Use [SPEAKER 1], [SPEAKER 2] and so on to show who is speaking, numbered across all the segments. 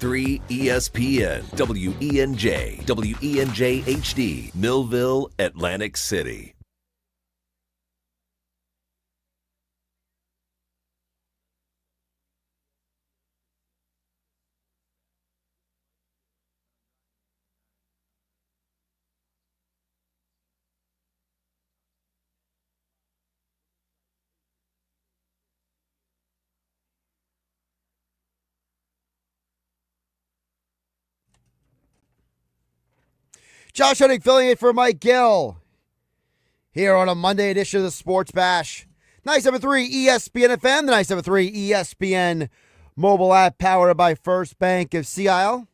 [SPEAKER 1] 97.3 ESPN, WENJ, WENJ HD, Millville, Atlantic City.
[SPEAKER 2] Josh Hennig filling in for Mike Gill here on a Monday edition of the Sports Bash. 97.3 ESPN FM, the 97.3 ESPN mobile app powered by First Bank of Sea Isle.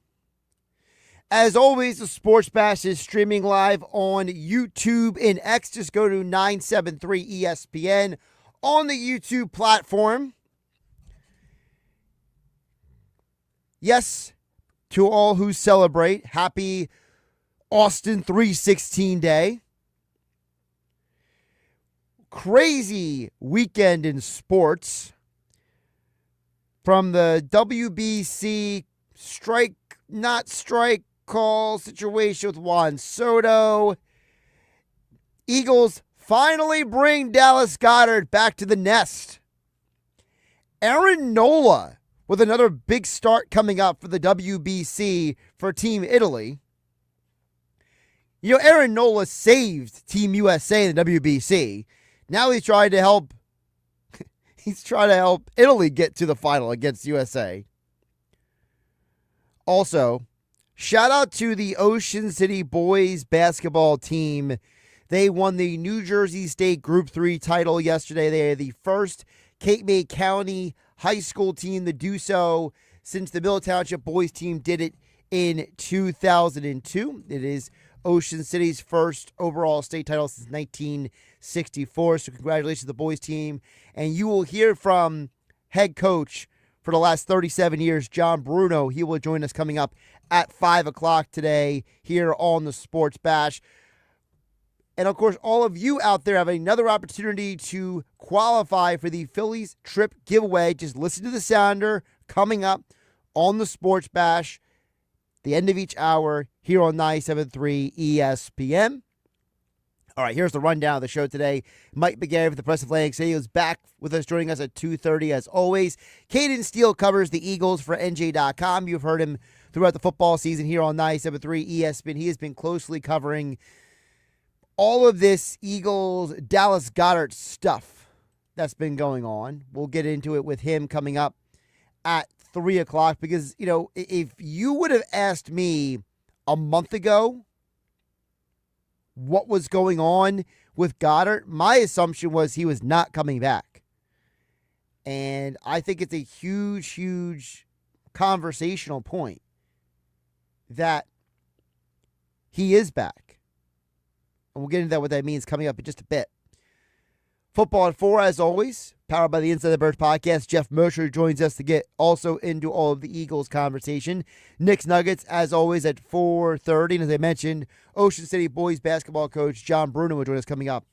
[SPEAKER 2] As always, the Sports Bash is streaming live on YouTube and X. Just go to 973 ESPN on the YouTube platform. Yes, to all who celebrate, happy Austin 316 Day. Crazy weekend in sports. From the WBC strike, not strike call situation with Juan Soto. Eagles finally bring Dallas Goedert back to the nest. Aaron Nola with another big start coming up for the WBC for Team Italy. You know, Aaron Nola saved Team USA in the WBC. Now he's trying to help Italy get to the final against USA. Also, shout out to the Ocean City boys basketball team. They won the New Jersey State Group 3 title yesterday. They are the first Cape May County high school team to do so since the Middle Township boys team did it in 2002. It is Ocean City's first overall state title since 1964. So congratulations to the boys team. And you will hear from head coach for the last 37 years, John Bruno. He will join us coming up at 5 o'clock today here on the Sports Bash. And, of course, all of you out there have another opportunity to qualify for the Phillies trip giveaway. Just listen to the sounder coming up on the Sports Bash, the end of each hour here on 97.3 ESPN. All right, here's the rundown of the show today. Mike McGarry for the Press Atlantic City is back with us, joining us at 2:30 as always. Cayden Steele covers the Eagles for NJ.com. You've heard him throughout the football season here on 97.3 ESPN. He has been closely covering all of this Eagles Dallas Goedert stuff that's been going on. We'll get into it with him coming up at 3 o'clock because, you know, if you would have asked me a month ago what was going on with Goedert, my assumption was he was not coming back. And I think it's a huge, huge conversational point that he is back. And we'll get into that, what that means coming up in just a bit. Football at 4, as always, powered by the Inside the Birds podcast. Geoff Mosher joins us to get also into all of the Eagles conversation. Knicks Nuggets, as always, at 4:30. And as I mentioned, Ocean City boys basketball coach John Bruno will join us coming up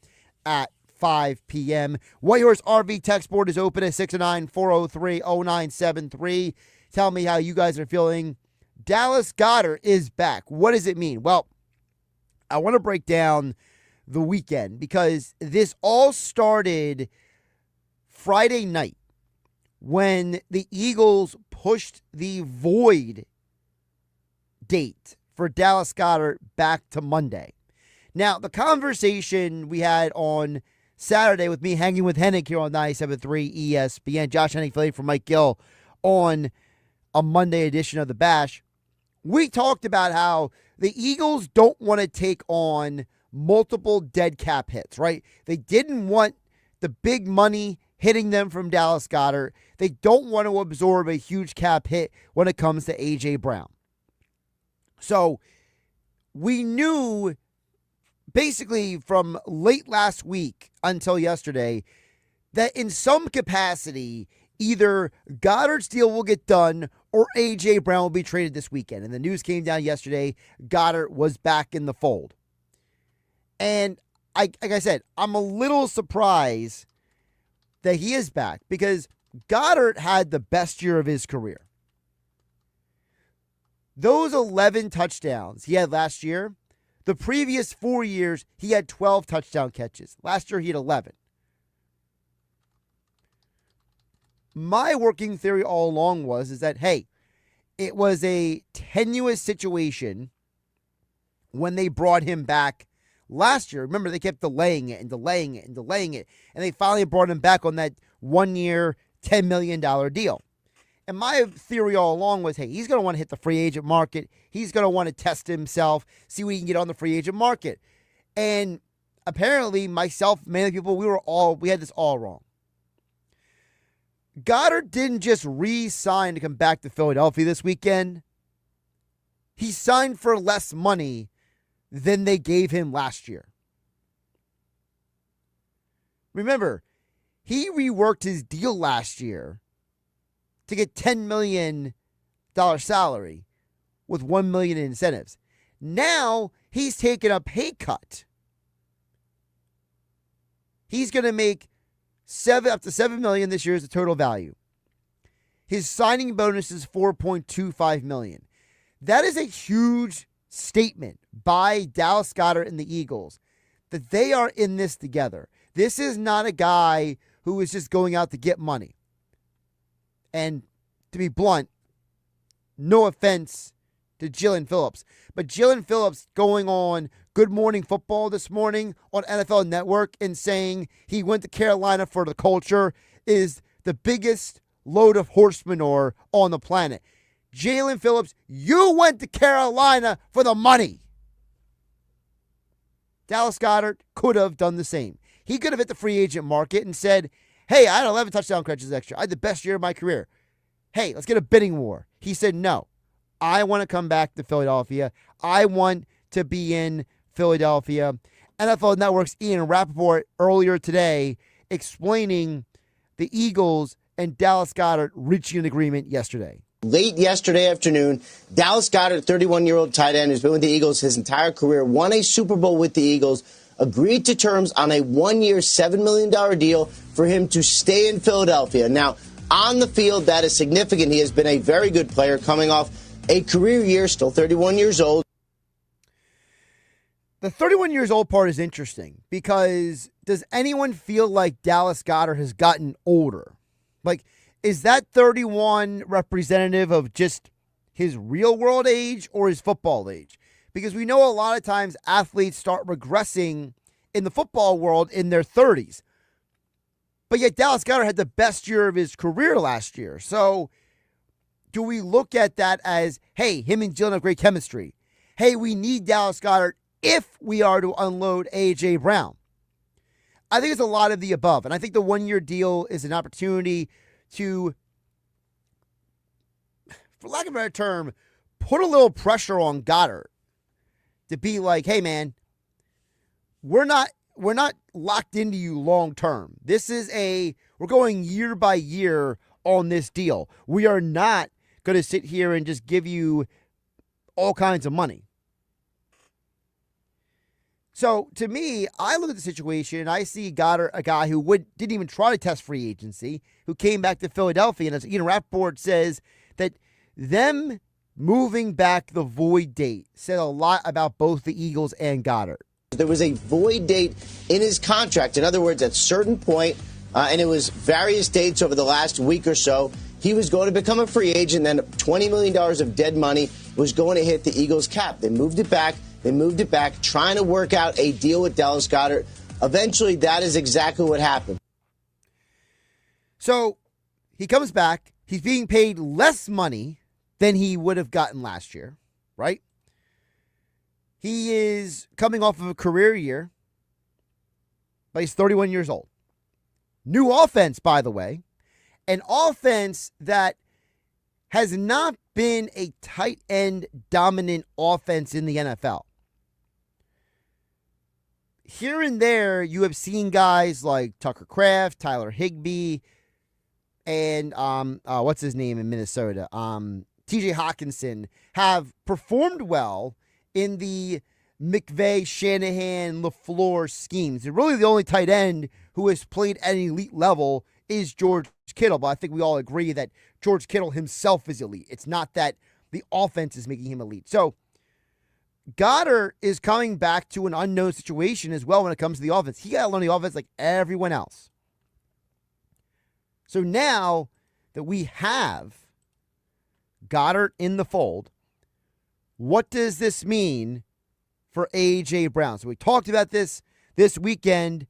[SPEAKER 2] at 5 p.m. Whitehorse RV text board is open at 609-403-0973. Tell me how you guys are feeling. Dallas Goedert is back. What does it mean? Well, I want to break down the weekend because this all started Friday night when the Eagles pushed the void date for Dallas Goedert back to Monday. Now, the conversation we had on Saturday with me hanging with Hennig here on 97.3 ESPN, Josh Hennig filling for Mike Gill on a Monday edition of the Bash, we talked about how the Eagles don't want to take on multiple dead cap hits, right? They didn't want the big money hitting them from Dallas Goedert. They don't want to absorb a huge cap hit when it comes to A.J. Brown. So we knew basically from late last week until yesterday that in some capacity, either Goedert's deal will get done or A.J. Brown will be traded this weekend. And the news came down yesterday, Goedert was back in the fold. And like I said, I'm a little surprised that he is back because Goedert had the best year of his career. Those 11 touchdowns he had last year, the previous 4 years, he had 12 touchdown catches. Last year, he had 11. My working theory all along is that, hey, it was a tenuous situation when they brought him back last year. Remember, they kept delaying it. And they finally brought him back on that 1 year, $10 million deal. And my theory all along was, hey, he's going to want to hit the free agent market. He's going to want to test himself, see what he can get on the free agent market. And apparently, myself, many people, we had this all wrong. Goedert didn't just re-sign to come back to Philadelphia this weekend. He signed for less money than they gave him last year. Remember, he reworked his deal last year to get $10 million salary with $1 million in incentives. Now he's taking a pay cut. He's going to make up to $7 million this year is the total value. His signing bonus is $4.25 million. That is a huge statement by Dallas Goedert and the Eagles that they are in this together. This is not a guy who is just going out to get money. And to be blunt, no offense to Jalen Phillips, but Jalen Phillips going on Good Morning Football this morning on NFL Network and saying he went to Carolina for the culture is the biggest load of horse manure on the planet. Jalen Phillips, you went to Carolina for the money. Dallas Goedert could have done the same. He could have hit the free agent market and said, hey, I had 11 touchdown catches extra. I had the best year of my career. Hey, let's get a bidding war. He said, no, I want to come back to Philadelphia. I want to be in Philadelphia. NFL Network's Ian Rappaport earlier today explaining the Eagles and Dallas Goedert reaching an agreement yesterday.
[SPEAKER 3] Late yesterday afternoon, Dallas Goedert, 31-year-old tight end who's been with the Eagles his entire career, won a Super Bowl with the Eagles, agreed to terms on a 1-year, $7 million deal for him to stay in Philadelphia. Now, on the field, that is significant. He has been a very good player coming off a career year, still 31 years old.
[SPEAKER 2] The 31 years old part is interesting because does anyone feel like Dallas Goedert has gotten older? Like, is that 31 representative of just his real world age or his football age? Because we know a lot of times athletes start regressing in the football world in their 30s. But yet Dallas Goedert had the best year of his career last year. So do we look at that as, hey, him and Jalen have great chemistry? Hey, we need Dallas Goedert if we are to unload A.J. Brown. I think it's a lot of the above. And I think the 1-year deal is an opportunity to, for lack of a better term, put a little pressure on Goedert to be like, hey, man, we're not locked into you long term. We're going year by year on this deal. We are not going to sit here and just give you all kinds of money. So to me, I look at the situation and I see Goedert, a guy who didn't even try to test free agency, who came back to Philadelphia. And as Ian Rappaport says, that them moving back the void date said a lot about both the Eagles and Goedert.
[SPEAKER 3] There was a void date in his contract. In other words, at a certain point, and it was various dates over the last week or so, he was going to become a free agent. Then $20 million of dead money was going to hit the Eagles' cap. They moved it back. Trying to work out a deal with Dallas Goedert. Eventually, that is exactly what happened.
[SPEAKER 2] So he comes back. He's being paid less money than he would have gotten last year, right? He is coming off of a career year, but he's 31 years old. New offense, by the way. An offense that has not been a tight end dominant offense in the NFL. Here and there, you have seen guys like Tucker Kraft, Tyler Higbee, and what's his name in Minnesota? TJ Hawkinson have performed well in the McVay, Shanahan, LaFleur schemes. And really the only tight end who has played at an elite level is George Kittle. But I think we all agree that George Kittle himself is elite. It's not that the offense is making him elite. So Goedert is coming back to an unknown situation as well when it comes to the offense. He got to learn the offense like everyone else. So now that we have Goedert in the fold, what does this mean for A.J. Brown? So we talked about this weekend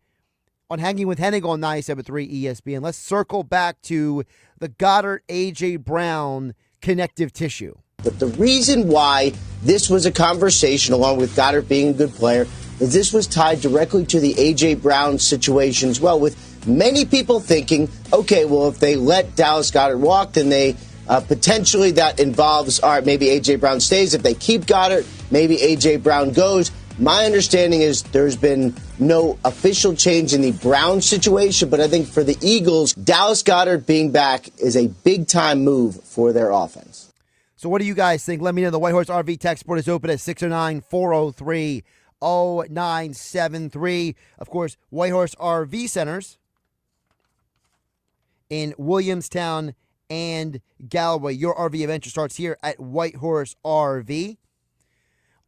[SPEAKER 2] on Hanging with Hennig on 97.3 ESPN. Let's circle back to the Goedert A.J. Brown connective tissue.
[SPEAKER 3] But the reason why this was a conversation, along with Goedert being a good player, is this was tied directly to the A.J. Brown situation as well, with many people thinking, okay, well, if they let Dallas Goedert walk, then they potentially that involves, all right, maybe A.J. Brown stays. If they keep Goedert, maybe A.J. Brown goes. My understanding is there's been no official change in the Brown situation, but I think for the Eagles, Dallas Goedert being back is a big-time move for their offense.
[SPEAKER 2] So what do you guys think? Let me know. The White Horse RV text board is open at 609-403-0973. Of course, White Horse RV Centers in Williamstown and Galloway. Your RV adventure starts here at White Horse RV.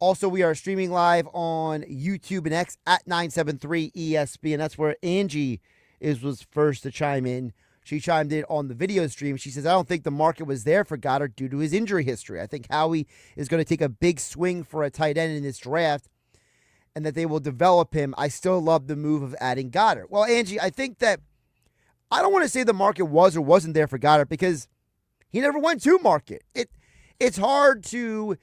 [SPEAKER 2] Also, we are streaming live on YouTube and X at 973 ESPN. That's where Angie was first to chime in. She chimed in on the video stream. She says, I don't think the market was there for Goedert due to his injury history. I think Howie is going to take a big swing for a tight end in this draft and that they will develop him. I still love the move of adding Goedert. Well, Angie, I think that I don't want to say the market was or wasn't there for Goedert because he never went to market. It's hard to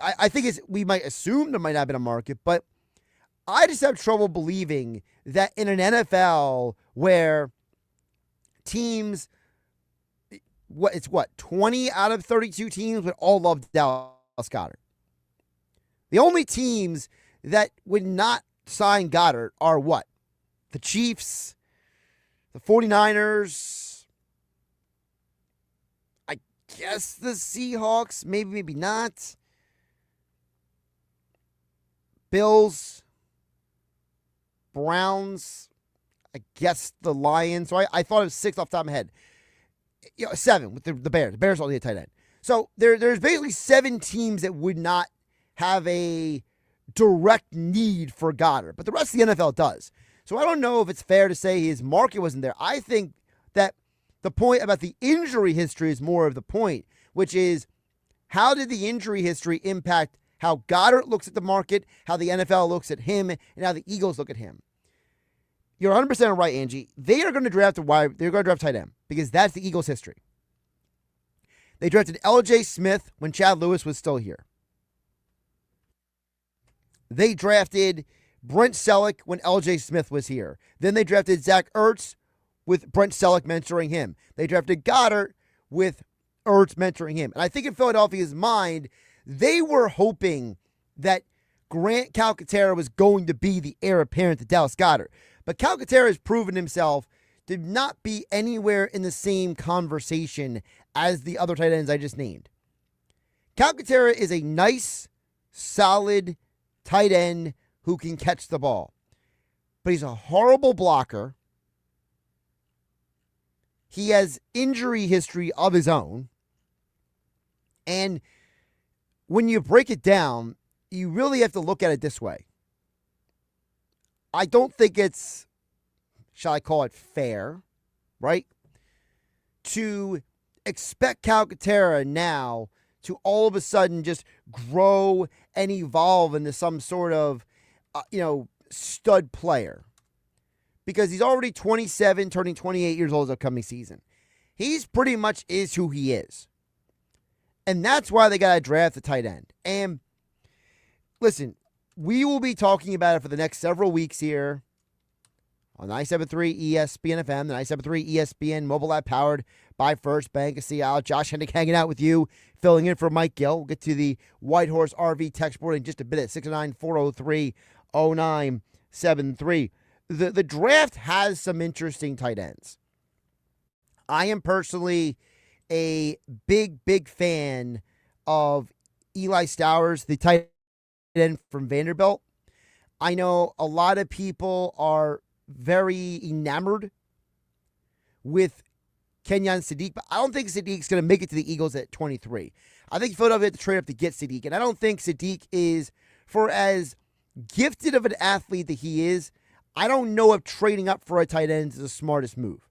[SPEAKER 2] I think we might assume there might not have been a market, but I just have trouble believing that in an NFL where teams, 20 out of 32 teams would all love Dallas Goedert. The only teams that would not sign Goedert are what? The Chiefs, the 49ers, I guess the Seahawks, maybe not. Bills, Browns, I guess the Lions. So I thought of 6 off the top of my head. 7 with the Bears. The Bears only a tight end. So there's basically 7 teams that would not have a direct need for Goedert, but the rest of the NFL does. So I don't know if it's fair to say his market wasn't there. I think that the point about the injury history is more of the point, which is how did the injury history impact how Goedert looks at the market, how the NFL looks at him, and how the Eagles look at him. You're 100% right, Angie. They are going to draft they're going to draft tight end because that's the Eagles' history. They drafted L.J. Smith when Chad Lewis was still here. They drafted Brent Selleck when L.J. Smith was here. Then they drafted Zach Ertz with Brent Selleck mentoring him. They drafted Goedert with Ertz mentoring him. And I think in Philadelphia's mind, they were hoping that Grant Calcaterra was going to be the heir apparent to Dallas Goedert. But Calcaterra has proven himself to not be anywhere in the same conversation as the other tight ends I just named. Calcaterra is a nice, solid tight end who can catch the ball. But he's a horrible blocker. He has injury history of his own. And when you break it down, you really have to look at it this way. I don't think it's, shall I call it fair, right? To expect Calcaterra now to all of a sudden just grow and evolve into some sort of, stud player. Because he's already 27, turning 28 years old this upcoming season. He's pretty much is who he is. And that's why they got to draft the tight end. And listen, we will be talking about it for the next several weeks here on 97.3 ESPN FM, the 97.3 ESPN mobile app powered by First Bank of Seattle. Josh Hennig hanging out with you, filling in for Mike Gill. We'll get to the White Horse RV text board in just a bit at 609-403-0973. The draft has some interesting tight ends. I am personally a big fan of Eli Stowers, the tight end from Vanderbilt. I know a lot of people are very enamored with Kenyon Sadiq, but I don't think Sadiq's going to make it to the Eagles at 23. I think Philadelphia had to trade up to get Sadiq, and I don't think Sadiq is, for as gifted of an athlete that he is, I don't know if trading up for a tight end is the smartest move.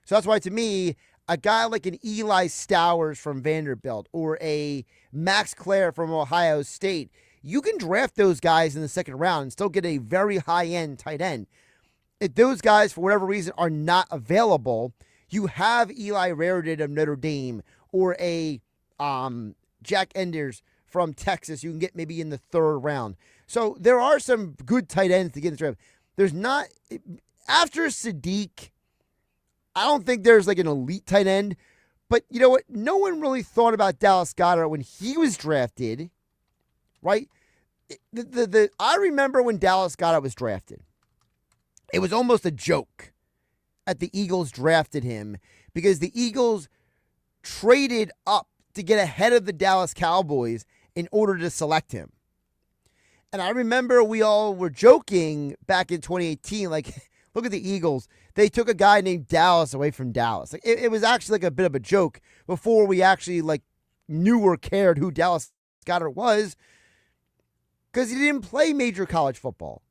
[SPEAKER 2] So that's why, to me, a guy like an Eli Stowers from Vanderbilt or a Max Clare from Ohio State, you can draft those guys in the second round and still get a very high-end tight end. If those guys, for whatever reason, are not available, you have Eli Raritan of Notre Dame or a Jack Enders from Texas you can get maybe in the third round. So there are some good tight ends to get in the draft. There's not, after Sadiq, I don't think there's like an elite tight end, but you know what? No one really thought about Dallas Goedert when he was drafted, right? I remember when Dallas Goedert was drafted. It was almost a joke at the Eagles drafted him because the Eagles traded up to get ahead of the Dallas Cowboys in order to select him. And I remember we all were joking back in 2018, like, look at the Eagles. They took a guy named Dallas away from Dallas. Like, it was actually like a bit of a joke before we actually like knew or cared who Dallas Goedert was, because he didn't play major college football.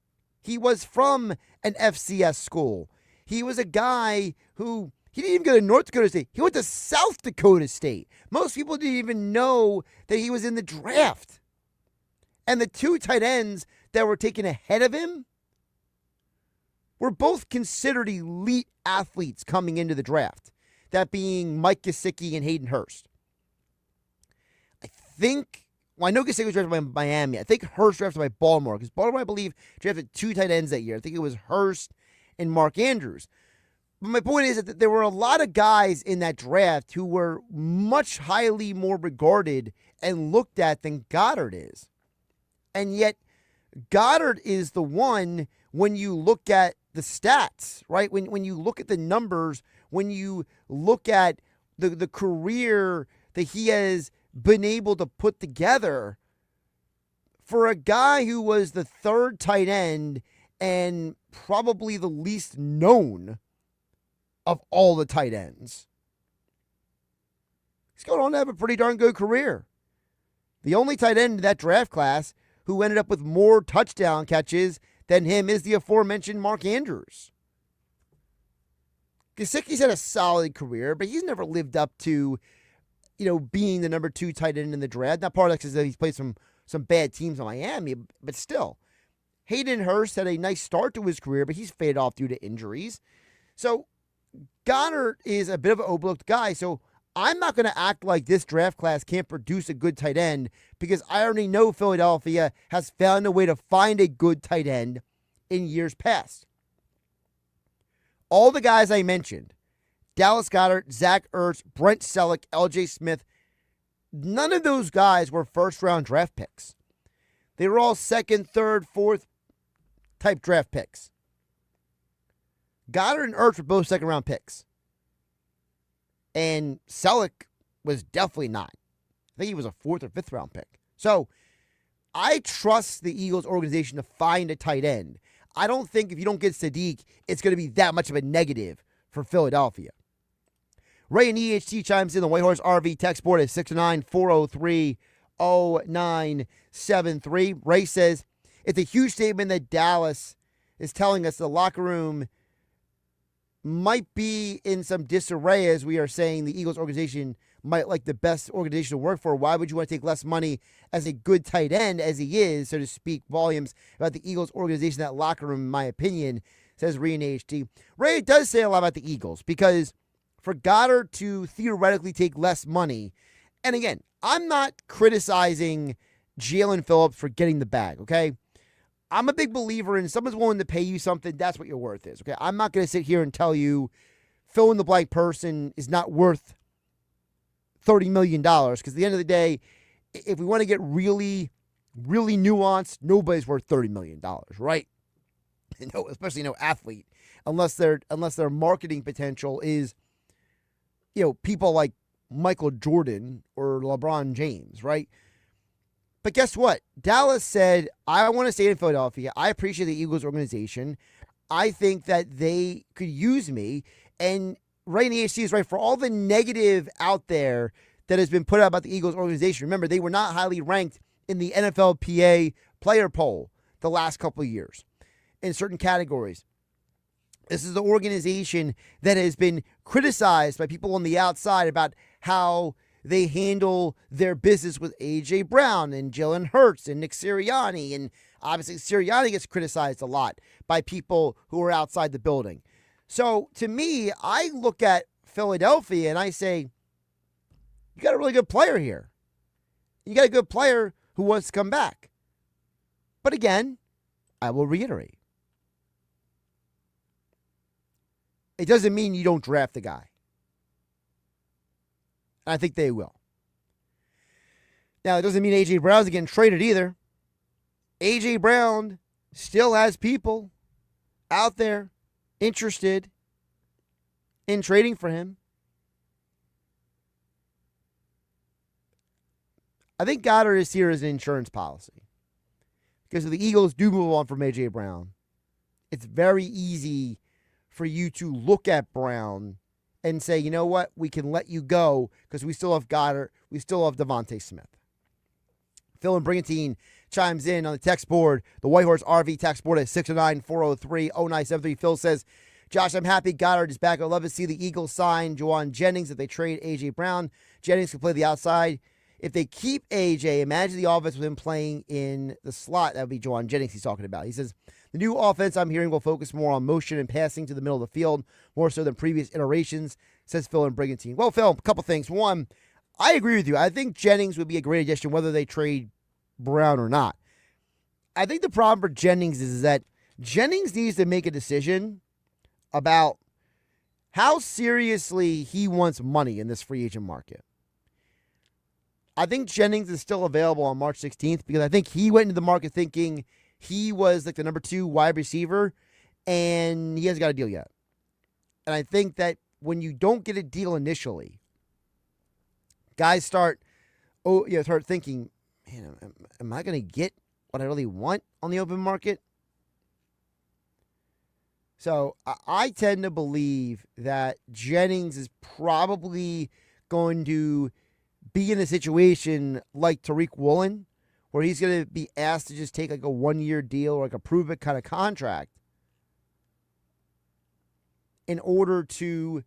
[SPEAKER 2] He was from an FCS school. He was a guy who, he didn't even go to North Dakota State. He went to South Dakota State. Most people didn't even know that he was in the draft. And the two tight ends that were taken ahead of him were both considered elite athletes coming into the draft. That being Mike Gesicki and Hayden Hurst. I know Gesicki was drafted by Miami. I think Hurst drafted by Baltimore, because Baltimore, I believe, drafted two tight ends that year. I think it was Hurst and Mark Andrews. But my point is that there were a lot of guys in that draft who were much highly more regarded and looked at than Goedert is. And yet, Goedert is the one, when you look at the stats, right? When you look at the numbers, when you look at the career that he has been able to put together, for a guy who was the third tight end and probably the least known of all the tight ends, he's going on to have a pretty darn good career. The only tight end in that draft class who ended up with more touchdown catches than him is the aforementioned Mark Andrews. Gesicki's had a solid career, but he's never lived up to, being the number 2 tight end in the draft. Now, part of that is that he's played some bad teams in Miami, but still. Hayden Hurst had a nice start to his career, but he's faded off due to injuries. So, Goedert is a bit of an overlooked guy, so I'm not going to act like this draft class can't produce a good tight end, because I already know Philadelphia has found a way to find a good tight end in years past. All the guys I mentioned, Dallas Goedert, Zach Ertz, Brent Selleck, LJ Smith, none of those guys were first-round draft picks. They were all second, third, fourth type draft picks. Goedert and Ertz were both second-round picks. And Selleck was definitely not. I think he was a 4th or 5th round pick. So I trust the Eagles organization to find a tight end. I don't think if you don't get Sadiq, it's going to be that much of a negative for Philadelphia. Ray and EHT chimes in the Whitehorse RV text board at 609-403-0973. Ray says, it's a huge statement that Dallas is telling us the locker room might be in some disarray, as we are saying the Eagles organization might like the best organization to work for. Why would you want to take less money as a good tight end as he is, so to speak, volumes about the Eagles organization, that locker room, in my opinion, says Ray and AHT. Ray does say a lot about the Eagles, because for Goedert to theoretically take less money, and again, I'm not criticizing Jalen Phillips for getting the bag, okay? I'm a big believer in someone's willing to pay you something, that's what your worth is, okay? I'm not going to sit here and tell you fill in the blank person is not worth $30 million, because at the end of the day, if we want to get really, really nuanced, nobody's worth $30 million, right? No, especially no athlete, unless their marketing potential is, people like Michael Jordan or LeBron James, right? But guess what? Dallas said, I want to stay in Philadelphia. I appreciate the Eagles organization. I think that they could use me. And right in the HC is right for all the negative out there that has been put out about the Eagles organization. Remember, they were not highly ranked in the NFLPA player poll the last couple of years in certain categories. This is the organization that has been criticized by people on the outside about how they handle their business with A.J. Brown and Jalen Hurts and Nick Sirianni. And obviously Sirianni gets criticized a lot by people who are outside the building. So to me, I look at Philadelphia and I say, you got a really good player here. You got a good player who wants to come back. But again, I will reiterate. It doesn't mean you don't draft the guy. I think they will. Now, it doesn't mean A.J. Brown's getting traded either. A.J. Brown still has people out there interested in trading for him. I think Goedert is here as an insurance policy. Because if the Eagles do move on from A.J. Brown, it's very easy for you to look at Brown and say, you know what, we can let you go because we still have Goedert, we still have Devontae Smith. Phil and Brigantine chimes in on the text board, the White Horse RV text board at 609-403-0973. Phil says, Josh, I'm happy Goedert is back. I'd love to see the Eagles sign Juwan Jennings if they trade A.J. Brown. Jennings can play the outside. If they keep A.J., imagine the offense with him playing in the slot. That would be Juwan Jennings he's talking about. He says, the new offense I'm hearing will focus more on motion and passing to the middle of the field, more so than previous iterations, says Phil and Brigantine. Well, Phil, a couple things. One, I agree with you. I think Jennings would be a great addition whether they trade Brown or not. I think the problem for Jennings is that Jennings needs to make a decision about how seriously he wants money in this free agent market. I think Jennings is still available on March 16th because I think he went into the market thinking he was like the number 2 wide receiver, and he hasn't got a deal yet. And I think that when you don't get a deal initially, guys start thinking, man, am I going to get what I really want on the open market? So I tend to believe that Jennings is probably going to be in a situation like Tariq Woolen, where he's going to be asked to just take like a 1-year deal or like a prove-it kind of contract in order to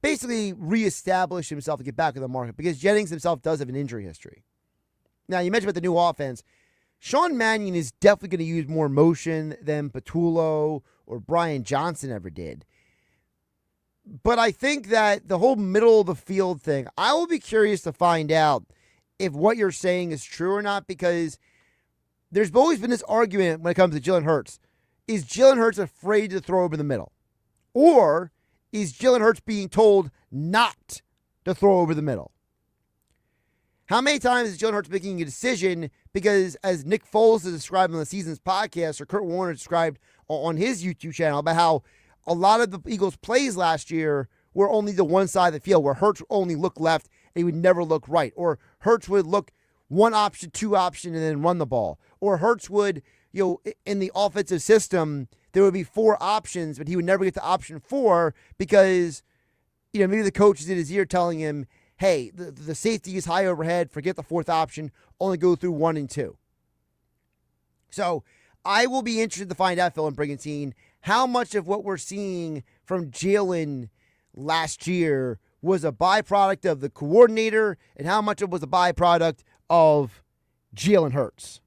[SPEAKER 2] basically reestablish himself to get back in the market, because Jennings himself does have an injury history. Now, you mentioned about the new offense. Sean Mannion is definitely going to use more motion than Patullo or Brian Johnson ever did. But I think that the whole middle of the field thing, I will be curious to find out if what you're saying is true or not, because there's always been this argument when it comes to Jalen Hurts. Is Jalen Hurts afraid to throw over the middle? Or is Jalen Hurts being told not to throw over the middle? How many times is Jalen Hurts making a decision because, as Nick Foles has described on the season's podcast, or Kurt Warner described on his YouTube channel, about how a lot of the Eagles' plays last year were only the one side of the field, where Hurts only looked left and he would never look right. Or Hurts would look one option, two option, and then run the ball. Or Hurts would, in the offensive system, there would be 4 options, but he would never get to option 4 because, maybe the coach is in his ear telling him, hey, the safety is high overhead, forget the 4th option, only go through 1 and 2. So I will be interested to find out, Phil and Brigantine, how much of what we're seeing from Jalen last year was a byproduct of the coordinator and how much of it was a byproduct of Jalen Hurts.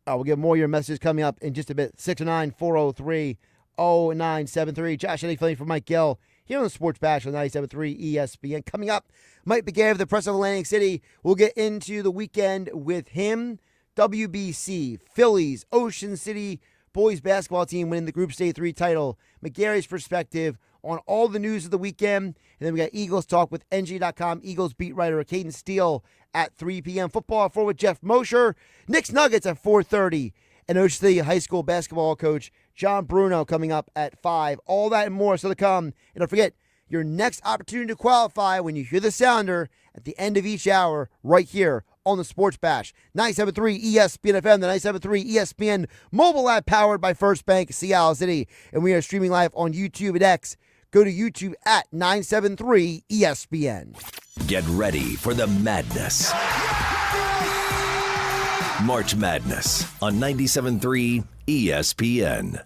[SPEAKER 2] We'll get more of your messages coming up in just a bit. 609-403-0973. Josh Hennig filling for Mike Gill here on the Sports Bash on 97.3 ESPN. Coming up, Mike McGarry of the Press of Atlantic City. We'll get into the weekend with him. WBC, Phillies, Ocean City boys basketball team winning the Group Stage 3 title. McGarry's perspective on all the news of the weekend. And then we got Eagles talk with NJ.com Eagles beat writer Cayden Steele at 3 p.m. Football at 4 with Geoff Mosher. Knicks Nuggets at 4:30. And Ocean City high school basketball coach John Bruno coming up at 5. All that and more still to come. And don't forget, your next opportunity to qualify when you hear the sounder at the end of each hour right here on the Sports Bash. 97.3 ESPN FM, the 97.3 ESPN mobile app powered by First Bank, Seattle City. And we are streaming live on YouTube and X. Go to YouTube at 973 ESPN.
[SPEAKER 1] Get ready for the madness. March Madness on 97.3 ESPN.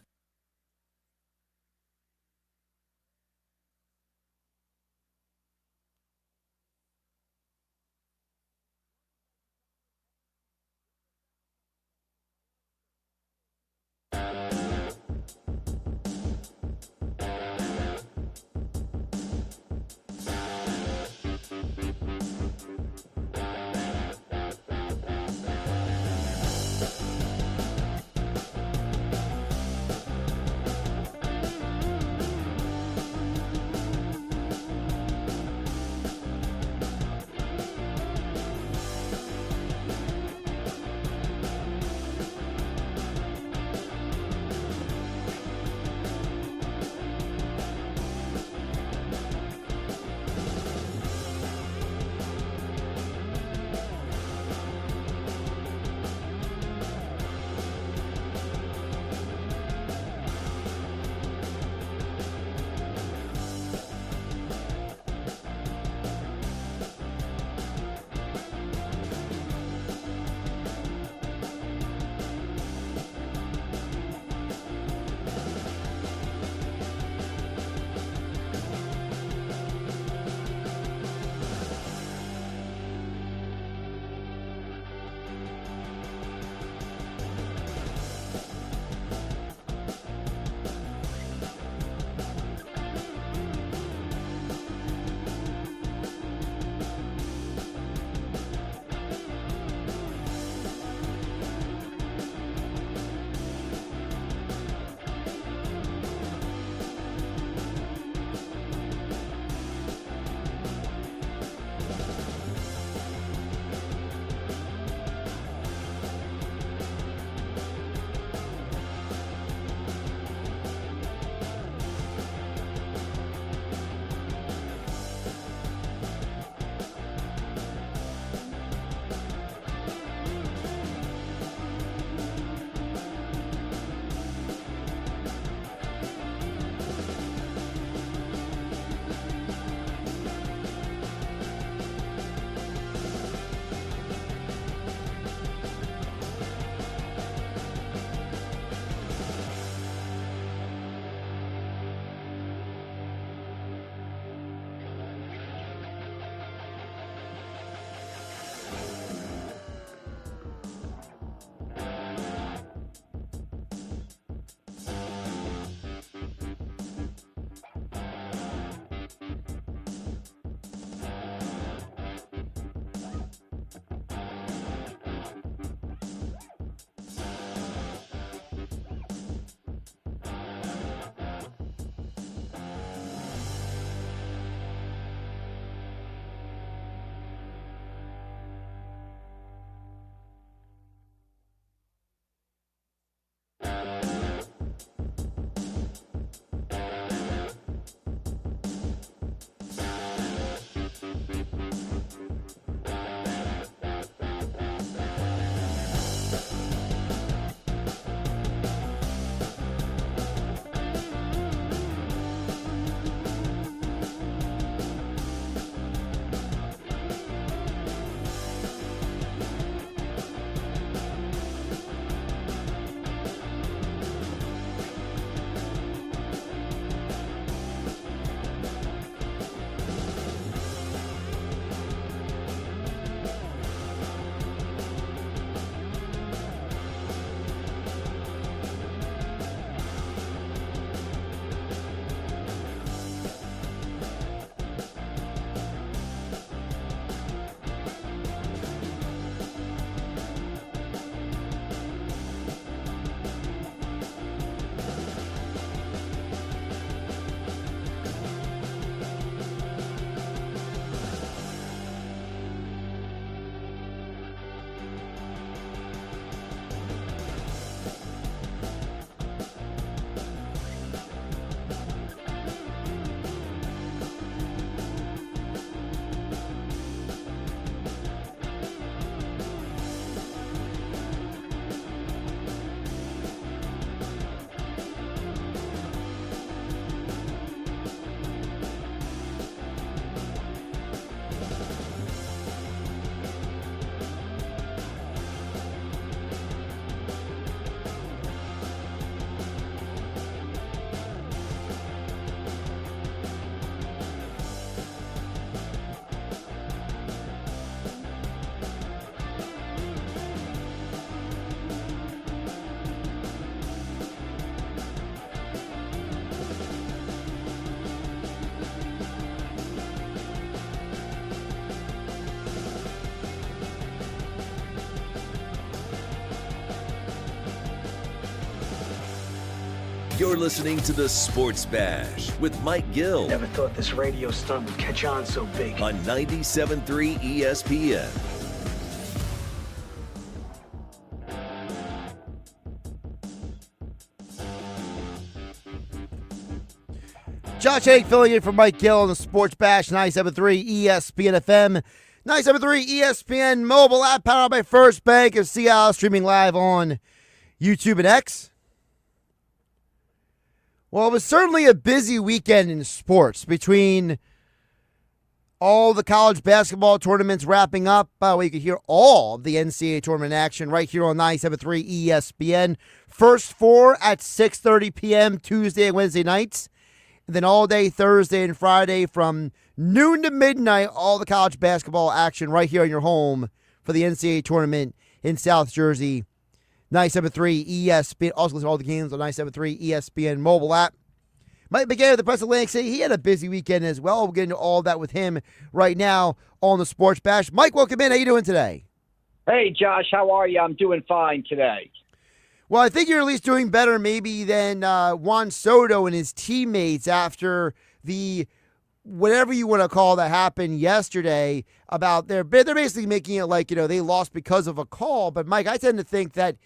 [SPEAKER 1] You're listening to the Sports Bash with Mike Gill
[SPEAKER 4] Never thought this radio stunt would catch on so big.
[SPEAKER 1] on 97.3 ESPN.
[SPEAKER 2] Josh Hennig filling in for Mike Gill on the Sports Bash, 97.3 ESPN FM, 97.3 ESPN mobile app, powered by First Bank of Seattle, streaming live on YouTube and X. Well, it was certainly a busy weekend in sports between all the college basketball tournaments wrapping up. You could hear all of the NCAA tournament action right here on 97.3 ESPN. First four at 6:30 p.m. Tuesday and Wednesday nights. And then all day Thursday and Friday from noon to midnight, all the college basketball action right here on your home for the NCAA tournament in South Jersey. 97.3 ESPN. Also listen to all the games on 97.3 ESPN mobile app. Mike McGarry of the Press Atlantic City, he had a busy weekend as well. We'll get into all that with him right now on the Sports Bash. Mike, welcome in. How you doing today?
[SPEAKER 5] Hey, Josh, how are you? I'm doing fine today.
[SPEAKER 2] Well, I think you're at least doing better maybe than Juan Soto and his teammates after the whatever you want to call that happened yesterday about they're basically making it like, they lost because of a call. But, Mike, I tend to think that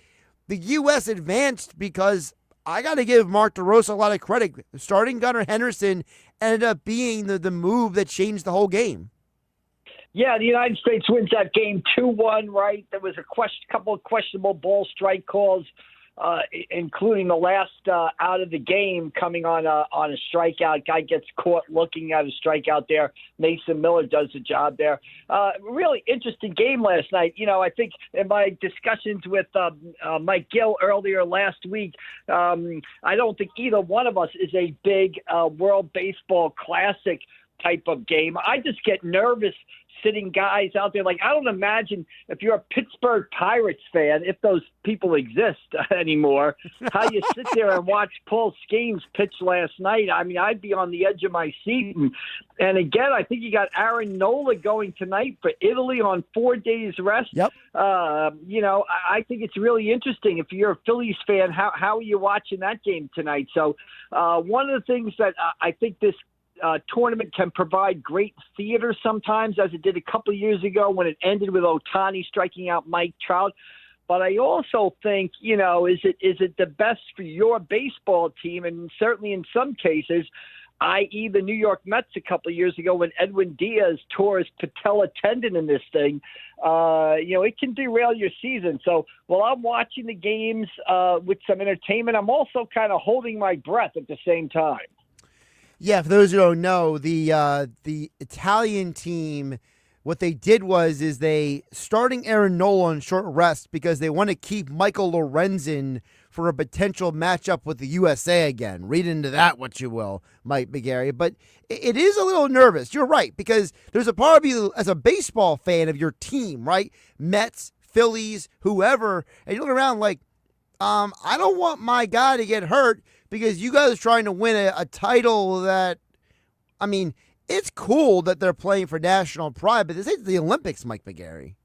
[SPEAKER 2] the U.S. advanced because I got to give Mark DeRosa a lot of credit. Starting Gunnar Henderson ended up being the move that changed the whole game.
[SPEAKER 5] Yeah, the United States wins that game 2-1, right? There was a couple of questionable ball strike calls, including the last out of the game coming on a strikeout. Guy gets caught looking at a strikeout there. Mason Miller does the job there. Really interesting game last night. I think in my discussions with Mike Gill earlier last week, I don't think either one of us is a big World Baseball Classic type of game. I just get nervous sitting guys out there. Like, I don't imagine if you're a Pittsburgh Pirates fan, if those people exist anymore, how you sit there and watch Paul Skeens pitch last night. I mean, I'd be on the edge of my seat. And again, I think you got Aaron Nola going tonight for Italy on 4 days rest.
[SPEAKER 2] Yep.
[SPEAKER 5] I think it's really interesting. If you're a Phillies fan, how are you watching that game tonight? So one of the things that I think this tournament can provide great theater sometimes, as it did a couple of years ago when it ended with Ohtani striking out Mike Trout. But I also think, is it the best for your baseball team? And certainly in some cases, i.e. the New York Mets a couple of years ago when Edwin Diaz tore his patella tendon in this thing, it can derail your season. So while I'm watching the games with some entertainment, I'm also kind of holding my breath at the same time.
[SPEAKER 2] Yeah, for those who don't know, the Italian team, what they did is they starting Aaron Nola on short rest because they want to keep Michael Lorenzen for a potential matchup with the USA again. Read into that what you will, Mike McGarry. But it is a little nervous. You're right, because there's a part of you as a baseball fan of your team, right? Mets, Phillies, whoever, and you look around like, I don't want my guy to get hurt because you guys are trying to win a title that, it's cool that they're playing for national pride, but this is the Olympics, Mike McGarry.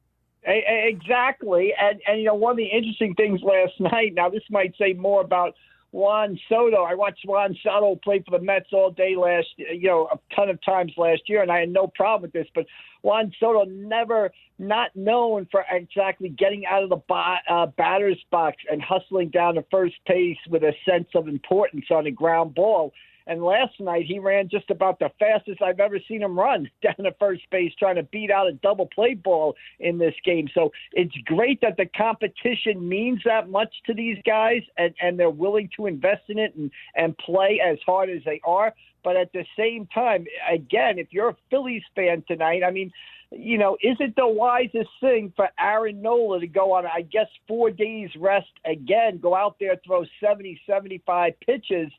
[SPEAKER 5] Exactly. And one of the interesting things last night, now this might say more about Juan Soto. I watched Juan Soto play for the Mets all day a ton of times last year, and I had no problem with this. But Juan Soto never not known for exactly getting out of the batter's box and hustling down to first base with a sense of importance on a ground ball. And last night he ran just about the fastest I've ever seen him run down to first base, trying to beat out a double play ball in this game. So it's great that the competition means that much to these guys, and they're willing to invest in it and play as hard as they are. But at the same time, again, if you're a Phillies fan tonight, is it the wisest thing for Aaron Nola to go on, 4 days rest again, go out there, throw 70, 75 pitches?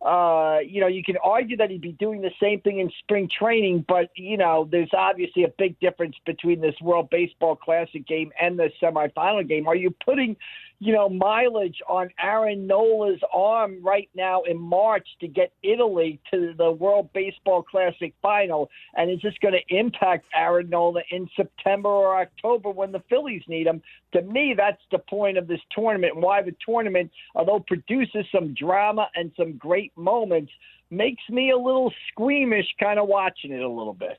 [SPEAKER 5] You can argue that he'd be doing the same thing in spring training, but, there's obviously a big difference between this World Baseball Classic game and the semifinal game. Are you putting mileage on Aaron Nola's arm right now in March to get Italy to the World Baseball Classic final? And is this going to impact Aaron Nola in September or October when the Phillies need him? To me, that's the point of this tournament, and why the tournament, although it produces some drama and some great moments, makes me a little squeamish kind of watching it a little bit.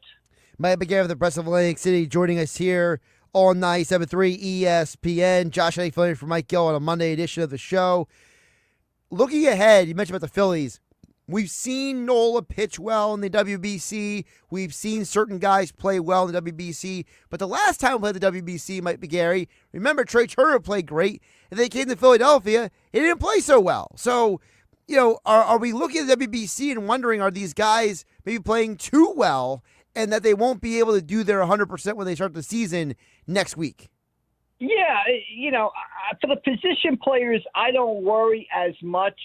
[SPEAKER 2] Mike McGarry of the Press of Atlantic City joining us here on 97.3 ESPN. Josh Hennig filling in for Mike Gill on a Monday edition of the show. Looking ahead, you mentioned about the Phillies. We've seen Nola pitch well in the WBC. We've seen certain guys play well in the WBC. But the last time we played the WBC, Mike McGarry, remember Trey Turner played great, and then he came to Philadelphia. He didn't play so well. So, are we looking at the WBC and wondering, are these guys maybe playing too well and that they won't be able to do their 100% when they start the season next week?
[SPEAKER 5] Yeah, for the position players, I don't worry as much,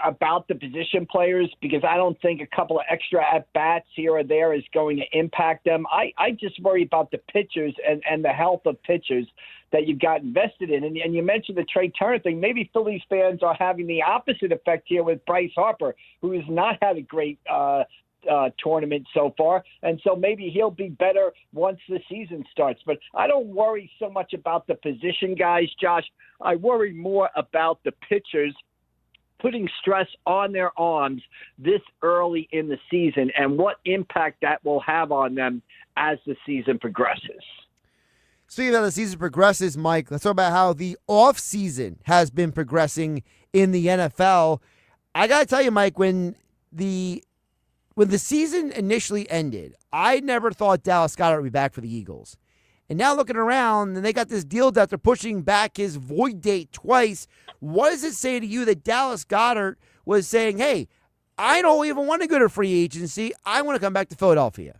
[SPEAKER 5] about the position players, because I don't think a couple of extra at-bats here or there is going to impact them. I just worry about the pitchers and the health of pitchers that you've got invested in. And you mentioned the Trey Turner thing. Maybe Phillies fans are having the opposite effect here with Bryce Harper, who has not had a great tournament so far, and so maybe he'll be better once the season starts. But I don't worry so much about the position guys, Josh. I worry more about the pitchers putting stress on their arms this early in the season and what impact that will have on them as the season progresses.
[SPEAKER 2] Speaking of how the season progresses, Mike, let's talk about how the offseason has been progressing in the NFL. I got to tell you, Mike, when the season initially ended, I never thought Dallas Goedert would be back for the Eagles. And now looking around, and they got this deal that they're pushing back his void date twice. What does it say to you that Dallas Goedert was saying, hey, I don't even want to go to free agency. I want to come back to Philadelphia?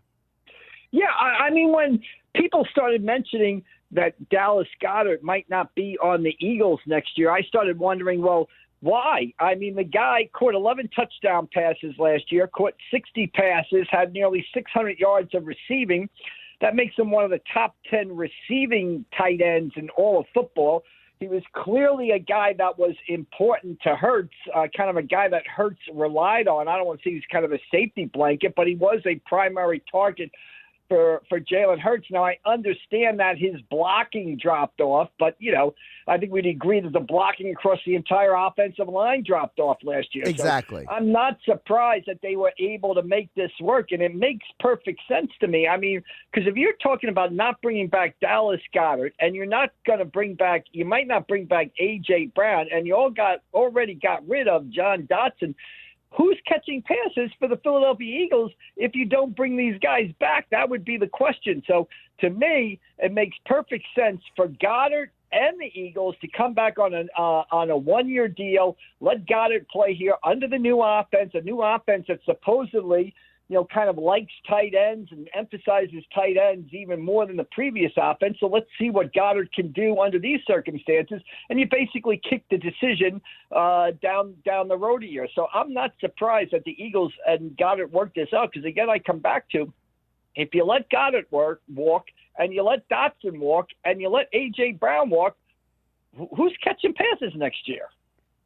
[SPEAKER 5] Yeah, I mean, when people started mentioning that Dallas Goedert might not be on the Eagles next year, I started wondering, well, why? I mean, the guy caught 11 touchdown passes last year, caught 60 passes, had nearly 600 yards of receiving. That makes him one of the top 10 receiving tight ends in all of football. He was clearly a guy that was important to Hurts, kind of a guy that Hurts relied on. I don't want to say he's kind of a safety blanket, but he was a primary target for Jalen Hurts. Now, I understand that his blocking dropped off, but, I think we'd agree that the blocking across the entire offensive line dropped off last year.
[SPEAKER 2] Exactly.
[SPEAKER 5] So I'm not surprised that they were able to make this work, and it makes perfect sense to me. I mean, because if you're talking about not bringing back Dallas Goedert, and you're not going to you might not bring back A.J. Brown, and you already got rid of John Dotson, who's catching passes for the Philadelphia Eagles if you don't bring these guys back? That would be the question. So to me, it makes perfect sense for Goedert and the Eagles to come back on a one-year deal. Let Goedert play here under the new offense, a new offense that supposedly kind of likes tight ends and emphasizes tight ends even more than the previous offense. So let's see what Goedert can do under these circumstances. And you basically kick the decision down the road a year. So I'm not surprised that the Eagles and Goedert worked this out, because, again, I come back to, if you let Goedert walk, and you let Dotson walk, and you let A.J. Brown walk, who's catching passes next year?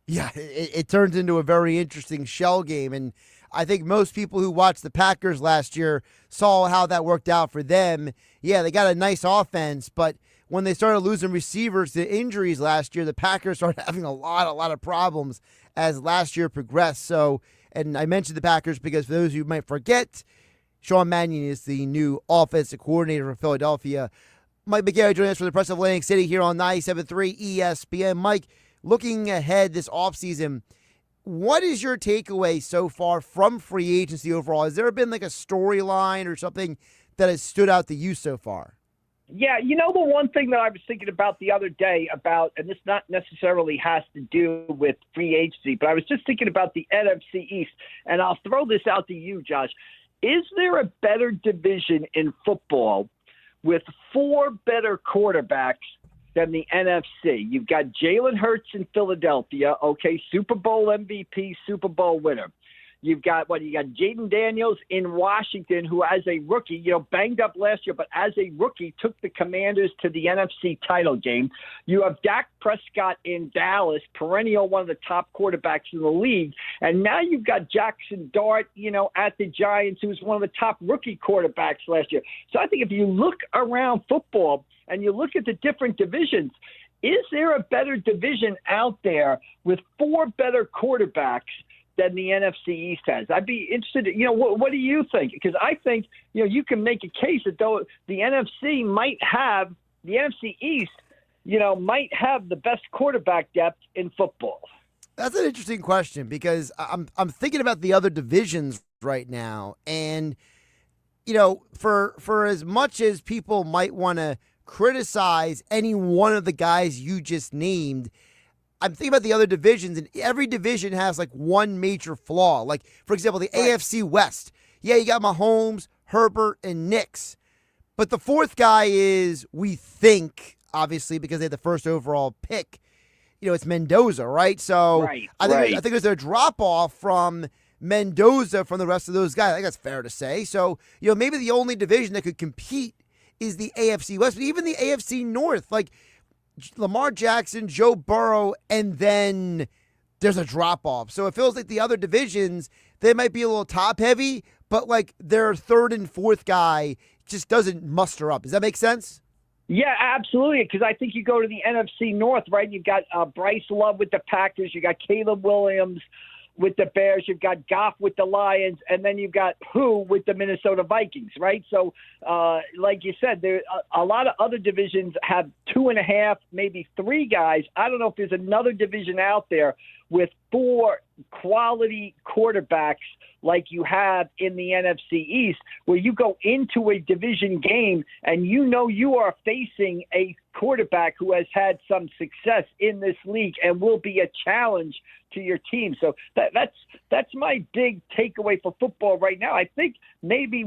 [SPEAKER 2] Yeah, it turns into a very interesting shell game, and I think most people who watched the Packers last year saw how that worked out for them. Yeah, they got a nice offense, but when they started losing receivers to injuries last year, the Packers started having a lot of problems as last year progressed. So, and I mentioned the Packers because for those who might forget, Sean Mannion is the new offensive coordinator for Philadelphia. Mike McGarry joining us from the Press of Atlantic City here on 97.3 ESPN. Mike, looking ahead this offseason, what is your takeaway so far from free agency overall? Has there been like a storyline or something that has stood out to you so far?
[SPEAKER 5] Yeah, the one thing that I was thinking about the other day and this not necessarily has to do with free agency, but I was just thinking about the NFC East, and I'll throw this out to you, Josh. Is there a better division in football with 4 better quarterbacks than the NFC? You've got Jalen Hurts in Philadelphia, okay, Super Bowl MVP, Super Bowl winner. You've got Jayden Daniels in Washington, who as a rookie, banged up last year, but as a rookie took the Commanders to the NFC title game. You have Dak Prescott in Dallas, perennial one of the top quarterbacks in the league. And now you've got Jackson Dart, at the Giants, who was one of the top rookie quarterbacks last year. So I think if you look around football and you look at the different divisions, is there a better division out there with 4 better quarterbacks than the NFC East has? I'd be interested. What do you think? Because I think you can make a case that though the NFC East, might have the best quarterback depth in football.
[SPEAKER 2] That's an interesting question because I'm thinking about the other divisions right now, and for as much as people might want to criticize any one of the guys you just named, I'm thinking about the other divisions, and every division has like one major flaw. Like, for example, the AFC West. Yeah, you got Mahomes, Herbert, and Knicks. But the fourth guy is, we think, obviously, because they had the first overall pick, it's Mendoza, right? So I think there's a drop-off from Mendoza from the rest of those guys. I think that's fair to say. So, maybe the only division that could compete is the AFC West. But even the AFC North, like Lamar Jackson, Joe Burrow, and then there's a drop-off. So it feels like the other divisions, they might be a little top-heavy, but like their third and fourth guy just doesn't muster up. Does that make sense?
[SPEAKER 5] Yeah, absolutely, because I think you go to the NFC North, right? You've got Bryce Love with the Packers. You got Caleb Williams with the Bears. You've got Goff with the Lions, and then you've got who with the Minnesota Vikings, right? So, like you said, there a lot of other divisions have 2.5, maybe 3 guys. I don't know if there's another division out there with 4 quality quarterbacks like you have in the NFC East, where you go into a division game and you are facing a quarterback who has had some success in this league and will be a challenge to your team. So that's my big takeaway for football right now. I think maybe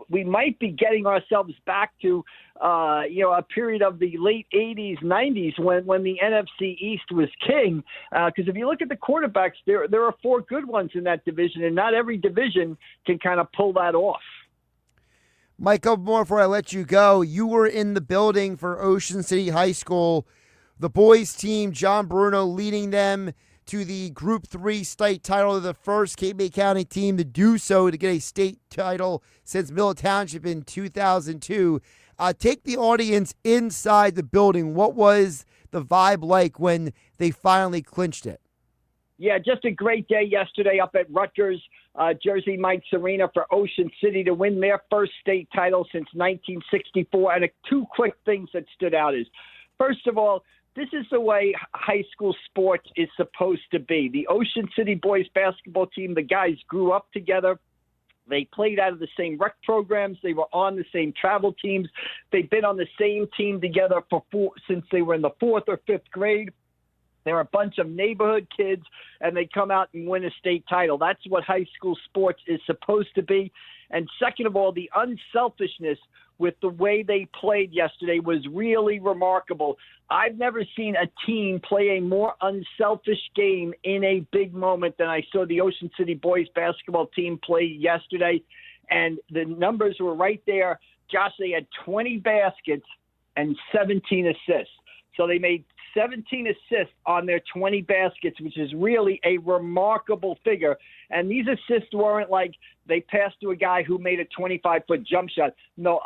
[SPEAKER 5] we might be getting ourselves back to a period of the late 80s, 90s when the NFC East was king. Because if you look at the quarterbacks, there are 4 good ones in that division, and not every division can kind of pull that off.
[SPEAKER 2] Mike, a couple more before I let you go. You were in the building for Ocean City High School. The boys team, John Bruno leading them to the Group 3 state title. They're the first Cape May County team to do so, to get a state title since Middle Township in 2002. Take the audience inside the building. What was the vibe like when they finally clinched it?
[SPEAKER 5] Yeah, just a great day yesterday up at Rutgers, Jersey Mike's Arena for Ocean City to win their first state title since 1964. And 2 quick things that stood out is, first of all, this is the way high school sports is supposed to be. The Ocean City boys basketball team, the guys grew up together. They played out of the same rec programs. They were on the same travel teams. They've been on the same team together since they were in the 4th or 5th grade. They're a bunch of neighborhood kids, and they come out and win a state title. That's what high school sports is supposed to be. And second of all, the unselfishness with the way they played yesterday was really remarkable. I've never seen a team play a more unselfish game in a big moment than I saw the Ocean City boys basketball team play yesterday. And the numbers were right there. Josh, they had 20 baskets and 17 assists. So they made 17 assists on their 20 baskets, which is really a remarkable figure. And these assists weren't like they passed to a guy who made a 25-foot jump shot. No,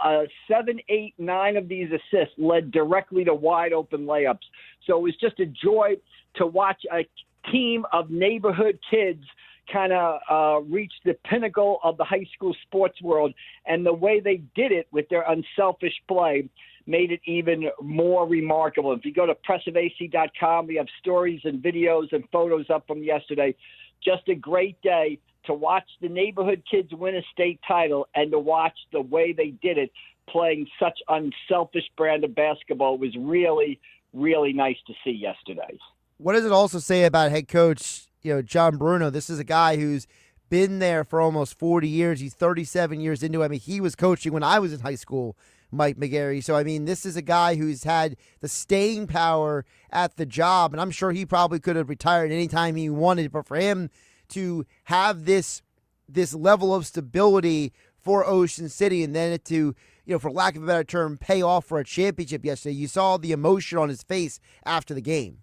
[SPEAKER 5] 7, 8, 9 of these assists led directly to wide open layups. So it was just a joy to watch a team of neighborhood kids kind of reach the pinnacle of the high school sports world. And the way they did it with their unselfish play made it even more remarkable. If you go to pressofac.com, we have stories and videos and photos up from yesterday. Just a great day to watch the neighborhood kids win a state title and to watch the way they did it, playing such unselfish brand of basketball. It was really, really nice to see yesterday.
[SPEAKER 2] What does it also say about head coach, John Bruno? This is a guy who's been there for almost 40 years. He's 37 years into it. I mean, he was coaching when I was in high school, Mike McGarry. So, I mean, this is a guy who's had the staying power at the job, and I'm sure he probably could have retired anytime he wanted. But for him to have this this level of stability for Ocean City, and then it to, for lack of a better term, pay off for a championship yesterday. You saw the emotion on his face after the game.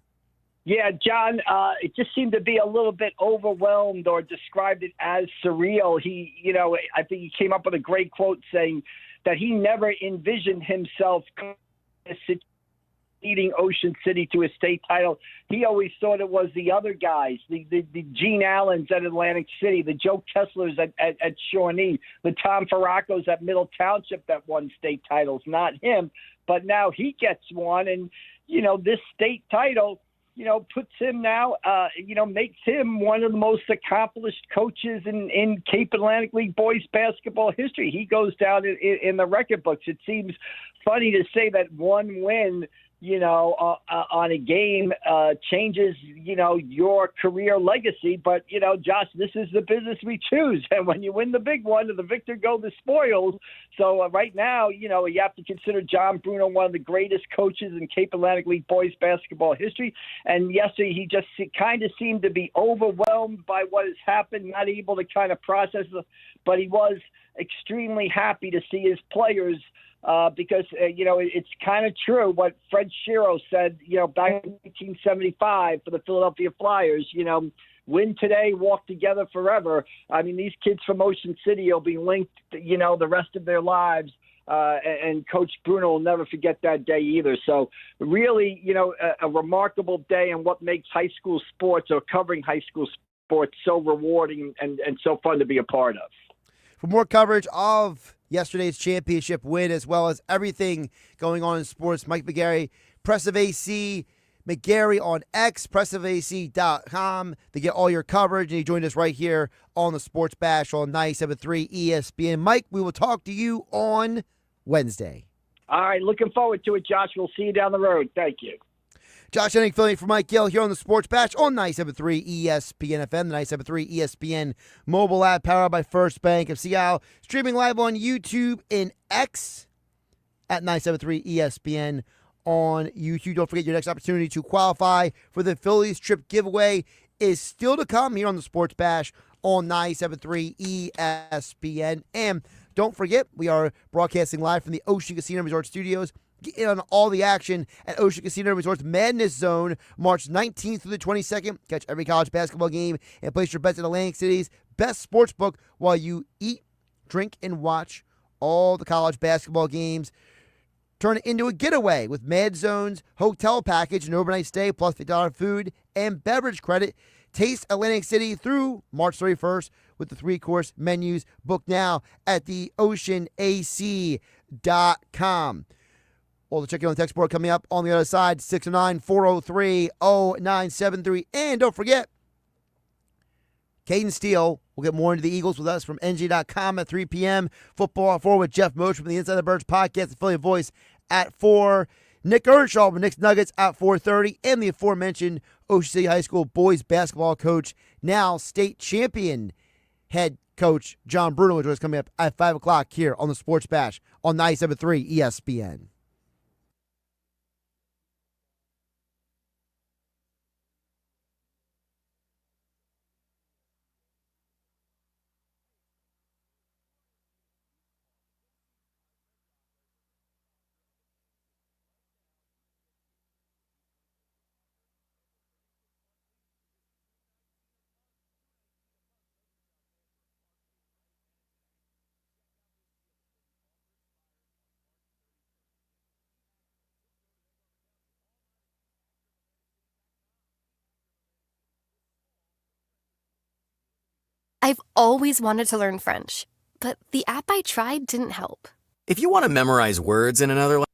[SPEAKER 5] Yeah, John, it just seemed to be a little bit overwhelmed, or described it as surreal. I think he came up with a great quote saying that he never envisioned himself leading Ocean City to a state title. He always thought it was the other guys, the Gene Allens at Atlantic City, the Joe Kesslers at Shawnee, the Tom Farracos at Middle Township that won state titles, not him. But now he gets one, and, this state title, puts him now, makes him one of the most accomplished coaches in Cape Atlantic League boys basketball history. He goes down in the record books. It seems funny to say that one win, on a game changes, your career legacy. But, Josh, this is the business we choose. And when you win the big one, the victor go the spoils. So right now, you have to consider John Bruno one of the greatest coaches in Cape Atlantic League boys basketball history. And yesterday, he just kind of seemed to be overwhelmed by what has happened, not able to kind of process it. But he was extremely happy to see his players because, it's kind of true what Fred Shiro said, back in 1975 for the Philadelphia Flyers, win today, walk together forever. I mean, these kids from Ocean City will be linked, the rest of their lives. And Coach Bruno will never forget that day either. So really, a remarkable day, and what makes high school sports, or covering high school sports, so rewarding and so fun to be a part of.
[SPEAKER 2] For more coverage of yesterday's championship win, as well as everything going on in sports, Mike McGarry, Press of AC, McGarry on X, pressofac.com to get all your coverage. And he joined us right here on the Sports Bash on 97.3 ESPN. Mike, we will talk to you on Wednesday.
[SPEAKER 5] All right, looking forward to it, Josh. We'll see you down the road. Thank you.
[SPEAKER 2] Josh Hennig filling for Mike Gill here on the Sports Bash on 97.3 ESPN FM, the 97.3 ESPN mobile app powered by First Bank of Seattle. Streaming live on YouTube and X at 97.3 ESPN on YouTube. Don't forget, your next opportunity to qualify for the Phillies trip giveaway is still to come here on the Sports Bash on 97.3 ESPN. And don't forget, we are broadcasting live from the Ocean Casino Resort Studios. Get in on all the action at Ocean Casino Resort's Madness Zone, March 19th through the 22nd. Catch every college basketball game and place your bets at Atlantic City's best sports book while you eat, drink, and watch all the college basketball games. Turn it into a getaway with Mad Zone's hotel package, an overnight stay, plus $50 food and beverage credit. Taste Atlantic City through March 31st with the 3-course menus. Book now at theoceanac.com. We'll check you on the text board coming up on the other side, 609-403-0973. And don't forget, Cayden Steele will get more into the Eagles with us from NJ.com at 3 p.m. Football at 4 with Geoff Mosher from the Inside the Birds podcast, affiliate voice at 4. Nick Earnshaw from Knicks Nuggets at 4:30. And the aforementioned Ocean City High School boys basketball coach, now state champion head coach John Bruno, which is coming up at 5 o'clock here on the Sports Bash on 97.3 ESPN.
[SPEAKER 6] I've always wanted to learn French, but the app I tried didn't help.
[SPEAKER 7] If you want to memorize words in another language,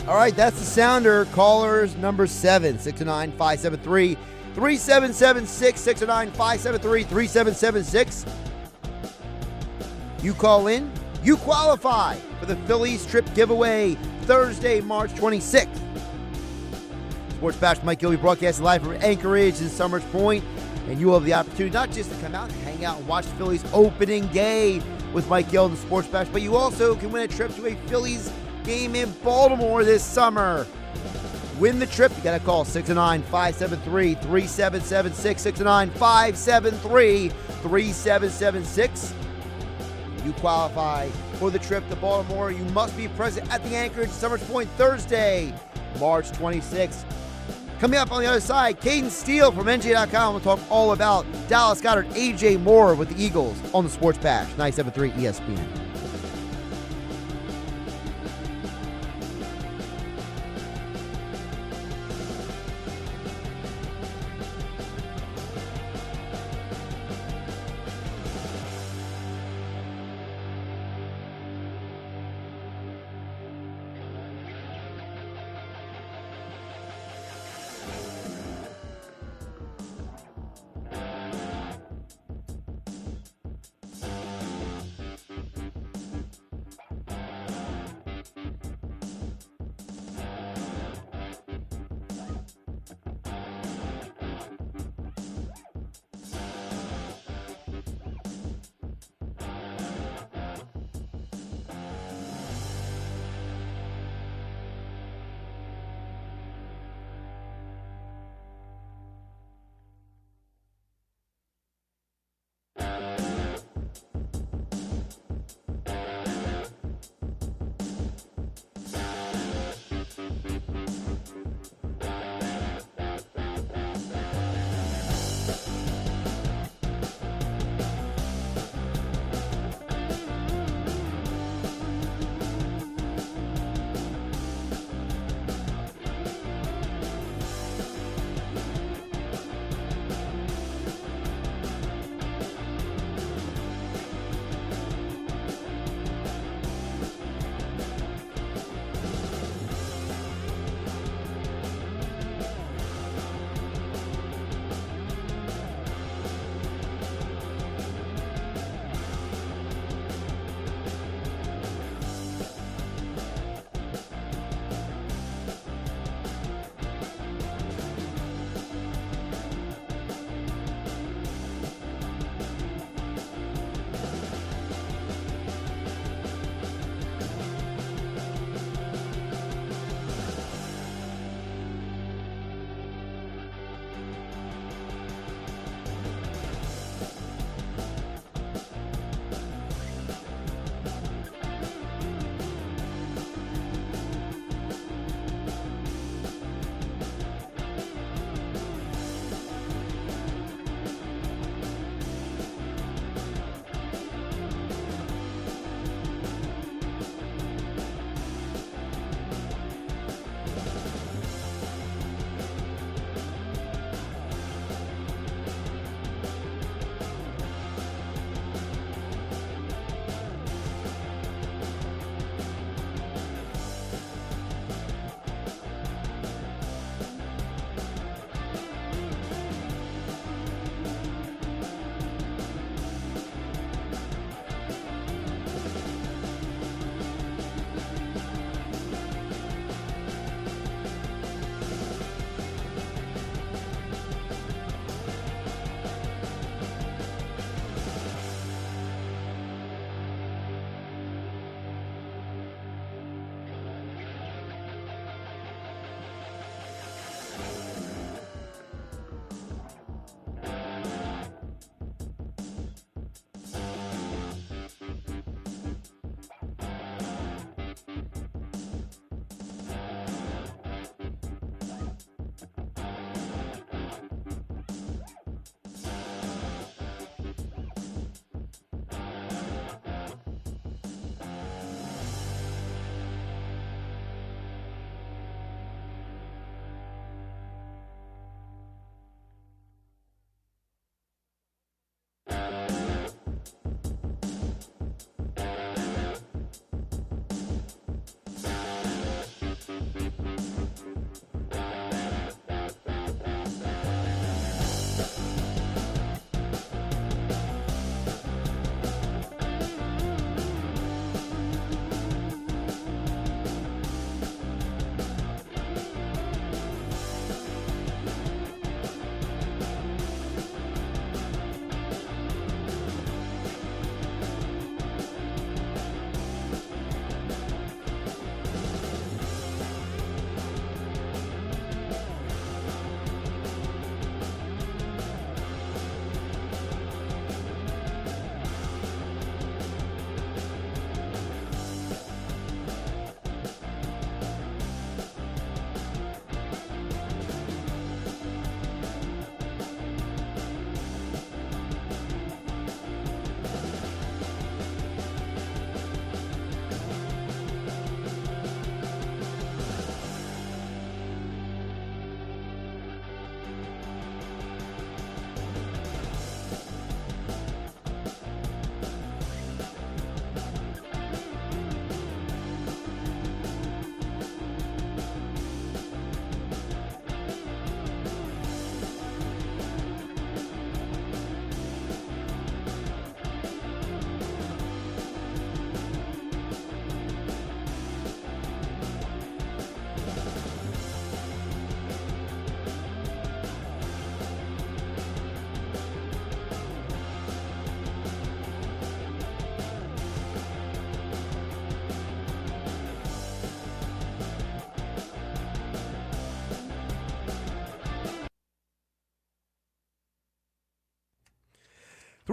[SPEAKER 2] All right, that's the sounder. Callers number 7, 609-573-3776, 609-573-3776. You call in, you qualify for the Phillies trip giveaway Thursday, March 26th. Sports Bash with Mike Gill, broadcasting live from Anchorage and Summers Point, and you will have the opportunity not just to come out and hang out and watch the Phillies opening day with Mike Gill and the Sports Bash, but you also can win a trip to a Phillies game in Baltimore this summer. Win the trip, you got to call 609-573-3776, 609-573-3776. You qualify for the trip to Baltimore. You must be present at the Anchorage Summers Point Thursday, March 26th. Coming up on the other side, Cayden Steele from NJ.com will talk all about Dallas Goedert, AJ Moore with the Eagles on the Sports Bash, 97.3 ESPN.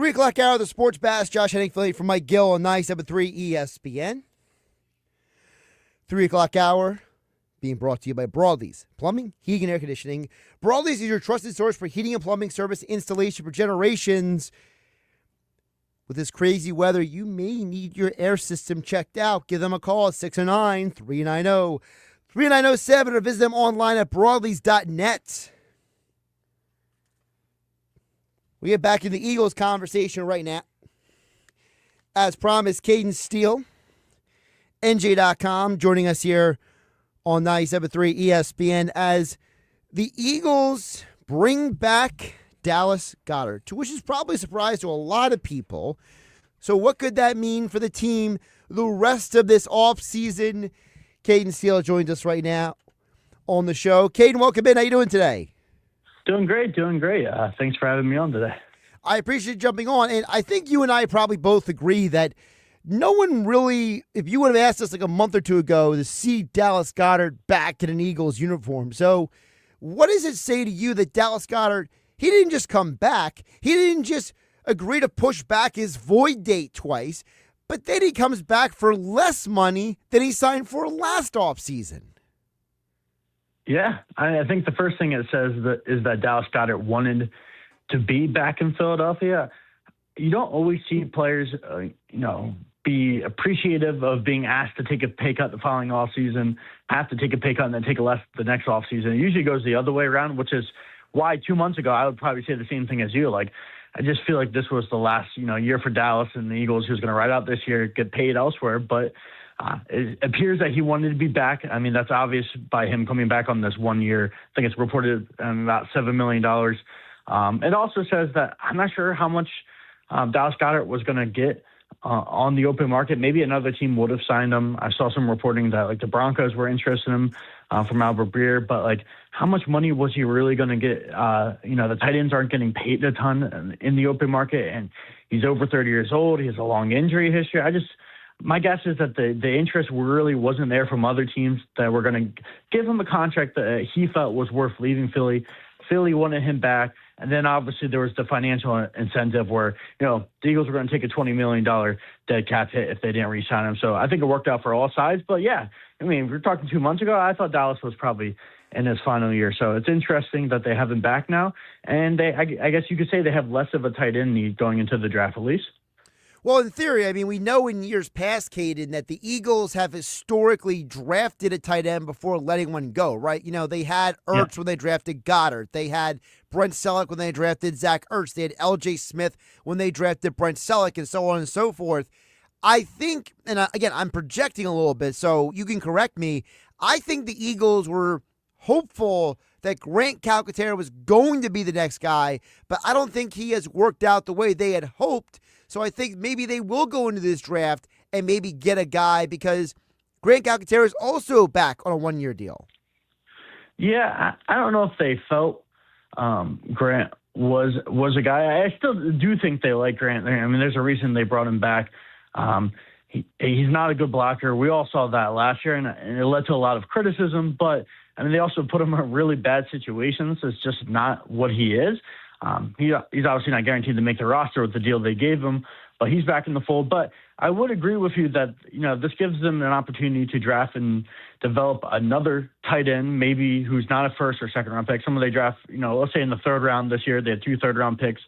[SPEAKER 2] 3 o'clock hour of the Sports Bash. Josh Hennig, Philly from Mike Gill on 97.3 ESPN. 3 o'clock hour being brought to you by Broadleys Plumbing, Heating, and Air Conditioning. Broadleys is your trusted source for heating and plumbing service installation for generations. With this crazy weather, you may need your air system checked out. Give them a call at 609-390-3907 or visit them online at broadleys.net. We get back in the Eagles conversation right now. As promised, Cayden Steele, NJ.com, joining us here on 97.3 ESPN as the Eagles bring back Dallas Goedert, which is probably a surprise to a lot of people. So what could that mean for the team the rest of this offseason? Cayden Steele joins us right now on the show. Cayden, welcome in. How you doing today?
[SPEAKER 8] Doing great. Thanks for having me on today.
[SPEAKER 2] I appreciate you jumping on, and I think you and I probably both agree that no one really, if you would have asked us like a month or two ago to see Dallas Goedert back in an Eagles uniform. So what does it say to you that Dallas Goedert, he didn't just come back, he didn't just agree to push back his void date twice, but then he comes back for less money than he signed for last offseason?
[SPEAKER 8] Yeah, I think the first thing it says is that Dallas Goedert wanted to be back in Philadelphia. You don't always see players, be appreciative of being asked to take a pay cut the following offseason, have to take a pay cut and then take a less the next offseason. It usually goes the other way around, which is why 2 months ago I would probably say the same thing as you. Like, I just feel like this was the last, year for Dallas and the Eagles. He was going to ride out this year, get paid elsewhere, but it appears that he wanted to be back. I mean, that's obvious by him coming back on this 1 year. I think it's reported about $7 million. It also says that I'm not sure how much Dallas Goedert was going to get on the open market. Maybe another team would have signed him. I saw some reporting that like the Broncos were interested in him from Albert Breer, but like how much money was he really going to get? The tight ends aren't getting paid a ton in the open market, and he's over 30 years old. He has a long injury history. My guess is that the interest really wasn't there from other teams that were going to give him a contract that he felt was worth leaving Philly. Philly wanted him back. And then obviously there was the financial incentive where, the Eagles were going to take a $20 million dead cap hit if they didn't re-sign him. So I think it worked out for all sides. But yeah, if we're talking 2 months ago, I thought Dallas was probably in his final year. So it's interesting that they have him back now. And I guess you could say they have less of a tight end need going into the draft at least.
[SPEAKER 2] Well, in theory, we know in years past, Cayden, that the Eagles have historically drafted a tight end before letting one go, right? They had Ertz when they drafted Goedert. They had Brent Selleck when they drafted Zach Ertz. They had L.J. Smith when they drafted Brent Selleck, and so on and so forth. I think, and again, I'm projecting a little bit, so you can correct me. I think the Eagles were hopeful that Grant Calcaterra was going to be the next guy, but I don't think he has worked out the way they had hoped. So I think maybe they will go into this draft and maybe get a guy because Grant Calcaterra is also back on a 1-year deal.
[SPEAKER 8] Yeah, I don't know if they felt Grant was a guy. I still do think they like Grant. There's a reason they brought him back. He's not a good blocker. We all saw that last year, and it led to a lot of criticism. But they also put him in really bad situations. It's just not what he is. He's obviously not guaranteed to make the roster with the deal they gave him, but he's back in the fold. But I would agree with you that, this gives them an opportunity to draft and develop another tight end, maybe who's not a first or second round pick. Someone they draft, let's say in the third round this year, they had 2 third-round picks.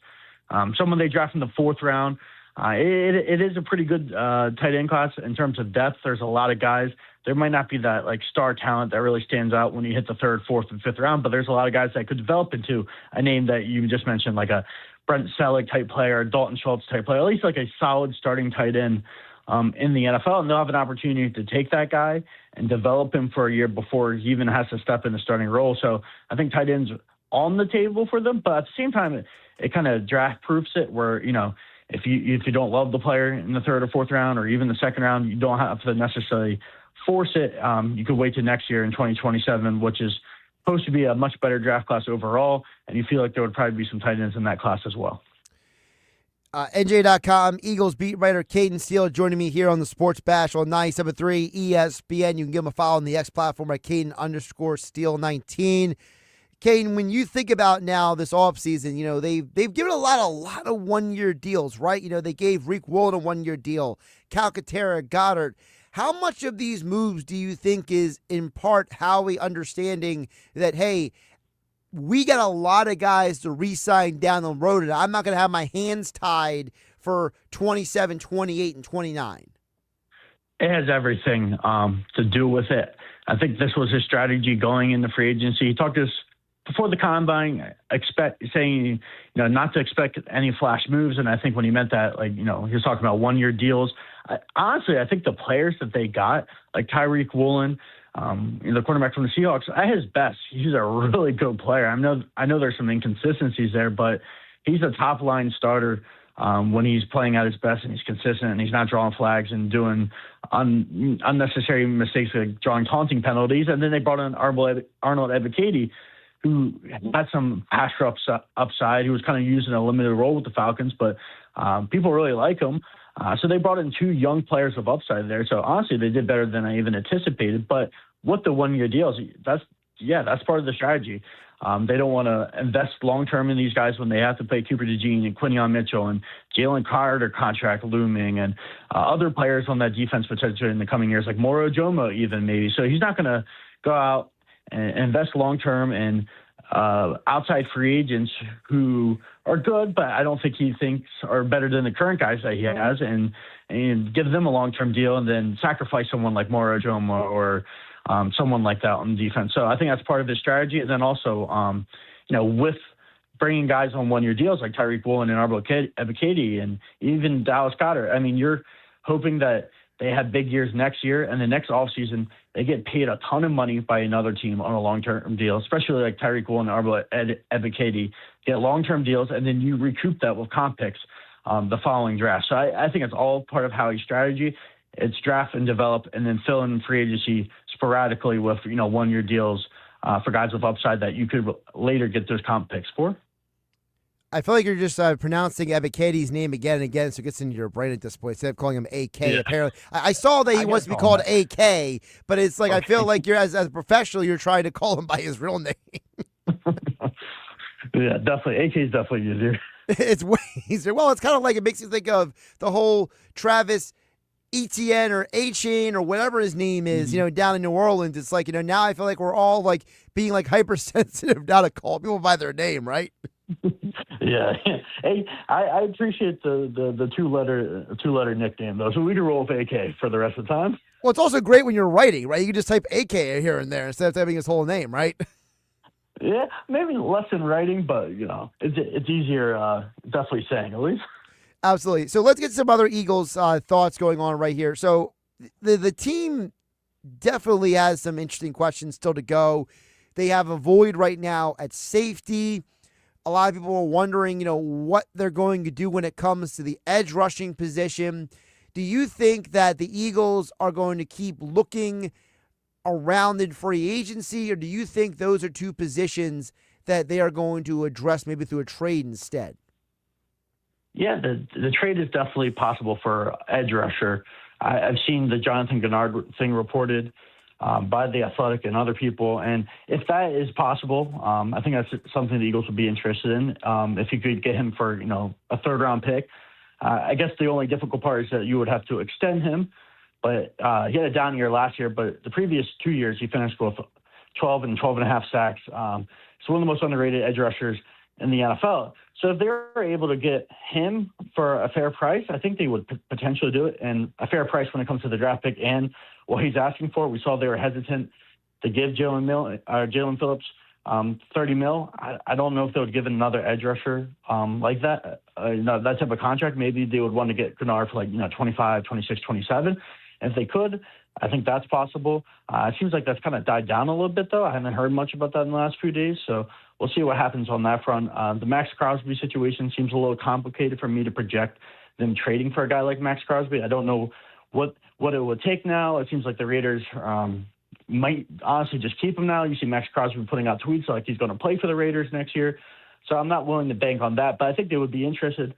[SPEAKER 8] Someone they draft in the fourth round. It is a pretty good tight end class in terms of depth. There's a lot of guys. There might not be that like star talent that really stands out when you hit the third, fourth, and fifth round, but there's a lot of guys that could develop into a name that you just mentioned, like a Brent Selleck type player, Dalton Schultz type player, at least like a solid starting tight end in the NFL. And they'll have an opportunity to take that guy and develop him for a year before he even has to step in the starting role. So I think tight ends on the table for them, but at the same time, it kind of draft proofs it where, if you don't love the player in the third or fourth round or even the second round, you don't have to necessarily force it. You could wait to next year in 2027, which is supposed to be a much better draft class overall, and you feel like there would probably be some tight ends in that class as well.
[SPEAKER 2] NJ.com, Eagles beat writer Cayden Steele joining me here on the Sports Bash on 97.3 ESPN. You can give him a follow on the X platform at Cayden_Steele19. Cayden, when you think about now this offseason, they've given a lot of 1-year deals, right? They gave Rick Woolen a 1-year deal, Calcaterra, Goedert. How much of these moves do you think is in part Howie understanding that, hey, we got a lot of guys to re-sign down the road, and I'm not going to have my hands tied for 27, 28, and 29?
[SPEAKER 8] It has everything to do with it. I think this was his strategy going into free agency. He talked to us before the combine, saying not to expect any flash moves. And I think when he meant that, he was talking about 1-year deals. Honestly, I think the players that they got, like Tyreek Woolen, the quarterback from the Seahawks, at his best, he's a really good player. I know there's some inconsistencies there, but he's a top line starter when he's playing at his best and he's consistent and he's not drawing flags and doing unnecessary mistakes like drawing taunting penalties. And then they brought in Arnold Ebiketie, who had some pass upside. He was kind of used in a limited role with the Falcons, but people really like him. So they brought in 2 young players of upside there. So honestly, they did better than I even anticipated. But with the 1-year deals, that's part of the strategy. They don't want to invest long-term in these guys when they have to pay Cooper DeJean and Quinion Mitchell and Jalen Carter contract looming and other players on that defense potentially in the coming years, like Moro Jomo even maybe. So he's not going to go out and invest long-term in outside free agents who are good, but I don't think he thinks are better than the current guys that he has, and give them a long-term deal and then sacrifice someone like Moro Jomo or someone like that on defense. So I think that's part of his strategy. And then also, with bringing guys on 1-year deals like Tyreek Woolen and Arnold Ebiketie and even Dallas Goedert, you're hoping that they have big years next year, and the next offseason they get paid a ton of money by another team on a long-term deal, especially like Tyreek Woolen and Arnold Ebiketie, get long-term deals, and then you recoup that with comp picks the following draft. So I think it's all part of Howie's strategy. It's draft and develop, and then fill in free agency sporadically with 1-year deals for guys with upside that you could later get those comp picks for.
[SPEAKER 2] I feel like you're just pronouncing Ebiketie's name again and again, so it gets into your brain at this point. Instead of calling him AK, apparently. I saw that he wants to be called AK, but it's like I feel like you're as a professional, you're trying to call him by his real name.
[SPEAKER 8] Yeah, definitely. AK is definitely easier.
[SPEAKER 2] It's way easier. Well, it's kind of like it makes you think of the whole Travis Etienne or Etienne or whatever his name is, down in New Orleans. It's like, now I feel like we're all like being like hypersensitive now to call people by their name, right?
[SPEAKER 8] Yeah. Hey, I appreciate the two-letter nickname, though, so we can roll with AK for the rest of the time.
[SPEAKER 2] Well, it's also great when you're writing, right? You can just type AK here and there instead of typing his whole name, right?
[SPEAKER 8] Yeah, maybe less in writing, but, it's easier definitely saying, at least.
[SPEAKER 2] Absolutely. So let's get some other Eagles thoughts going on right here. So the team definitely has some interesting questions still to go. They have a void right now at safety. A lot of people are wondering, what they're going to do when it comes to the edge rushing position. Do you think that the Eagles are going to keep looking around in free agency, or do you think those are 2 positions that they are going to address maybe through a trade instead?
[SPEAKER 8] Yeah, the trade is definitely possible for edge rusher. I've seen the Jonathan Goedert thing reported by The Athletic and other people, and if that is possible, I think that's something the Eagles would be interested in. If you could get him for a 3rd-round pick, I guess the only difficult part is that you would have to extend him. But he had a down year last year, but the previous 2 years he finished with 12 and 12.5 sacks. So one of the most underrated edge rushers in the NFL. So if they were able to get him for a fair price, I think they would potentially do it. And a fair price when it comes to the draft pick and what he's asking for. We saw they were hesitant to give Jalen Phillips $30 million. I don't know if they would give another edge rusher like that, that type of contract. Maybe they would want to get Goedert for 25, 26, 27. And if they could, I think that's possible. It seems like that's kind of died down a little bit, though. I haven't heard much about that in the last few days, so we'll see what happens on that front. The Max Crosby situation seems a little complicated for me to project them trading for a guy like Max Crosby. I don't know what it would take now. It seems like the Raiders might honestly just keep him now. You see Max Crosby putting out tweets like he's going to play for the Raiders next year. So I'm not willing to bank on that, but I think they would be interested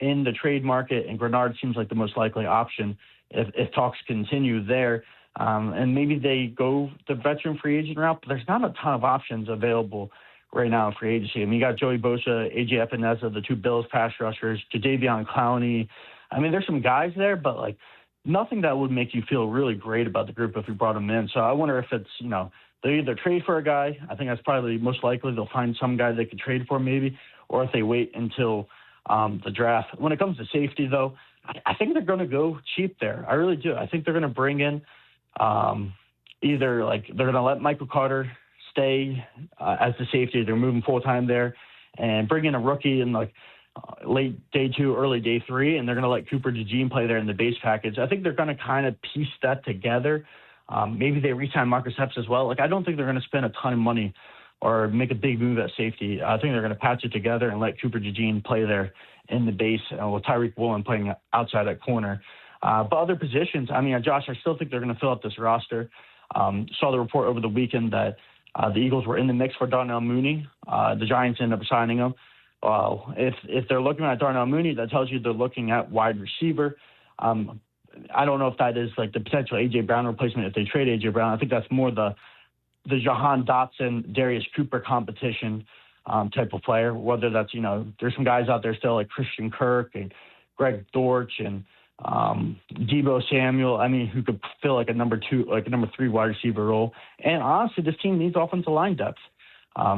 [SPEAKER 8] in the trade market, and Goedert seems like the most likely option if talks continue there. And maybe they go the veteran free agent route, but there's not a ton of options available right now in free agency. I mean, you got Joey Bosa, A.J. Epinesa, the two Bills pass rushers, Jadeveon Clowney. I mean, there's some guys there, but, like, nothing that would make you feel really great about the group if you brought them in. So I wonder if it's, they either trade for a guy. I think that's probably most likely. They'll find some guy they could trade for maybe, or if they wait until the draft. When it comes to safety, though, I think they're going to go cheap there. I really do. I think they're going to bring in either, like, they're going to let Michael Carter stay as the safety. They're moving full-time there and bring in a rookie in, like, late day 2, early day 3, and they're going to let Cooper DeJean play there in the base package. I think they're going to kind of piece that together. Maybe they re-sign Marcus Epps as well. Like, I don't think they're going to spend a ton of money or make a big move at safety. I think they're going to patch it together and let Cooper DeJean play there in the base with Tyreek Woolen playing outside at corner. But other positions, I mean, Josh, I still think they're going to fill up this roster. Saw the report over the weekend that the Eagles were in the mix for Darnell Mooney. The Giants ended up signing him. If they're looking at Darnell Mooney, that tells you they're looking at wide receiver. I don't know if that is like the potential A.J. Brown replacement if they trade A.J. Brown. I think that's more the Jahan Dotson, Darius Cooper competition type of player, whether that's, there's some guys out there still like Christian Kirk and Greg Dortch and Deebo Samuel, I mean, who could fill like a number 2, like a number 3 wide receiver role. And honestly, this team needs offensive line depth.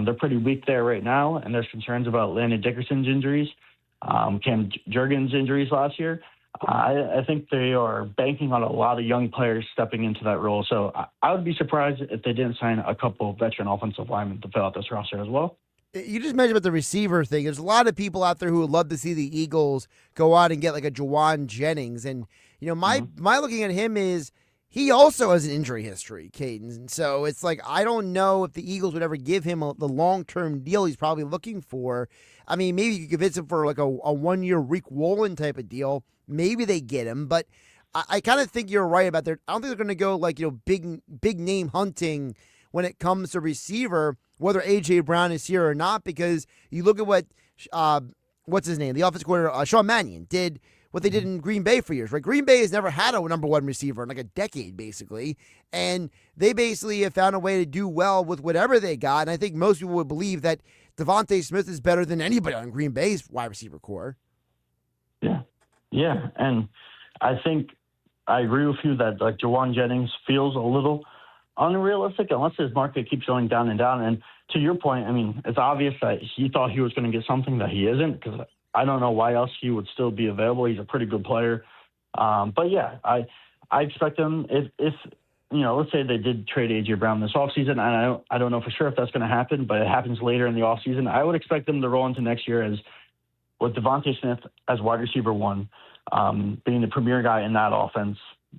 [SPEAKER 8] They're pretty weak there right now, and there's concerns about Landon Dickerson's injuries, Cam Jurgens' injuries last year. I think they are banking on a lot of young players stepping into that role. So I would be surprised if they didn't sign a couple of veteran offensive linemen to fill out this roster as well.
[SPEAKER 2] You just mentioned about the receiver thing. There's a lot of people out there who would love to see the Eagles go out and get like a Juwan Jennings. And, my looking at him is he also has an injury history, Cayden. And so it's like, I don't know if the Eagles would ever give him the long-term deal he's probably looking for. I mean, maybe you could convince him for like a 1-year Rick Woolen type of deal. Maybe they get him, but I kind of think you're right about that. I don't think they're going to go like, big name hunting when it comes to receiver, whether A.J. Brown is here or not, because you look at what, what's his name? The offensive coordinator, Sean Mannion, did what they did in Green Bay for years, right? Green Bay has never had a number 1 receiver in like a decade, basically. And they basically have found a way to do well with whatever they got. And I think most people would believe that Devontae Smith is better than anybody on Green Bay's wide receiver core.
[SPEAKER 8] Yeah. And I think I agree with you that like Juwan Jennings feels a little unrealistic unless his market keeps going down and down. And to your point, I mean, it's obvious that he thought he was going to get something that he isn't, because I don't know why else he would still be available. He's a pretty good player. But yeah, I expect him if let's say they did trade A.J. Brown this offseason, and I don't know for sure if that's going to happen, but it happens later in the offseason. I would expect them to roll into next year as with Devontae Smith as wide receiver 1, being the premier guy in that offense.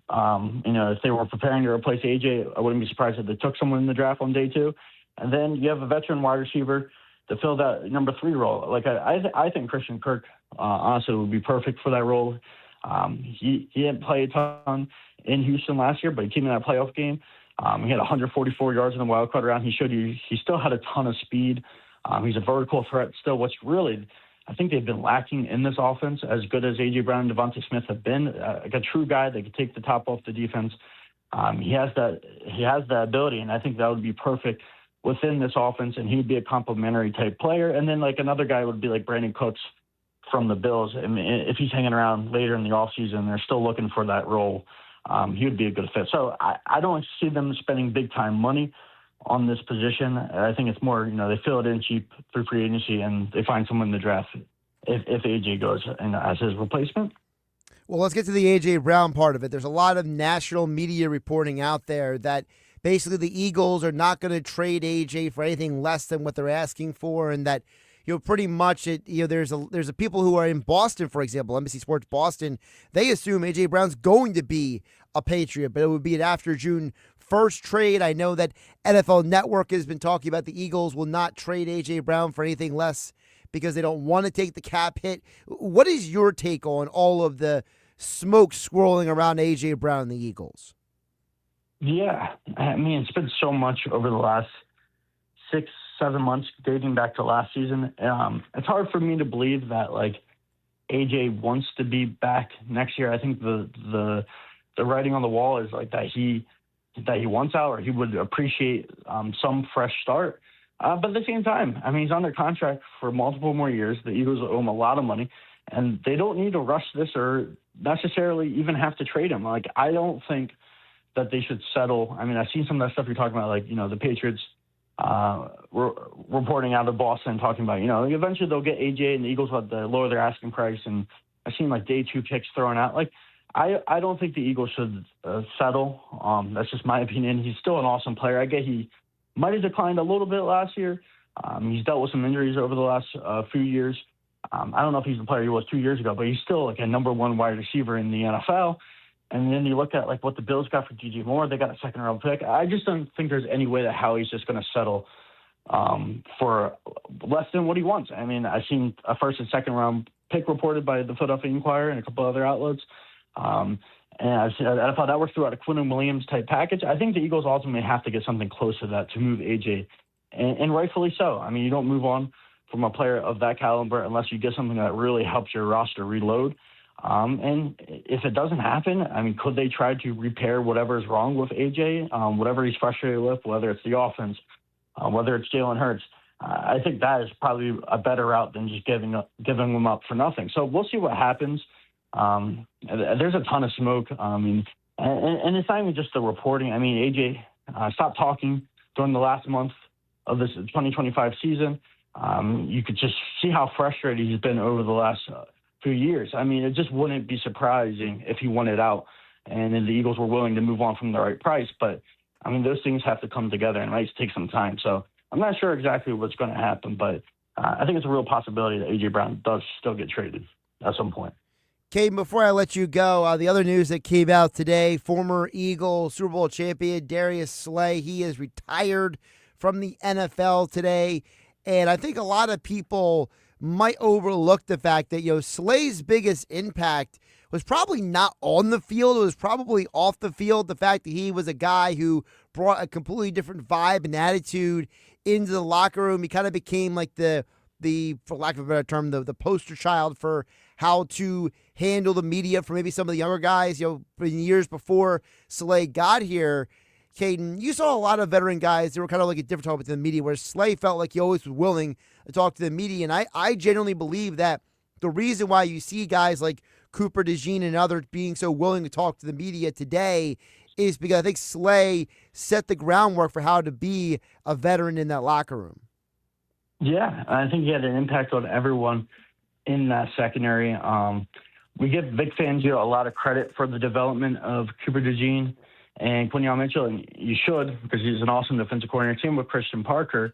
[SPEAKER 8] If they were preparing to replace A.J., I wouldn't be surprised if they took someone in the draft on day 2. And then you have a veteran wide receiver to fill that number 3 role. Like I think Christian Kirk honestly would be perfect for that role. He didn't play a ton in Houston last year, but he came in that playoff game. He had 144 yards in the wild card round. He showed you he still had a ton of speed. He's a vertical threat still, which really I think they've been lacking in this offense, as good as A.J. Brown and Devontae Smith have been. Like a true guy that could take the top off the defense. He has that ability, and I think that would be perfect within this offense, and he would be a complementary type player. And then like another guy would be like Brandon Cooks from the Bills. I mean, if he's hanging around later in the offseason, they're still looking for that role. He would be a good fit. So I don't see them spending big time money on this position. I think it's more, they fill it in cheap through free agency and they find someone in the draft if AJ goes and as his replacement.
[SPEAKER 2] Well, let's get to the A.J. Brown part of it. There's a lot of national media reporting out there that basically the Eagles are not going to trade A.J. for anything less than what they're asking for, and that pretty much there's a people who are in Boston, for example, NBC Sports Boston. They assume A.J. Brown's going to be a Patriot, but it would be an after June 1st trade. I know that NFL Network has been talking about the Eagles will not trade A.J. Brown for anything less because they don't want to take the cap hit. What is your take on all of the smoke swirling around A.J. Brown and the Eagles?
[SPEAKER 8] Yeah, I mean, it's been so much over the last 6-7 months, dating back to last season. It's hard for me to believe that like AJ wants to be back next year. I think the writing on the wall is like that he wants out, or he would appreciate some fresh start. But at the same time, I mean, he's under contract for multiple more years. The Eagles owe him a lot of money, and they don't need to rush this or necessarily even have to trade him. Like, I don't think that they should settle. I mean, I've seen some of that stuff you're talking about, like, the Patriots reporting out of Boston talking about, eventually they'll get AJ and the Eagles will have to lower their asking price. And I've seen like day 2 picks thrown out. Like, I don't think the Eagles should settle. That's just my opinion. He's still an awesome player. I get he might have declined a little bit last year. He's dealt with some injuries over the last few years. I don't know if he's the player he was 2 years ago, but he's still like a number 1 wide receiver in the NFL. And then you look at like what the Bills got for DJ Moore. They got a 2nd-round pick. I just don't think there's any way that Howie's just going to settle for less than what he wants. I mean, I've seen a 1st and 2nd-round pick reported by the Philadelphia Inquirer and a couple other outlets. And I thought that was throughout a Quinn Williams type package. I think the Eagles ultimately have to get something close to that to move AJ, and rightfully so. I mean, you don't move on from a player of that caliber unless you get something that really helps your roster reload. And if it doesn't happen, I mean, could they try to repair whatever is wrong with AJ, whatever he's frustrated with, whether it's the offense, whether it's Jalen Hurts? I think that is probably a better route than just giving them up for nothing. So we'll see what happens. There's a ton of smoke. And it's not even just the reporting. I mean, AJ stopped talking during the last month of this 2025 season. You could just see how frustrated he's been over the last few years. I mean, it just wouldn't be surprising if he wanted out and then the Eagles were willing to move on from the right price. But, I mean, those things have to come together and it might take some time. So I'm not sure exactly what's going to happen, but I think it's a real possibility that A.J. Brown does still get traded at some point.
[SPEAKER 2] Cayden, before I let you go, the other news that came out today, former Eagle Super Bowl champion Darius Slay, he is retired from the NFL today. And I think a lot of people might overlook the fact that, Slay's biggest impact was probably not on the field. It was probably off the field. The fact that he was a guy who brought a completely different vibe and attitude into the locker room. He kind of became like the for lack of a better term, the poster child for how to handle the media for maybe some of the younger guys, in years before Slay got here. Cayden, you saw a lot of veteran guys that were kind of like a different talk with the media, where Slay felt like he always was willing to talk to the media. And I genuinely believe that the reason why you see guys like Cooper DeJean and others being so willing to talk to the media today is because I think Slay set the groundwork for how to be a veteran in that locker room.
[SPEAKER 8] Yeah, I think he had an impact on everyone in that secondary. We give Vic Fangio a lot of credit for the development of Cooper DeJean and Quinyon Mitchell, and you should, because he's an awesome defensive coordinator. Team with Christian Parker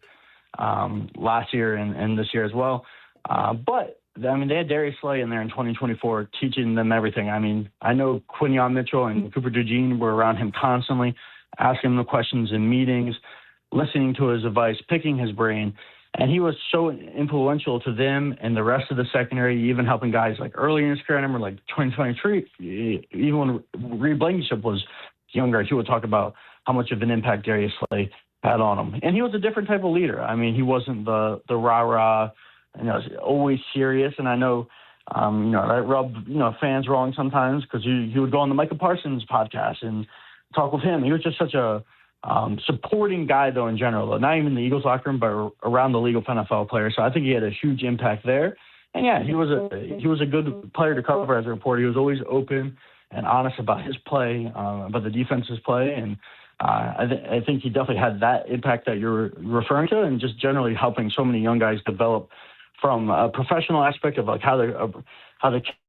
[SPEAKER 8] last year and this year as well. But, I mean, they had Darius Slay in there in 2024 teaching them everything. I mean, I know Quinyon Mitchell and Cooper DeJean were around him constantly, asking him the questions in meetings, listening to his advice, picking his brain. And he was so influential to them and the rest of the secondary, even helping guys like early in his career. I remember like 2023, even when Reed Blankenship was younger, he would talk about how much of an impact Darius Slay had on him. And he was a different type of leader. I mean, he wasn't the rah-rah, always serious. And I know, that rubbed, fans wrong sometimes because he would go on the Micah Parsons podcast and talk with him. He was just such a supporting guy, though, in general, not even the Eagles locker room, but around the league of NFL players. So I think he had a huge impact there. And yeah, he was a good player to cover as a reporter. He was always open and honest about his play, about the defense's play. And I think he definitely had that impact that you're referring to, and just generally helping so many young guys develop from a professional aspect of like how they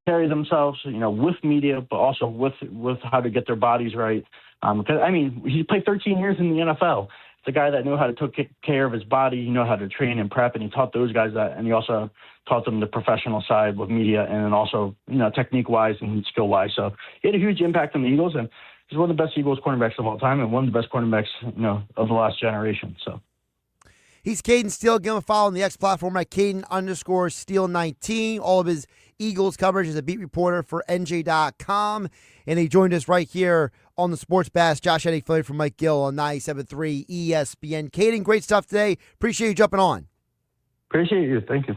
[SPEAKER 8] carry themselves, with media, but also with how to get their bodies right. Because, I mean, he played 13 years in the NFL. It's a guy that knew how to take care of his body, he knew how to train and prep, and he taught those guys that. And he also taught them the professional side with media and then also, technique-wise and skill-wise. So he had a huge impact on the Eagles, and he's one of the best Eagles cornerbacks of all time and one of the best cornerbacks, of the last generation. So.
[SPEAKER 2] He's Cayden Steele. Give him a follow on the X platform at Cayden_Steele19. All of his Eagles coverage as a beat reporter for NJ.com. And he joined us right here on the Sports Bash. Josh Hennig, filling from Mike Gill on 97.3 ESPN. Cayden, great stuff today. Appreciate you jumping on.
[SPEAKER 8] Appreciate you. Thank you.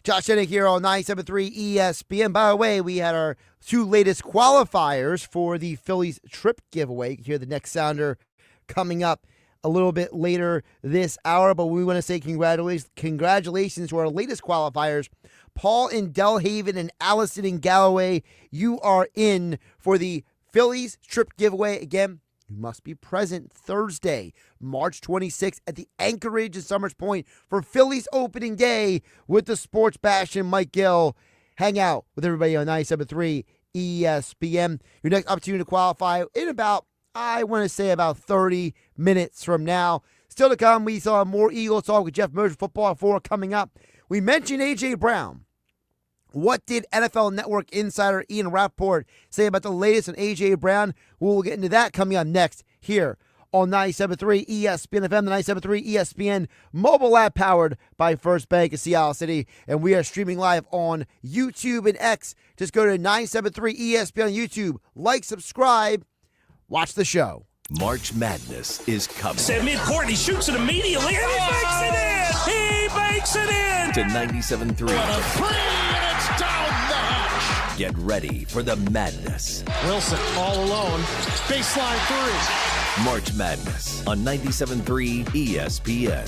[SPEAKER 2] Josh Hennig here on 97.3 ESPN. By the way, we had our 2 latest qualifiers for the Phillies trip giveaway. You can hear the next sounder coming up a little bit later this hour. But we want to say congratulations to our latest qualifiers, Paul in Delhaven and Allison in Galloway. You are in for the Phillies trip giveaway. Again, you must be present Thursday, March 26th at the Anchorage in Summers Point for Phillies opening day with the Sports Bash and Mike Gill. Hang out with everybody on 97.3 ESPN. Your next opportunity to qualify in about, I want to say, about 30 minutes from now. Still to come, we saw more Eagles talk with Geoff Mosher, Football 4 coming up. We mentioned A.J. Brown. What did NFL Network insider Ian Rappaport say about the latest on A.J. Brown? We'll get into that coming up next here on 97.3 ESPN FM, the 97.3 ESPN mobile app powered by First Bank of Seattle City. And we are streaming live on YouTube and X. Just go to 97.3 ESPN on YouTube. Like, subscribe, watch the show.
[SPEAKER 1] March Madness is coming.
[SPEAKER 9] Set midcourt, he shoots it immediately, and he makes it in! He makes it in!
[SPEAKER 1] To 97.3.
[SPEAKER 9] And it's down the hatch!
[SPEAKER 1] Get ready for the madness.
[SPEAKER 9] Wilson all alone, baseline three.
[SPEAKER 1] March Madness on 97.3 ESPN.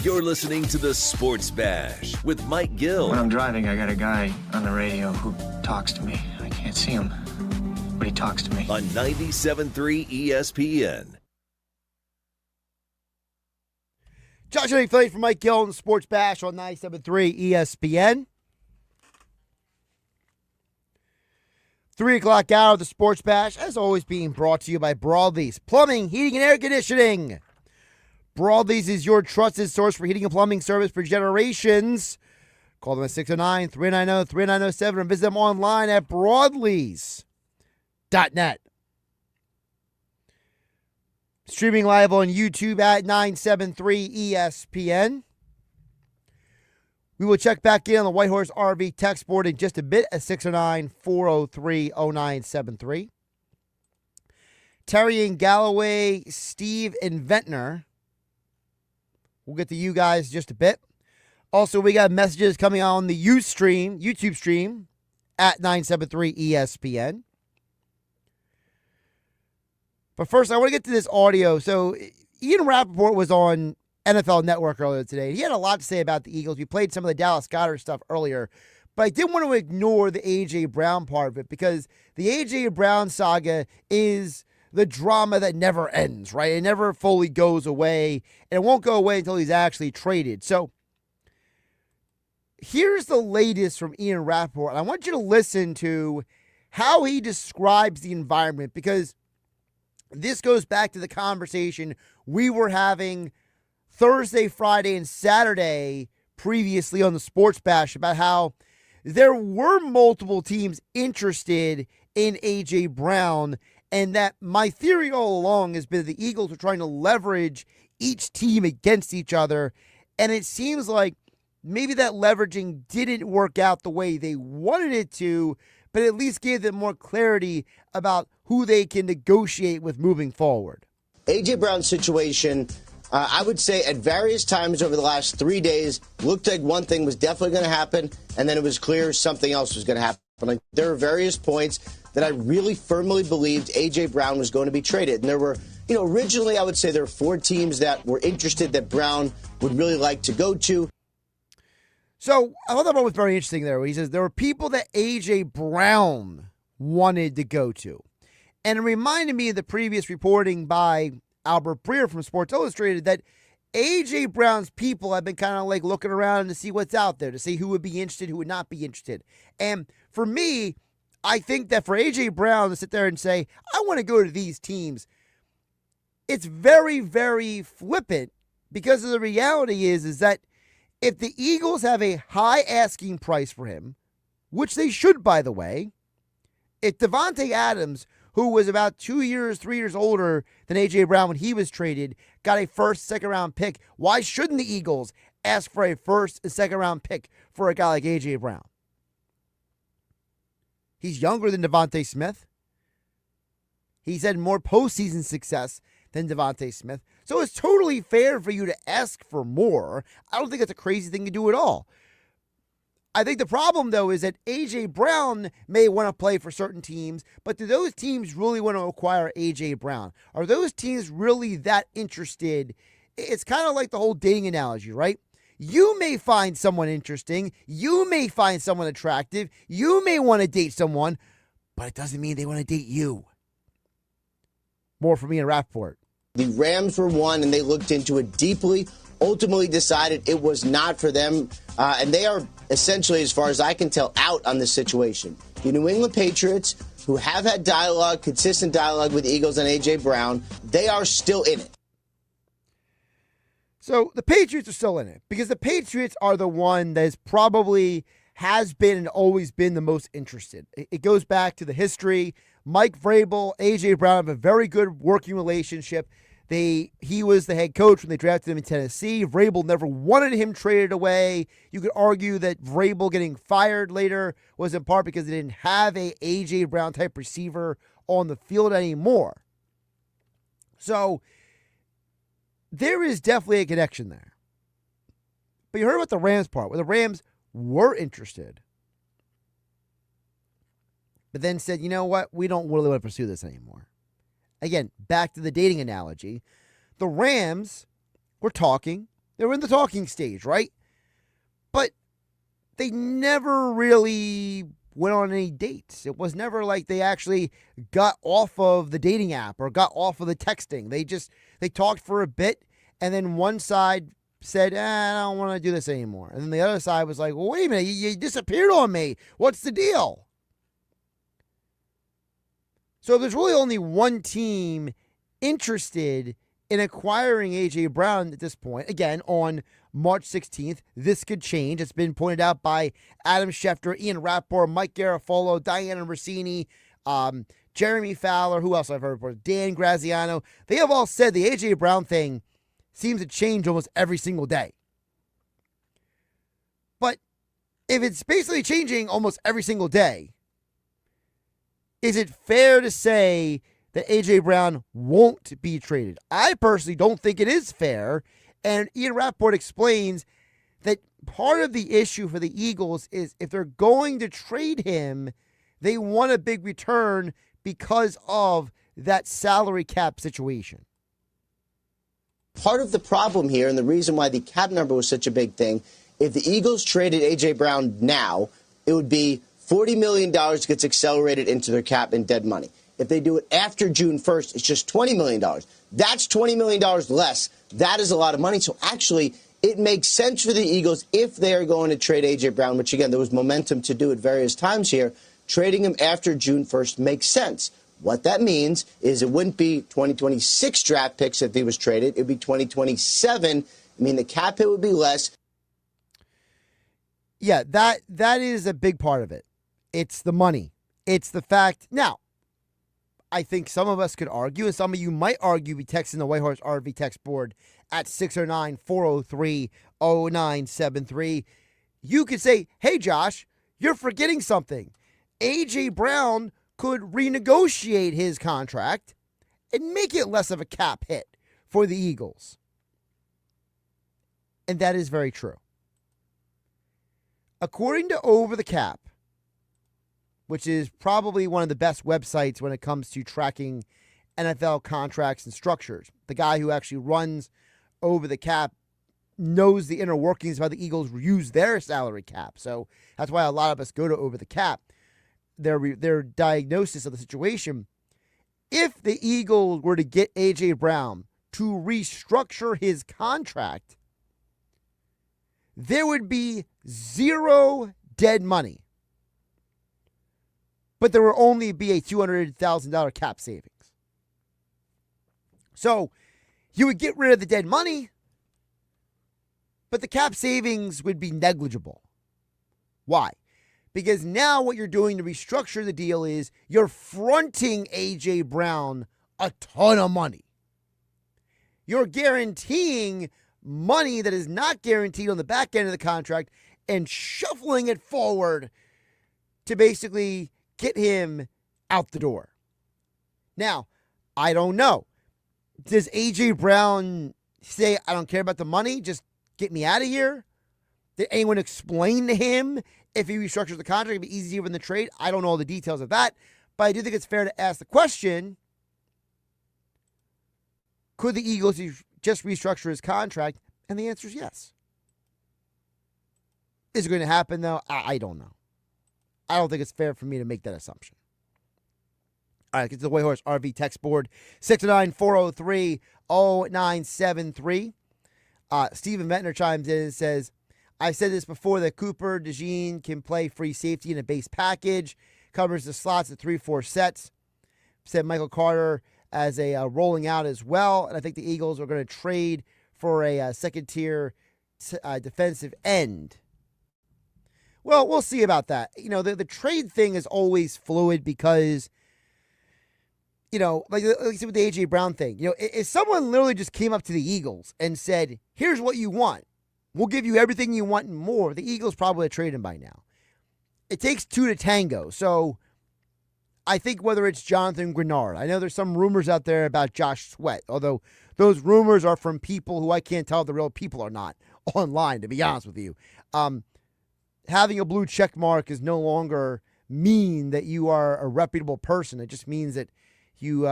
[SPEAKER 1] You're listening to the Sports Bash with Mike Gill.
[SPEAKER 10] When I'm driving, I got a guy on the radio who talks to me. I can't see him, but he talks to me.
[SPEAKER 1] On 97.3 ESPN.
[SPEAKER 2] Josh Hennig Phillies from Mike Gill on the Sports Bash on 97.3 ESPN. 3 o'clock hour of the Sports Bash, as always, being brought to you by Broadlease Plumbing, Heating, and Air Conditioning. Broadlease is your trusted source for heating and plumbing service for generations. Call them at 609-390-3907 and visit them online at broadlease.net. Streaming live on YouTube at 973 ESPN. We will check back in on the Whitehorse RV text board in just a bit at 609-403-0973. Terry and Galloway, Steve and Ventnor. We'll get to you guys in just a bit. Also, we got messages coming on the YouTube stream at 973 ESPN. But first, I want to get to this audio. So, Ian Rappaport was on NFL Network earlier today. He had a lot to say about the Eagles. We played some of the Dallas Goedert stuff earlier. But I didn't want to ignore the A.J. Brown part of it because the A.J. Brown saga is the drama that never ends, right? It never fully goes away, and it won't go away until he's actually traded. So here's the latest from Ian Rappaport. And I want you to listen to how he describes the environment because this goes back to the conversation we were having Thursday, Friday, and Saturday previously on the Sports Bash about how there were multiple teams interested in A.J. Brown, and that my theory all along has been that the Eagles are trying to leverage each team against each other, and it seems like maybe that leveraging didn't work out the way they wanted it to, but at least gave them more clarity about who they can negotiate with moving forward.
[SPEAKER 3] A.J. Brown's situation, I would say at various times over the last 3 days, looked like one thing was definitely going to happen, and then it was clear something else was going to happen. Like, there are various points that I really firmly believed A.J. Brown was going to be traded. And there were, originally I would say there were 4 teams that were interested that Brown would really like to go to.
[SPEAKER 2] So I thought that was very interesting there. He says there were people that A.J. Brown wanted to go to. And it reminded me of the previous reporting by Albert Breer from Sports Illustrated that A.J. Brown's people have been kind of like looking around to see what's out there, to see who would be interested, who would not be interested. And for me, I think that for A.J. Brown to sit there and say, I want to go to these teams, it's very, very flippant because of the reality is that if the Eagles have a high asking price for him, which they should, by the way, if Devontae Adams, who was about 3 years older than A.J. Brown when he was traded, got a first, second-round pick, why shouldn't the Eagles ask for a first and second-round pick for a guy like A.J. Brown? He's younger than Devontae Smith. He's had more postseason success than Devontae Smith. So it's totally fair for you to ask for more. I don't think that's a crazy thing to do at all. I think the problem, though, is that A.J. Brown may want to play for certain teams, but do those teams really want to acquire A.J. Brown? Are those teams really that interested? It's kind of like the whole dating analogy, right? You may find someone interesting. You may find someone attractive. You may want to date someone, but it doesn't mean they want to date you. More from me and Rappaport.
[SPEAKER 3] The Rams were one, and they looked into it deeply, ultimately decided it was not for them, and they are essentially, as far as I can tell, out on this situation. The New England Patriots, who have had dialogue, consistent dialogue with the Eagles and A.J. Brown, they are still in it.
[SPEAKER 2] So the Patriots are still in it because the Patriots are the one that probably has been and always been the most interested. It goes back to the history. Mike Vrabel, A.J. Brown have a very good working relationship. He was the head coach when they drafted him in Tennessee. Vrabel never wanted him traded away. You could argue that Vrabel getting fired later was in part because they didn't have a A.J. Brown type receiver on the field anymore. So there is definitely a connection there. But you heard about the Rams part, where the Rams were interested, but then said, you know what, we don't really want to pursue this anymore. Again, back to the dating analogy. The Rams were talking. They were in the talking stage, right? But they never really went on any dates. It was never like they actually got off of the dating app or got off of the texting. They talked for a bit, and then one side said, I don't want to do this anymore. And then the other side was like, well, wait a minute, you disappeared on me. What's the deal? So there's really only one team interested in acquiring A.J. Brown at this point. Again, on March 16th, this could change. It's been pointed out by Adam Schefter, Ian Rappaport, Mike Garafolo, Diana Rossini, Jeremy Fowler, who else I've heard before, Dan Graziano. They have all said the A.J. Brown thing seems to change almost every single day. But if it's basically changing almost every single day, is it fair to say that A.J. Brown won't be traded? I personally don't think it is fair. And Ian Rappaport explains that part of the issue for the Eagles is if they're going to trade him, they want a big return because of that salary cap situation.
[SPEAKER 3] Part of the problem here, and the reason why the cap number was such a big thing, if the Eagles traded A.J. Brown now, it would be $40 million gets accelerated into their cap in dead money. If they do it after June 1st, it's just $20 million. That's $20 million less. That is a lot of money. So actually, it makes sense for the Eagles if they are going to trade A.J. Brown, which, again, there was momentum to do at various times here. Trading him after June 1st makes sense. What that means is it wouldn't be 2026 draft picks if he was traded. It would be 2027. I mean, the cap hit would be less.
[SPEAKER 2] Yeah, that is a big part of it. It's the money. It's the fact. Now, I think some of us could argue, and some of you might argue, be texting the Whitehorse RV text board at 609-403-0973. You could say, hey, Josh, you're forgetting something. A.J. Brown could renegotiate his contract and make it less of a cap hit for the Eagles. And that is very true. According to Over the Cap, which is probably one of the best websites when it comes to tracking NFL contracts and structures, the guy who actually runs Over the Cap knows the inner workings of how the Eagles use their salary cap. So that's why a lot of us go to Over the Cap. Their diagnosis of the situation. If the Eagles were to get A.J. Brown to restructure his contract, there would be zero dead money. But there will only be a $200,000 cap savings. So you would get rid of the dead money, but the cap savings would be negligible. Why? Because now what you're doing to restructure the deal is you're fronting A.J. Brown a ton of money. You're guaranteeing money that is not guaranteed on the back end of the contract and shuffling it forward to basically get him out the door. Now, I don't know. Does A.J. Brown say, I don't care about the money, just get me out of here? Did anyone explain to him if he restructures the contract, it'd be easier in the trade? I don't know all the details of that, but I do think it's fair to ask the question, could the Eagles just restructure his contract? And the answer is yes. Is it going to happen, though? I don't know. I don't think it's fair for me to make that assumption. All right, get to the Whitehorse RV text board, 609-403-0973. Stephen Ventnor chimes in and says, I've said this before that Cooper DeJean can play free safety in a base package, covers the slots at 3-4 sets. Said Michael Carter as a rolling out as well, and I think the Eagles are going to trade for a second-tier defensive end. Well, we'll see about that. You know, the trade thing is always fluid because, you know, like with the A.J. Brown thing, you know, if someone literally just came up to the Eagles and said, here's what you want, we'll give you everything you want and more, the Eagles probably trade him by now. It takes two to tango. So I think whether it's Jonathan Goedert, I know there's some rumors out there about Josh Sweat, although those rumors are from people who I can't tell if the real people or not online, to be honest with you. Having a blue check mark is no longer mean that you are a reputable person. It just means that you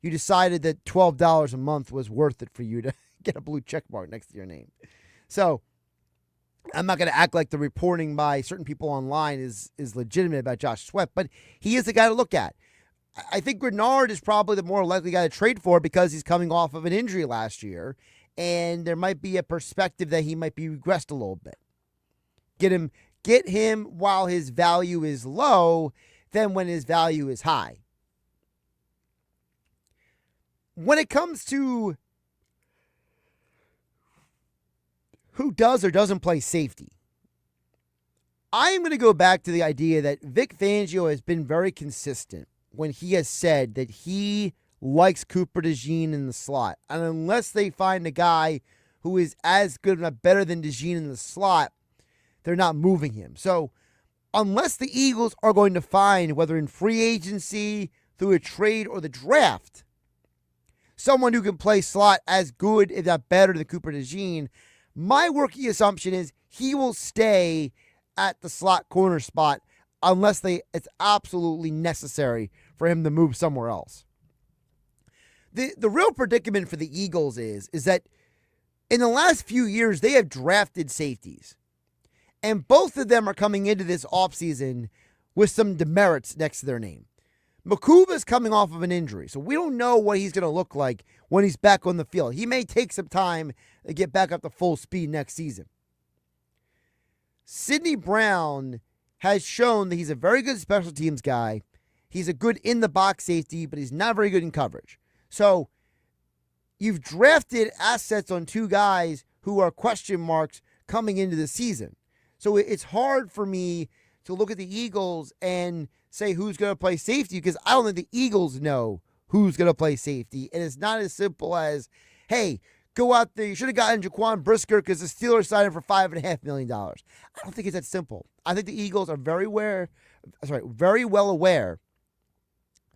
[SPEAKER 2] decided that $12 a month was worth it for you to get a blue check mark next to your name. So I'm not going to act like the reporting by certain people online is legitimate about Josh Sweat, but he is the guy to look at. I think Goedert is probably the more likely guy to trade for because he's coming off of an injury last year, and there might be a perspective that he might be regressed a little bit. Get him while his value is low, than when his value is high. When it comes to who does or doesn't play safety, I am going to go back to the idea that Vic Fangio has been very consistent when he has said that he likes Cooper DeJean in the slot. And unless they find a guy who is as good, if not better than DeJean in the slot, they're not moving him. So unless the Eagles are going to find, whether in free agency, through a trade, or the draft, someone who can play slot as good, if not better, than Cooper DeJean, my working assumption is he will stay at the slot corner spot unless it's absolutely necessary for him to move somewhere else. The real predicament for the Eagles is that in the last few years, they have drafted safeties. And both of them are coming into this offseason with some demerits next to their name. Makuba's coming off of an injury, so we don't know what he's going to look like when he's back on the field. He may take some time to get back up to full speed next season. Sidney Brown has shown that he's a very good special teams guy. He's a good in-the-box safety, but he's not very good in coverage. So you've drafted assets on two guys who are question marks coming into the season. So it's hard for me to look at the Eagles and say who's going to play safety because I don't think the Eagles know who's going to play safety. And it's not as simple as, hey, go out there. You should have gotten Jaquan Brisker because the Steelers signed him for $5.5 million. I don't think it's that simple. I think the Eagles are very well aware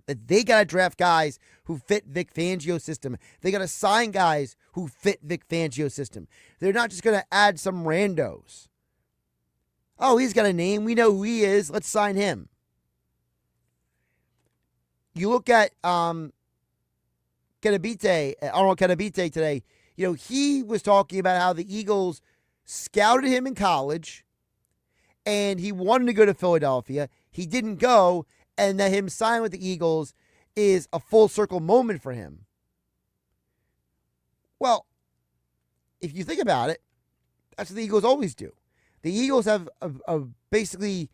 [SPEAKER 2] that they got to draft guys who fit Vic Fangio's system. They got to sign guys who fit Vic Fangio's system. They're not just going to add some randos. Oh, he's got a name. We know who he is. Let's sign him. You look at Arnold Kenabite today. You know, he was talking about how the Eagles scouted him in college and he wanted to go to Philadelphia. He didn't go, and that him signing with the Eagles is a full circle moment for him. Well, if you think about it, that's what the Eagles always do. The Eagles have basically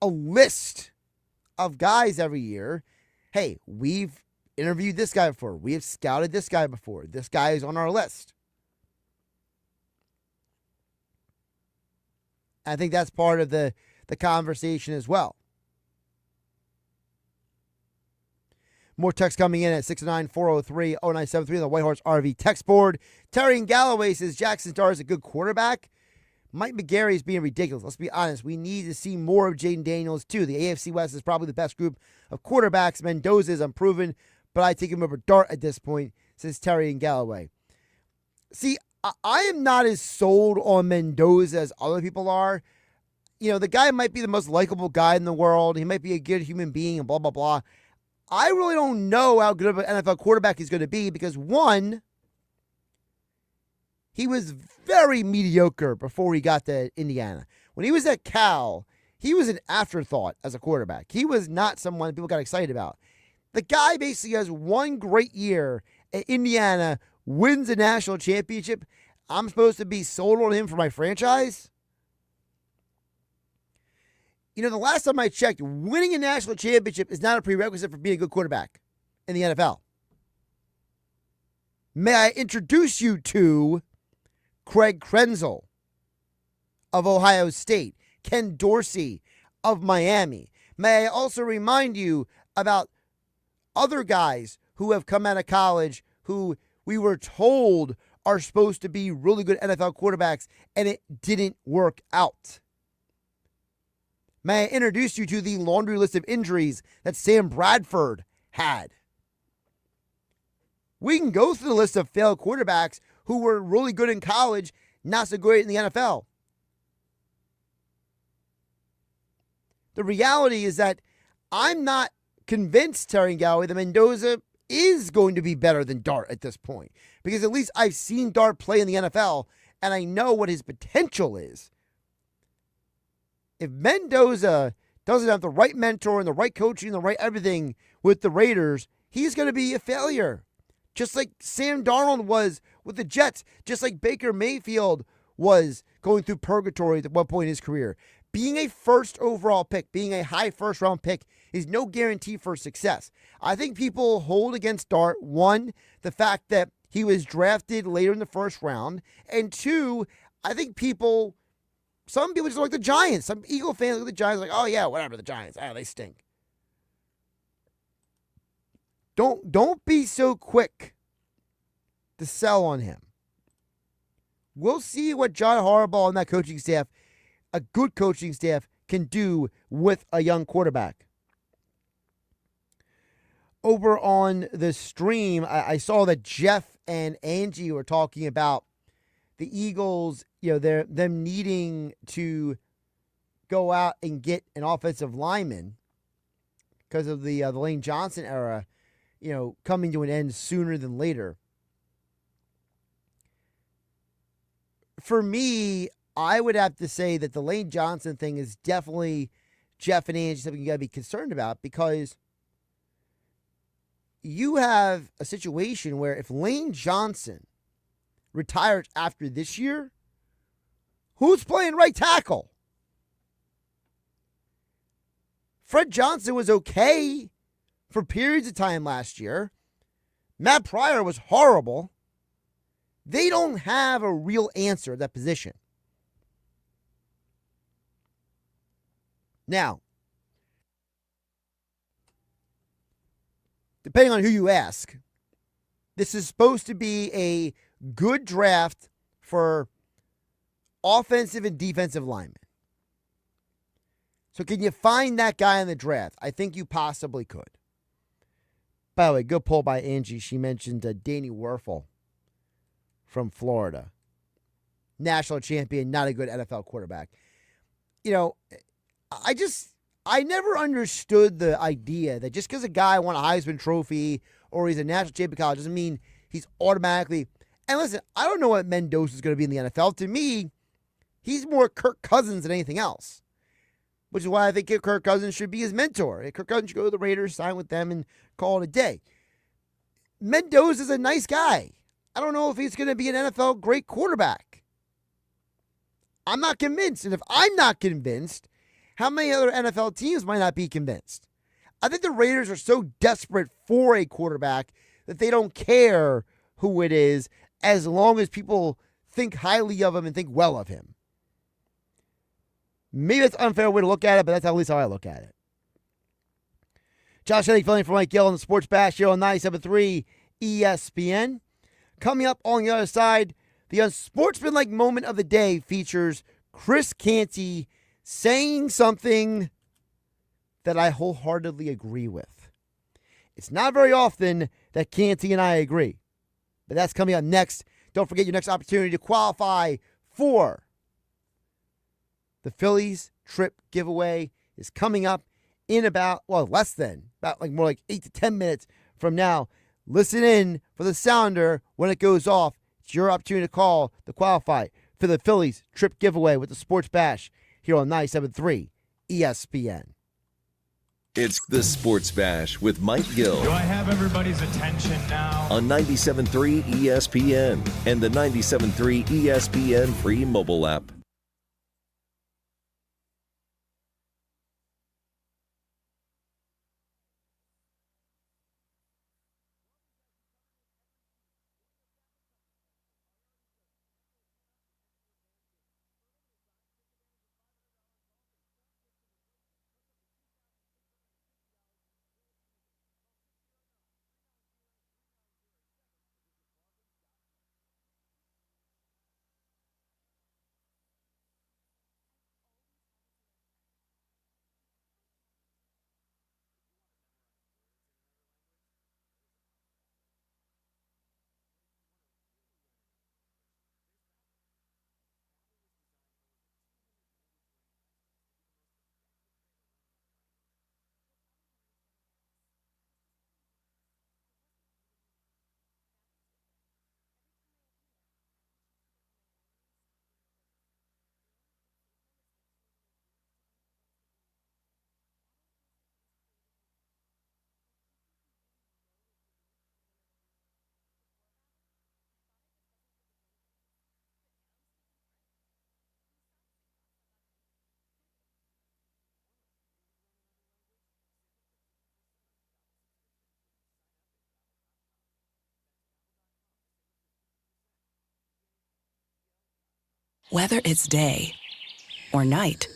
[SPEAKER 2] a list of guys every year. Hey, we've interviewed this guy before. We have scouted this guy before. This guy is on our list. I think that's part of the conversation as well. More text coming in at 69403-0973 on the Whitehorse RV text board. Terry in Galloway says Jackson Star is a good quarterback. Mike McGarry is being ridiculous. Let's be honest. We need to see more of Jayden Daniels, too. The AFC West is probably the best group of quarterbacks. Mendoza is unproven, but I take him over Dart at this point, says Terry in Galloway. See, I am not as sold on Mendoza as other people are. You know, the guy might be the most likable guy in the world. He might be a good human being and blah, blah, blah. I really don't know how good of an NFL quarterback he's going to be because, one, he was very mediocre before he got to Indiana. When he was at Cal, he was an afterthought as a quarterback. He was not someone people got excited about. The guy basically has one great year at Indiana, wins a national championship. I'm supposed to be sold on him for my franchise? You know, the last time I checked, winning a national championship is not a prerequisite for being a good quarterback in the NFL. May I introduce you to Craig Krenzel of Ohio State, Ken Dorsey of Miami. May I also remind you about other guys who have come out of college who we were told are supposed to be really good NFL quarterbacks, and it didn't work out. May I introduce you to the laundry list of injuries that Sam Bradford had. We can go through the list of failed quarterbacks who were really good in college, not so great in the NFL. The reality is that I'm not convinced, Terry Galloway, that Mendoza is going to be better than Dart at this point, because at least I've seen Dart play in the NFL and I know what his potential is. If Mendoza doesn't have the right mentor and the right coaching and the right everything with the Raiders, he's going to be a failure. Just like Sam Darnold was with the Jets, just like Baker Mayfield was going through purgatory at one point in his career. Being a first overall pick, being a high first round pick is no guarantee for success. I think people hold against Dart, one, the fact that he was drafted later in the first round, and two, I think some people just like the Giants. Some Eagle fans look at the Giants like, oh yeah, whatever, the Giants. They stink. Don't be so quick to sell on him. We'll see what John Harbaugh and that coaching staff, a good coaching staff, can do with a young quarterback. Over on the stream, I saw that Geoff and Angie were talking about the Eagles, them needing to go out and get an offensive lineman because of the Lane Johnson era, coming to an end sooner than later. For me, I would have to say that the Lane Johnson thing is definitely, Geoff and Angie, something you got to be concerned about, because you have a situation where if Lane Johnson retires after this year, who's playing right tackle? Fred Johnson was okay for periods of time last year. Matt Pryor was horrible. They don't have a real answer at that position. Now, depending on who you ask, this is supposed to be a good draft for offensive and defensive linemen. So can you find that guy in the draft? I think you possibly could. By the way, good pull by Angie. She mentioned Danny Werfel from Florida. National champion, not a good NFL quarterback. I never understood the idea that just because a guy won a Heisman Trophy or he's a national champion in college doesn't mean he's automatically. And listen, I don't know what Mendoza is going to be in the NFL. To me, he's more Kirk Cousins than anything else, which is why I think Kirk Cousins should be his mentor. Kirk Cousins should go to the Raiders, sign with them, and call it a day. Mendoza is a nice guy. I don't know if he's going to be an NFL great quarterback. I'm not convinced. And if I'm not convinced, how many other NFL teams might not be convinced? I think the Raiders are so desperate for a quarterback that they don't care who it is as long as people think highly of him and think well of him. Maybe that's an unfair way to look at it, but that's at least how I look at it. Josh Hennig filling for Mike Gill on the Sports Bash here on 97.3 ESPN. Coming up on the other side, the unsportsmanlike moment of the day features Chris Canty saying something that I wholeheartedly agree with. It's not very often that Canty and I agree, but that's coming up next. Don't forget your next opportunity to qualify for the Phillies trip giveaway is coming up in about more like 8 to 10 minutes from now. Listen in for the sounder when it goes off. It's your opportunity to call to qualify for the Phillies trip giveaway with the Sports Bash here on 97.3 ESPN.
[SPEAKER 1] It's the Sports Bash with Mike Gill.
[SPEAKER 11] Do I have everybody's attention now?
[SPEAKER 1] On 97.3 ESPN and the 97.3 ESPN free mobile app.
[SPEAKER 12] Whether it's day or night,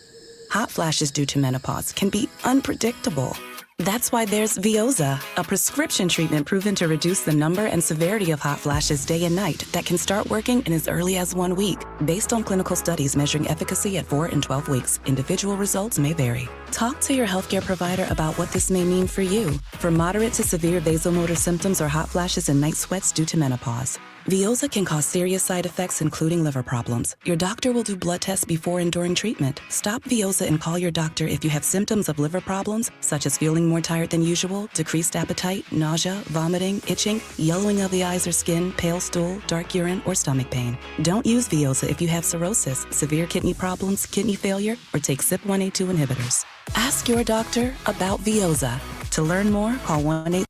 [SPEAKER 12] hot flashes due to menopause can be unpredictable. That's why there's Veoza, a prescription treatment proven to reduce the number and severity of hot flashes day and night that can start working in as early as 1 week. Based on clinical studies measuring efficacy at 4 and 12 weeks, individual results may vary. Talk to your healthcare provider about what this may mean for you. For moderate to severe vasomotor symptoms or hot flashes and night sweats due to menopause, Veoza can cause serious side effects, including liver problems. Your doctor will do blood tests before and during treatment. Stop Veoza and call your doctor if you have symptoms of liver problems, such as feeling more tired than usual, decreased appetite, nausea, vomiting, itching, yellowing of the eyes or skin, pale stool, dark urine, or stomach pain. Don't use Veoza if you have cirrhosis, severe kidney problems, kidney failure, or take CYP1A2 inhibitors. Ask your doctor about Veoza. To learn more, call 1-800.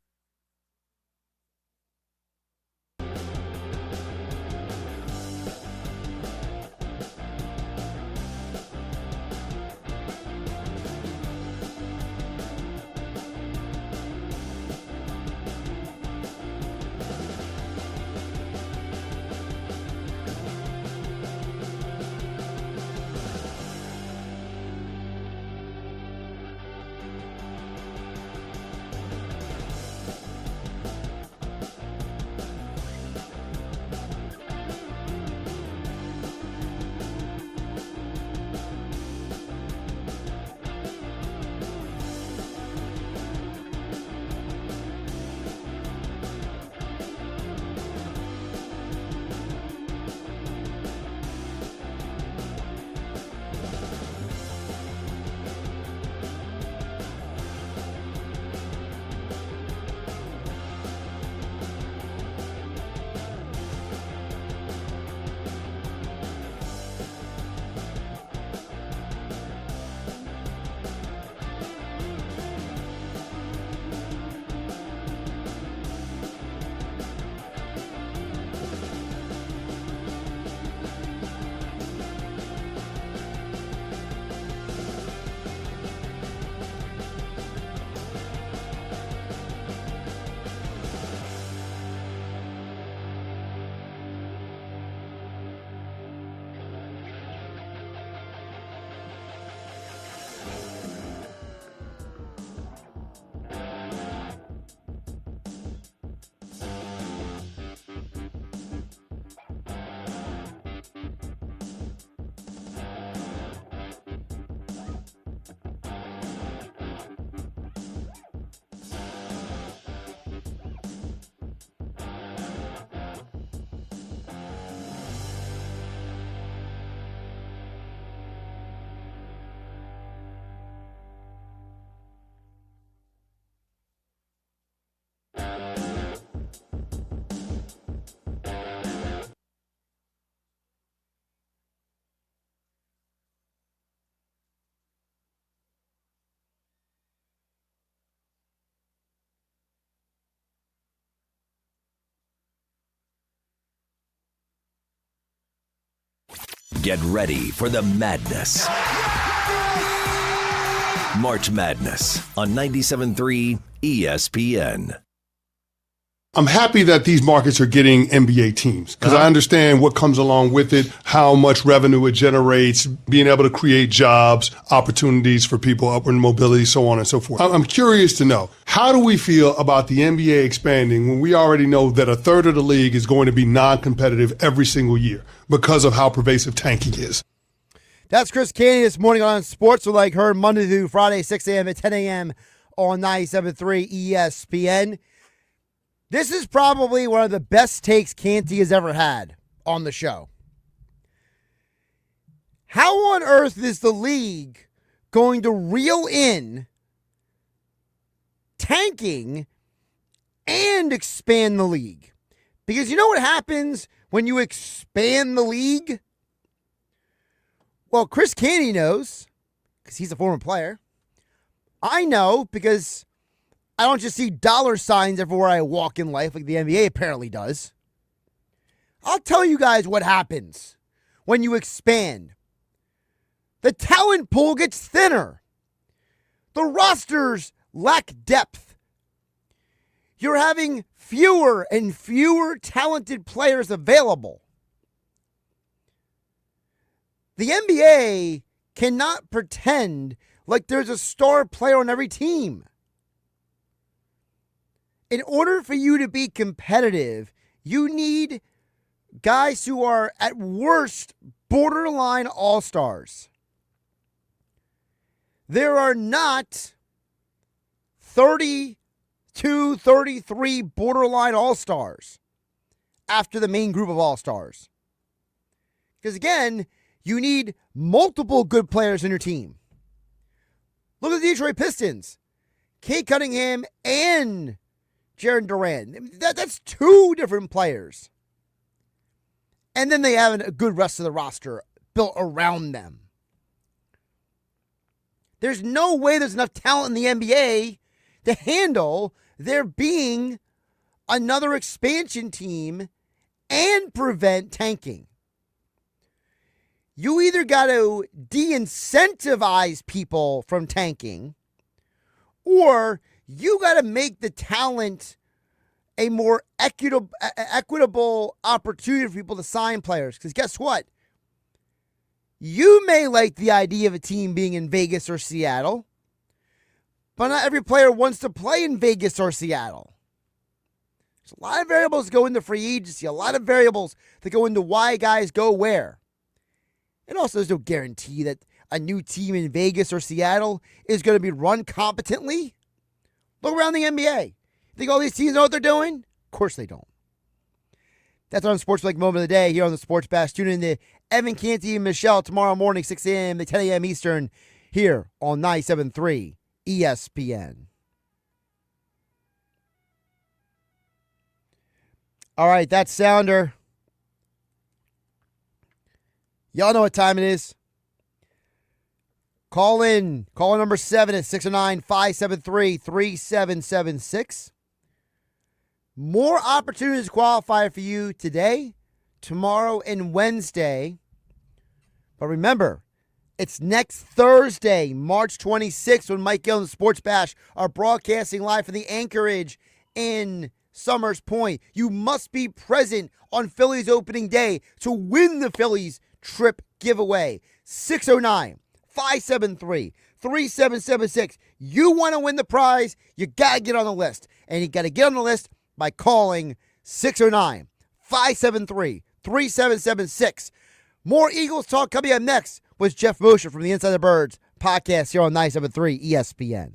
[SPEAKER 1] Get ready for the madness. March Madness on 97.3 ESPN.
[SPEAKER 13] I'm happy that these markets are getting NBA teams because I understand what comes along with it, how much revenue it generates, being able to create jobs, opportunities for people, upward mobility, so on and so forth. I'm curious to know, how do we feel about the NBA expanding when we already know that a third of the league is going to be non-competitive every single year because of how pervasive tanking is?
[SPEAKER 2] That's Chris Cayden this morning on Sports with Like Her, Monday through Friday, 6 a.m. and 10 a.m. on 97.3 ESPN. This is probably one of the best takes Canty has ever had on the show. How on earth is the league going to reel in tanking and expand the league? Because you know what happens when you expand the league? Well, Chris Canty knows because he's a former player. I know because I don't just see dollar signs everywhere I walk in life like the NBA apparently does. I'll tell you guys what happens when you expand. The talent pool gets thinner. The rosters lack depth. You're having fewer and fewer talented players available. The NBA cannot pretend like there's a star player on every team. In order for you to be competitive, you need guys who are at worst borderline all-stars. There are not 32, 33 borderline all-stars after the main group of all-stars. Because again, you need multiple good players in your team. Look at the Detroit Pistons. Cade Cunningham and Jaron Durant. That's two different players. And then they have a good rest of the roster built around them. There's no way there's enough talent in the NBA to handle there being another expansion team and prevent tanking. You either got to de-incentivize people from tanking, or you got to make the talent a more equitable opportunity for people to sign players. Because guess what? You may like the idea of a team being in Vegas or Seattle, but not every player wants to play in Vegas or Seattle. There's a lot of variables that go into free agency, a lot of variables that go into why guys go where. And also, there's no guarantee that a new team in Vegas or Seattle is going to be run competently. Look around the NBA. Think all these teams know what they're doing? Of course they don't. That's our Sports Like Moment of the Day here on the Sports Bash. Tune in to Evan Canty and Michelle tomorrow morning, 6 a.m. to 10 a.m. Eastern, here on 97.3 ESPN. All right, that's Sounder. Y'all know what time it is. Call in. Call number 7 at 609-573-3776. More opportunities to qualify for you today, tomorrow, and Wednesday. But remember, it's next Thursday, March 26th, when Mike Gill and the Sports Bash are broadcasting live from the Anchorage in Summers Point. You must be present on Phillies opening day to win the Phillies trip giveaway. 609-573-3776. You want to win the prize, you got to get on the list. And you got to get on the list by calling 609-573-3776. More Eagles talk coming up next with Geoff Mosher from the Inside the Birds podcast here on 97.3 ESPN.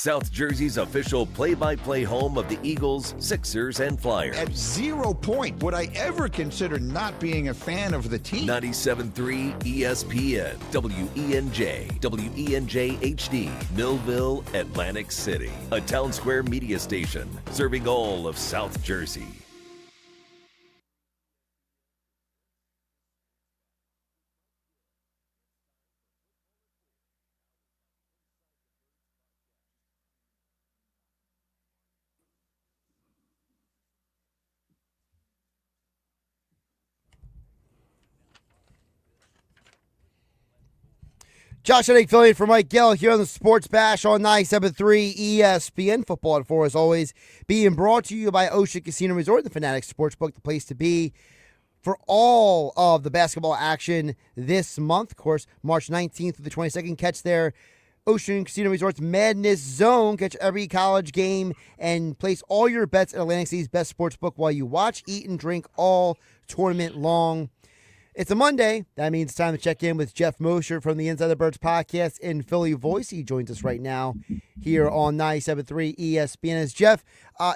[SPEAKER 1] South Jersey's official play-by-play home of the Eagles, Sixers, and Flyers.
[SPEAKER 14] At 0 point would I ever consider not being a fan of the team.
[SPEAKER 1] 97.3 ESPN, WENJ, WENJ HD, Millville, Atlantic City. A Town Square media station serving all of South Jersey.
[SPEAKER 2] Josh Hennig filling in for Mike Gill here on the Sports Bash on 97.3 ESPN. Football at 4, as always, being brought to you by OCHS Casino Resort, the Fanatics Sportsbook, the place to be for all of the basketball action this month. Of course, March 19th through the 22nd, catch their Ocean Casino Resort's Madness Zone. Catch every college game and place all your bets at Atlantic City's best sportsbook while you watch, eat, and drink all tournament long. It's a Monday. That means it's time to check in with Geoff Mosher from the Inside the Birds podcast in Philly Voice. He joins us right now here on 97.3 ESPN. As Geoff,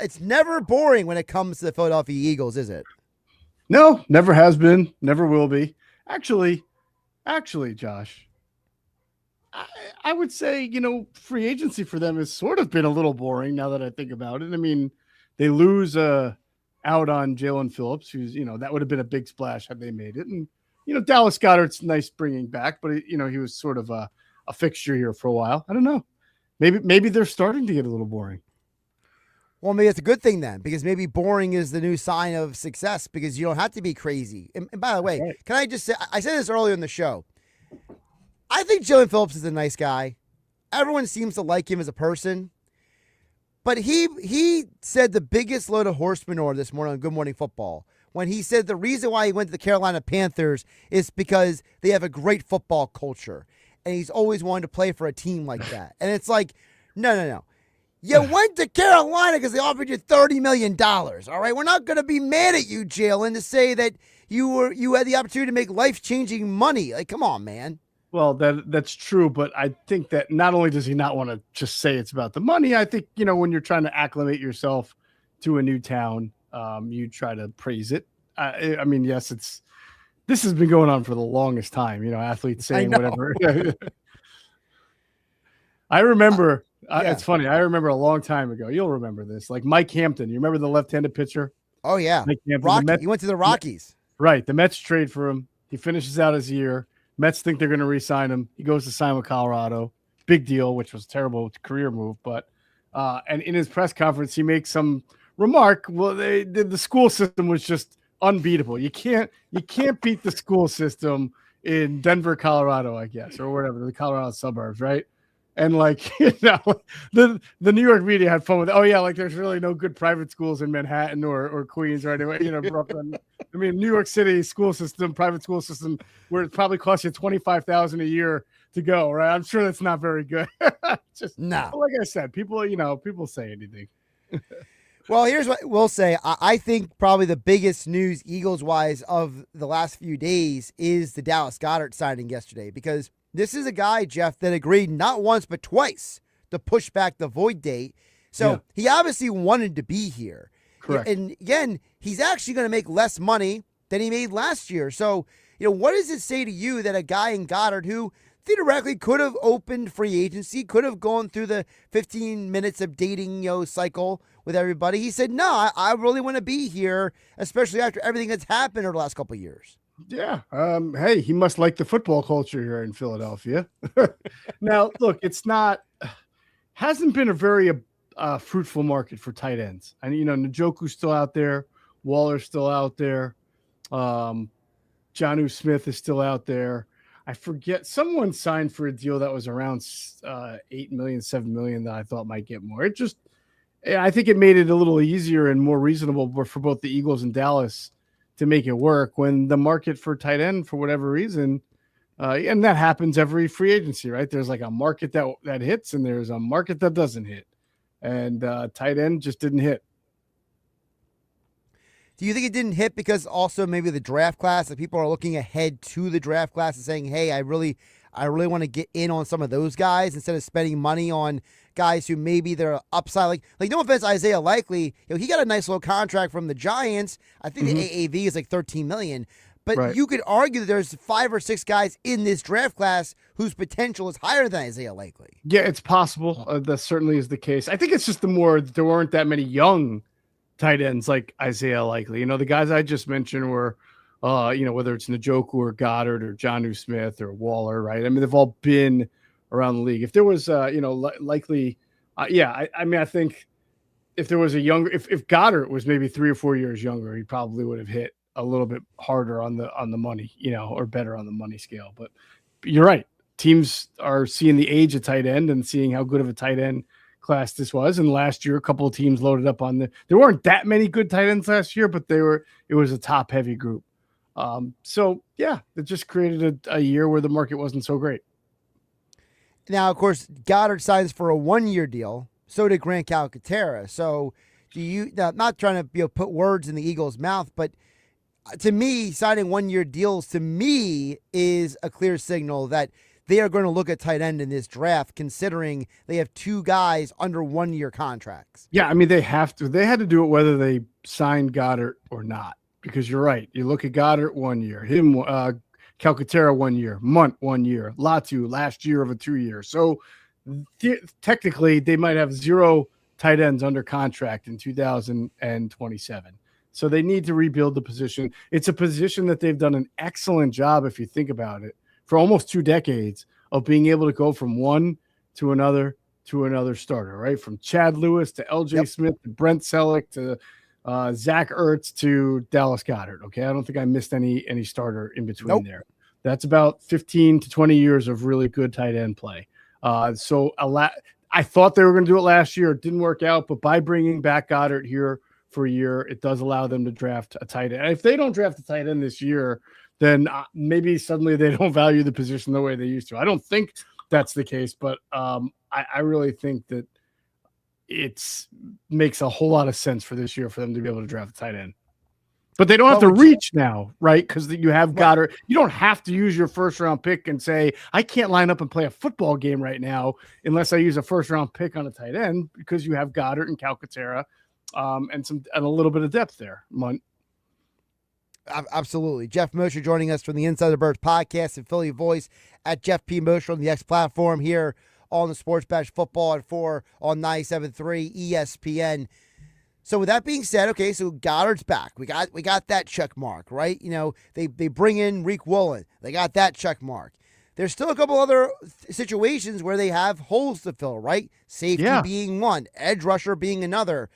[SPEAKER 2] it's never boring when it comes to the Philadelphia Eagles, is it?
[SPEAKER 15] No, never has been, never will be. Actually, Josh, I would say, free agency for them has sort of been a little boring now that I think about it. I mean, they lose out on Jalen Phillips, who's, that would have been a big splash had they made it. And, Dallas Goedert's nice bringing back, but, he was sort of a fixture here for a while. I don't know. Maybe they're starting to get a little boring.
[SPEAKER 2] Well, maybe it's a good thing then, because maybe boring is the new sign of success, because you don't have to be crazy. And by the way, Can I just say, I said this earlier in the show, I think Jalen Phillips is a nice guy. Everyone seems to like him as a person. But he said the biggest load of horse manure this morning on Good Morning Football when he said the reason why he went to the Carolina Panthers is because they have a great football culture. And he's always wanted to play for a team like that. And it's like, no. You went to Carolina because they offered you $30 million, all right? We're not going to be mad at you, Jalen, to say that you had the opportunity to make life-changing money. Like, come on, man.
[SPEAKER 15] Well, that's true, but I think that not only does he not want to just say it's about the money, I think, when you're trying to acclimate yourself to a new town, you try to praise it. I mean, yes, this has been going on for the longest time, athletes saying whatever. I remember, it's funny, I remember a long time ago, you'll remember this, like Mike Hampton. You remember the left-handed pitcher?
[SPEAKER 2] Oh, yeah.
[SPEAKER 15] Mike Hampton,
[SPEAKER 2] he went to the Rockies.
[SPEAKER 15] Right. The Mets trade for him. He finishes out his year. Mets think they're going to re-sign him. He goes to sign with Colorado. Big deal, which was a terrible career move. But and in his press conference, he makes some remark. Well, the school system was just unbeatable. You can't beat the school system in Denver, Colorado, I guess, or whatever, the Colorado suburbs, right? And the New York media had fun with it. Oh yeah, there's really no good private schools in Manhattan or Queens or anyway, Brooklyn. I mean, New York City school system, private school system, where it probably costs you $25,000 a year to go, right? I'm sure that's not very good. Just no. Like I said, people say anything.
[SPEAKER 2] Well, here's what we'll say. I think probably the biggest news Eagles-wise of the last few days is the Dallas Goedert signing yesterday, because this is a guy, Geoff, that agreed not once but twice to push back the void date. So He obviously wanted to be here.
[SPEAKER 15] Correct.
[SPEAKER 2] And again, he's actually going to make less money than he made last year. So, what does it say to you that a guy in Goedert who theoretically could have opened free agency, could have gone through the 15 minutes of dating, cycle with everybody, he said, no, I really want to be here, especially after everything that's happened over the last couple of years.
[SPEAKER 15] Yeah. Hey, he must like the football culture here in Philadelphia. Now, look, hasn't been a very fruitful market for tight ends. And, Njoku's still out there. Waller's still out there. Jonnu Smith is still out there. I forget. Someone signed for a deal that was around $8 million, $7 million that I thought might get more. I think it made it a little easier and more reasonable for both the Eagles and Dallas to make it work when the market for tight end, for whatever reason, and that happens every free agency, right? There's like a market that hits and there's a market that doesn't hit. And tight end just didn't hit.
[SPEAKER 2] Do you think it didn't hit because also maybe the draft class, that people are looking ahead to the draft class and saying, hey, I I really want to get in on some of those guys instead of spending money on guys who maybe they're upside. Like no offense, Isaiah Likely, he got a nice little contract from the Giants. I think the AAV is like $13 million. But you could argue that there's 5 or 6 guys in this draft class whose potential is higher than Isaiah Likely.
[SPEAKER 15] Yeah, it's possible. That certainly is the case. I think it's just there weren't that many young tight ends like Isaiah Likely. The guys I just mentioned were, whether it's Njoku or Goddard or Jonnu Smith or Waller, right? I mean, they've all been around the league. If there was, Likely, I think if there was if Goddard was maybe 3 or 4 years younger, he probably would have hit a little bit harder on the money, or better on the money scale. But you're right. Teams are seeing the age of tight end and seeing how good of a tight end class this was. And last year, a couple of teams loaded up on there weren't that many good tight ends last year, but it was a top heavy group. It just created a year where the market wasn't so great.
[SPEAKER 2] Now, of course, Goddard signs for a 1-year deal. So did Grant Calcaterra. So not trying to put words in the Eagles' mouth, but to me, signing 1-year deals to me is a clear signal that they are going to look at tight end in this draft, considering they have 2 guys under 1-year contracts.
[SPEAKER 15] Yeah, I mean, they have to. They had to do it whether they signed Goddard or not, because you're right. You look at Goddard 1 year, Calcaterra 1 year, Munt 1 year, Latu last year of a 2-year. So technically, they might have 0 tight ends under contract in 2027. So they need to rebuild the position. It's a position that they've done an excellent job, if you think about it, for almost 2 decades of being able to go from one to another starter, right? From Chad Lewis to LJ Smith to Brent Selleck to Zach Ertz to Dallas Goedert. Okay, I don't think I missed any starter in between there. That's about 15 to 20 years of really good tight end play. I thought they were going to do it last year. It didn't work out, but by bringing back Goedert here for a year, it does allow them to draft a tight end. And if they don't draft a tight end this year, then maybe suddenly they don't value the position the way they used to. I don't think that's the case, but I really think that it makes a whole lot of sense for this year for them to be able to draft a tight end. But they don't have to reach now, right? Because you have Goddard. You don't have to use your first-round pick and say, I can't line up and play a football game right now unless I use a first-round pick on a tight end, because you have Goddard and Calcaterra and a little bit of depth there.
[SPEAKER 2] Absolutely. Geoff Mosher joining us from the Inside the Birds podcast and Philly Voice at Geoff P. Mosher on the X platform here on the Sports Bash Football at 4 on 97.3 ESPN. So with that being said, okay, so Goddard's back. We got that check mark, right? They bring in Reek Woolen. They got that check mark. There's still a couple other situations where they have holes to fill, right? Safety being one, edge rusher being another.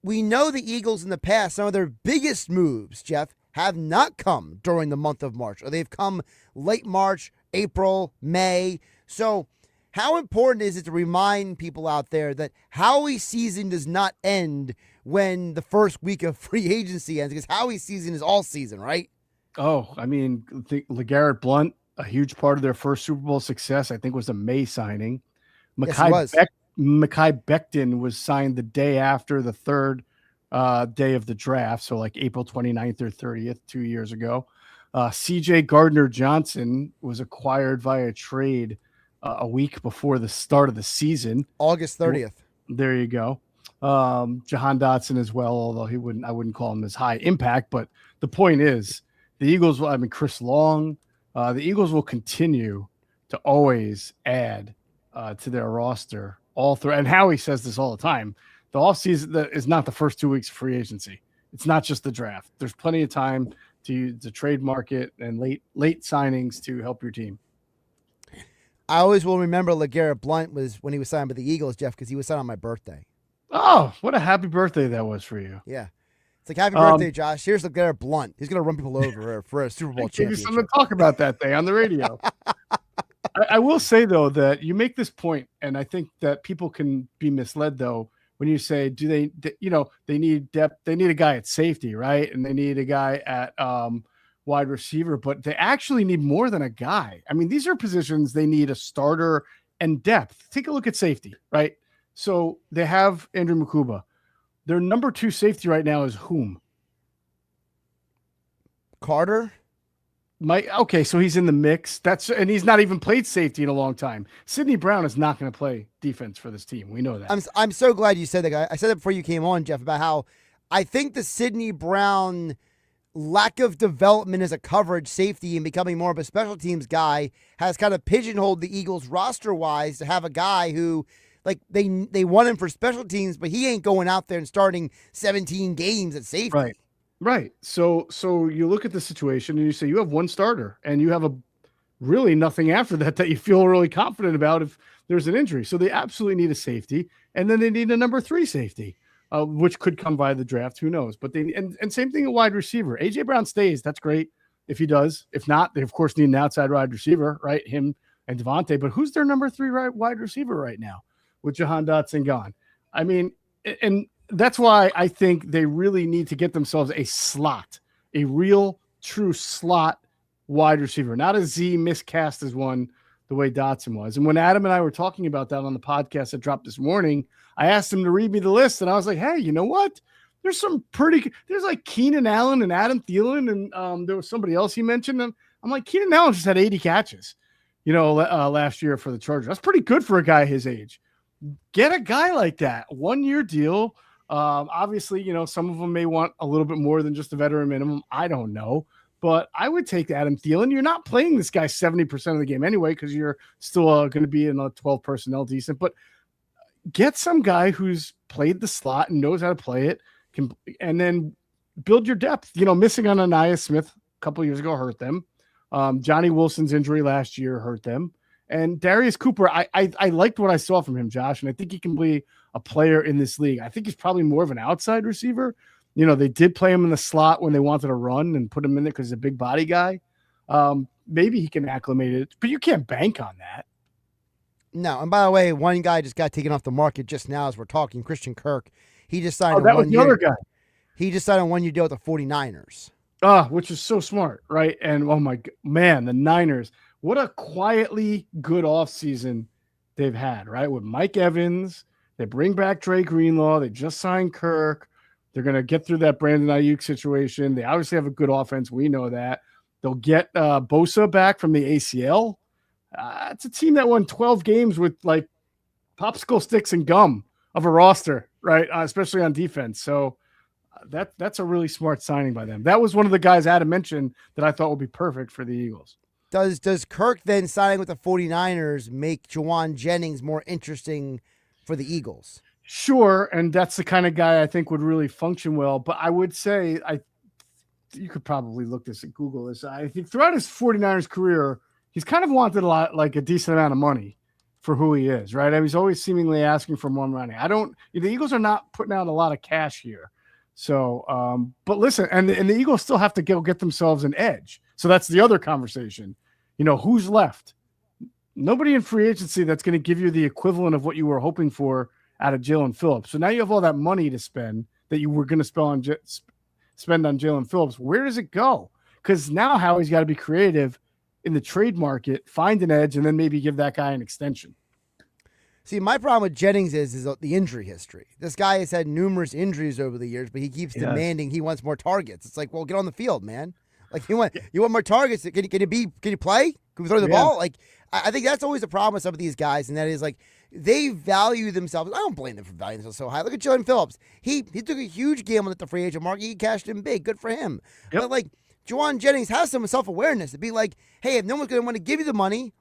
[SPEAKER 2] We know the Eagles in the past, some of their biggest moves, Geoff, have not come during the month of March, or they've come late March, April, May. So how important is it to remind people out there that Howie's season does not end when the first week of free agency ends? Because Howie's season is all season, right?
[SPEAKER 15] Oh, I mean, LeGarrette Blount, a huge part of their first Super Bowl success, I think, was a May signing. Mekhi Becton was signed the day after the third day of the draft, so like April 29th or 30th, 2 years ago. CJ Gardner-Johnson was acquired via trade a week before the start of the season.
[SPEAKER 2] August 30th.
[SPEAKER 15] There you go. Jahan Dotson as well, although I wouldn't call him as high impact, but the point is the Eagles Chris Long, the Eagles will continue to always add to their roster all through. And Howie says this all the time. The offseason is not the first 2 weeks of free agency. It's not just the draft. There's plenty of time to use the trade market and late signings to help your team.
[SPEAKER 2] I always will remember LeGarrette Blount was when he was signed by the Eagles, Geoff, because he was signed on my birthday.
[SPEAKER 15] Oh, what a happy birthday that was for you.
[SPEAKER 2] Yeah. It's like, happy birthday, Josh. Here's LeGarrette Blount. He's going to run people over for a Super Bowl championship.
[SPEAKER 15] Maybe something to talk about that day on the radio. I will say, though, that you make this point, and I think that people can be misled, though, when you say, they need depth. They need a guy at safety, right? And they need a guy at wide receiver, but they actually need more than a guy. I mean, these are positions they need a starter and depth. Take a look at safety, right? So they have Andrew Mukuba. Their number 2 safety right now is whom?
[SPEAKER 2] Carter?
[SPEAKER 15] So he's in the mix. And he's not even played safety in a long time. Sidney Brown is not going to play defense for this team. We know that.
[SPEAKER 2] I'm so glad you said that. I said that before you came on, Geoff, about how I think the Sidney Brown lack of development as a coverage safety and becoming more of a special teams guy has kind of pigeonholed the Eagles roster-wise to have a guy who, like, they want him for special teams, but he ain't going out there and starting 17 games at safety.
[SPEAKER 15] Right. So you look at the situation and you say you have one starter and you have really nothing after that you feel really confident about if there's an injury. So they absolutely need a safety, and then they need a number 3 safety. Which could come via the draft, who knows? But and same thing at wide receiver. AJ Brown stays, that's great if he does. If not, they of course need an outside wide receiver, right? Him and Devontae. But who's their number 3 wide receiver right now with Jahan Dotson gone? I mean, and that's why I think they really need to get themselves a real true slot wide receiver, not a Z miscast as one the way Dotson was. And when Adam and I were talking about that on the podcast that dropped this morning, I asked him to read me the list, and I was like, hey, you know what? There's like Keenan Allen and Adam Thielen, and there was somebody else he mentioned. And I'm like, Keenan Allen just had 80 catches, last year for the Chargers. That's pretty good for a guy his age. Get a guy like that, 1-year deal. Obviously, some of them may want a little bit more than just a veteran minimum. I don't know. But I would take Adam Thielen. You're not playing this guy 70% of the game anyway because you're still going to be in a 12 personnel decent. But get some guy who's played the slot and knows how to play it, and then build your depth. Missing on Anaya Smith a couple years ago hurt them. Johnny Wilson's injury last year hurt them. And Darius Cooper, I liked what I saw from him, Josh, and I think he can be a player in this league. I think he's probably more of an outside receiver. They did play him in the slot when they wanted to run and put him in there because he's a big body guy. Maybe he can acclimate it, but you can't bank on that.
[SPEAKER 2] No, and by the way, one guy just got taken off the market just now as we're talking, Christian Kirk. He just signed
[SPEAKER 15] that was the other guy.
[SPEAKER 2] He just signed a 1-year deal with the 49ers.
[SPEAKER 15] Which is so smart, right? And oh my man, the Niners, what a quietly good offseason they've had, right? With Mike Evans, they bring back Dre Greenlaw, they just signed Kirk. They're going to get through that Brandon Ayuk situation. They obviously have a good offense. We know that. They'll get Bosa back from the ACL. It's a team that won 12 games with like popsicle sticks and gum of a roster, right? Especially on defense. So that's a really smart signing by them. That was one of the guys Adam mentioned that I thought would be perfect for the Eagles.
[SPEAKER 2] Does Kirk then signing with the 49ers make Juwan Jennings more interesting for the Eagles?
[SPEAKER 15] Sure, and that's the kind of guy I think would really function well. But I would say you could probably look this and Google this. I think throughout his 49ers career, he's kind of wanted a decent amount of money for who he is, right? I mean, he's always seemingly asking for more money. The Eagles are not putting out a lot of cash here. So, but listen, and the Eagles still have to get themselves an edge. So that's the other conversation. Who's left? Nobody in free agency that's going to give you the equivalent of what you were hoping for out of Jalen Phillips. So now you have all that money to spend that you were going to spend on Jalen Phillips. Where does it go? Because now Howie's got to be creative in the trade market, find an edge, and then maybe give that guy an extension.
[SPEAKER 2] See, my problem with Jennings is the injury history. This guy has had numerous injuries over the years, but he keeps demanding he wants more targets. It's like, well, get on the field, man. Like you want more targets. Can you play? Can we throw the ball? Like I think that's always the problem with some of these guys, and that is like they value themselves. I don't blame them for valuing themselves so high. Look at Jalen Phillips. He took a huge gamble at the free agent market. He cashed in big. Good for him. But like Juwan Jennings has some self-awareness to be like, hey, if no one's going to want to give you the money,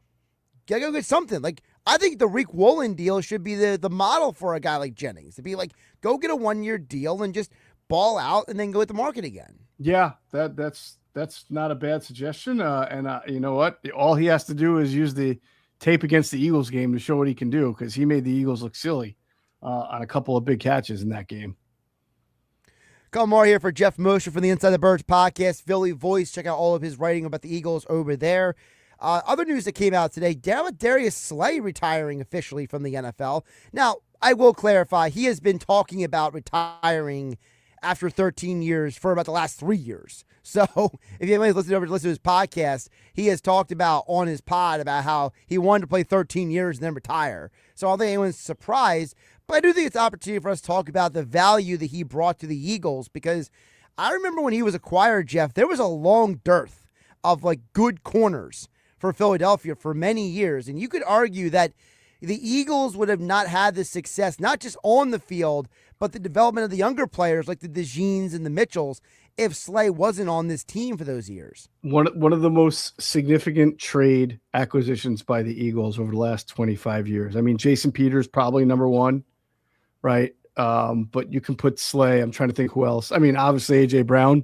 [SPEAKER 2] gotta go get something. Like I think the Rick Woolen deal should be the model for a guy like Jennings to be like, go get a 1-year deal and just ball out and then go at the market again.
[SPEAKER 15] Yeah, that's not a bad suggestion. And you know what? All he has to do is use the tape against the Eagles game to show what he can do because he made the Eagles look silly on a couple of big catches in that game.
[SPEAKER 2] Couple more here for Geoff Mosher from the Inside the Birds podcast, Philly Voice. Check out all of his writing about the Eagles over there. Other news that came out today, Darius Slay retiring officially from the NFL. Now, I will clarify, he has been talking about retiring after 13 years for about the last 3 years. So if you haven't listen to his podcast, he has talked about on his pod about how he wanted to play 13 years and then retire. So I don't think anyone's surprised, but I do think it's an opportunity for us to talk about the value that he brought to the Eagles because I remember when he was acquired, Geoff, there was a long dearth of like good corners for Philadelphia for many years. And you could argue that the Eagles would have not had the success, not just on the field, but the development of the younger players like the DeJeans and the Mitchells, if Slay wasn't on this team for those years.
[SPEAKER 15] One of the most significant trade acquisitions by the Eagles over the last 25 years. I mean, Jason Peters probably number one, right? But you can put Slay. I'm trying to think who else. I mean, obviously A.J. Brown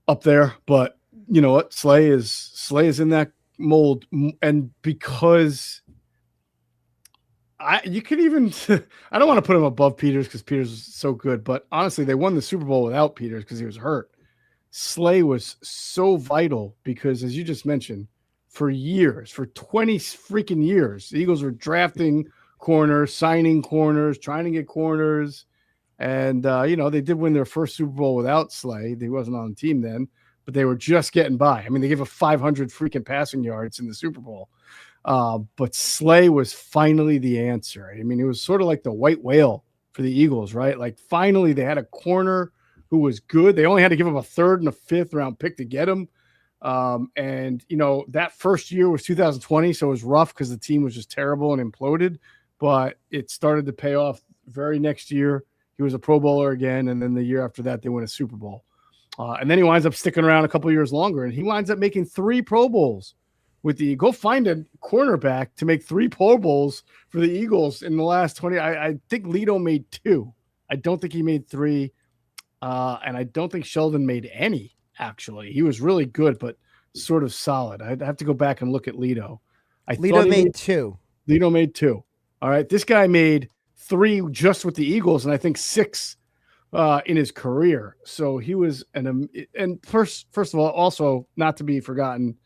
[SPEAKER 15] up there, but you know what? Slay is in that mold, and because you could even I don't want to put him above Peters because Peters is so good, but honestly, they won the Super Bowl without Peters because he was hurt. Slay was so vital because, as you just mentioned, for years, for 20 freaking years, the Eagles were drafting corners, signing corners, trying to get corners, and they did win their first Super Bowl without Slay. He wasn't on the team then, but they were just getting by. I mean, they gave up 500 freaking passing yards in the Super Bowl. But Slay was finally the answer. I mean, it was sort of like the white whale for the Eagles, right? Like finally they had a corner who was good. They only had to give him a 3rd and a 5th round pick to get him. That first year was 2020. So it was rough because the team was just terrible and imploded, but it started to pay off very next year. He was a Pro Bowler again. And then the year after that, they win a Super Bowl. And then he winds up sticking around a couple years longer and he winds up making 3 Pro Bowls. Go find a cornerback to make 3 Pro Bowls for the Eagles in the last 20. I think Lito made 2. I don't think he made 3. And I don't think Sheldon made any, actually. He was really good, but sort of solid. I'd have to go back and look at Lito.
[SPEAKER 2] Lito made 2.
[SPEAKER 15] Lito made 2. All right. This guy made 3 just with the Eagles, and I think 6 in his career. So he was first of all, also not to be forgotten,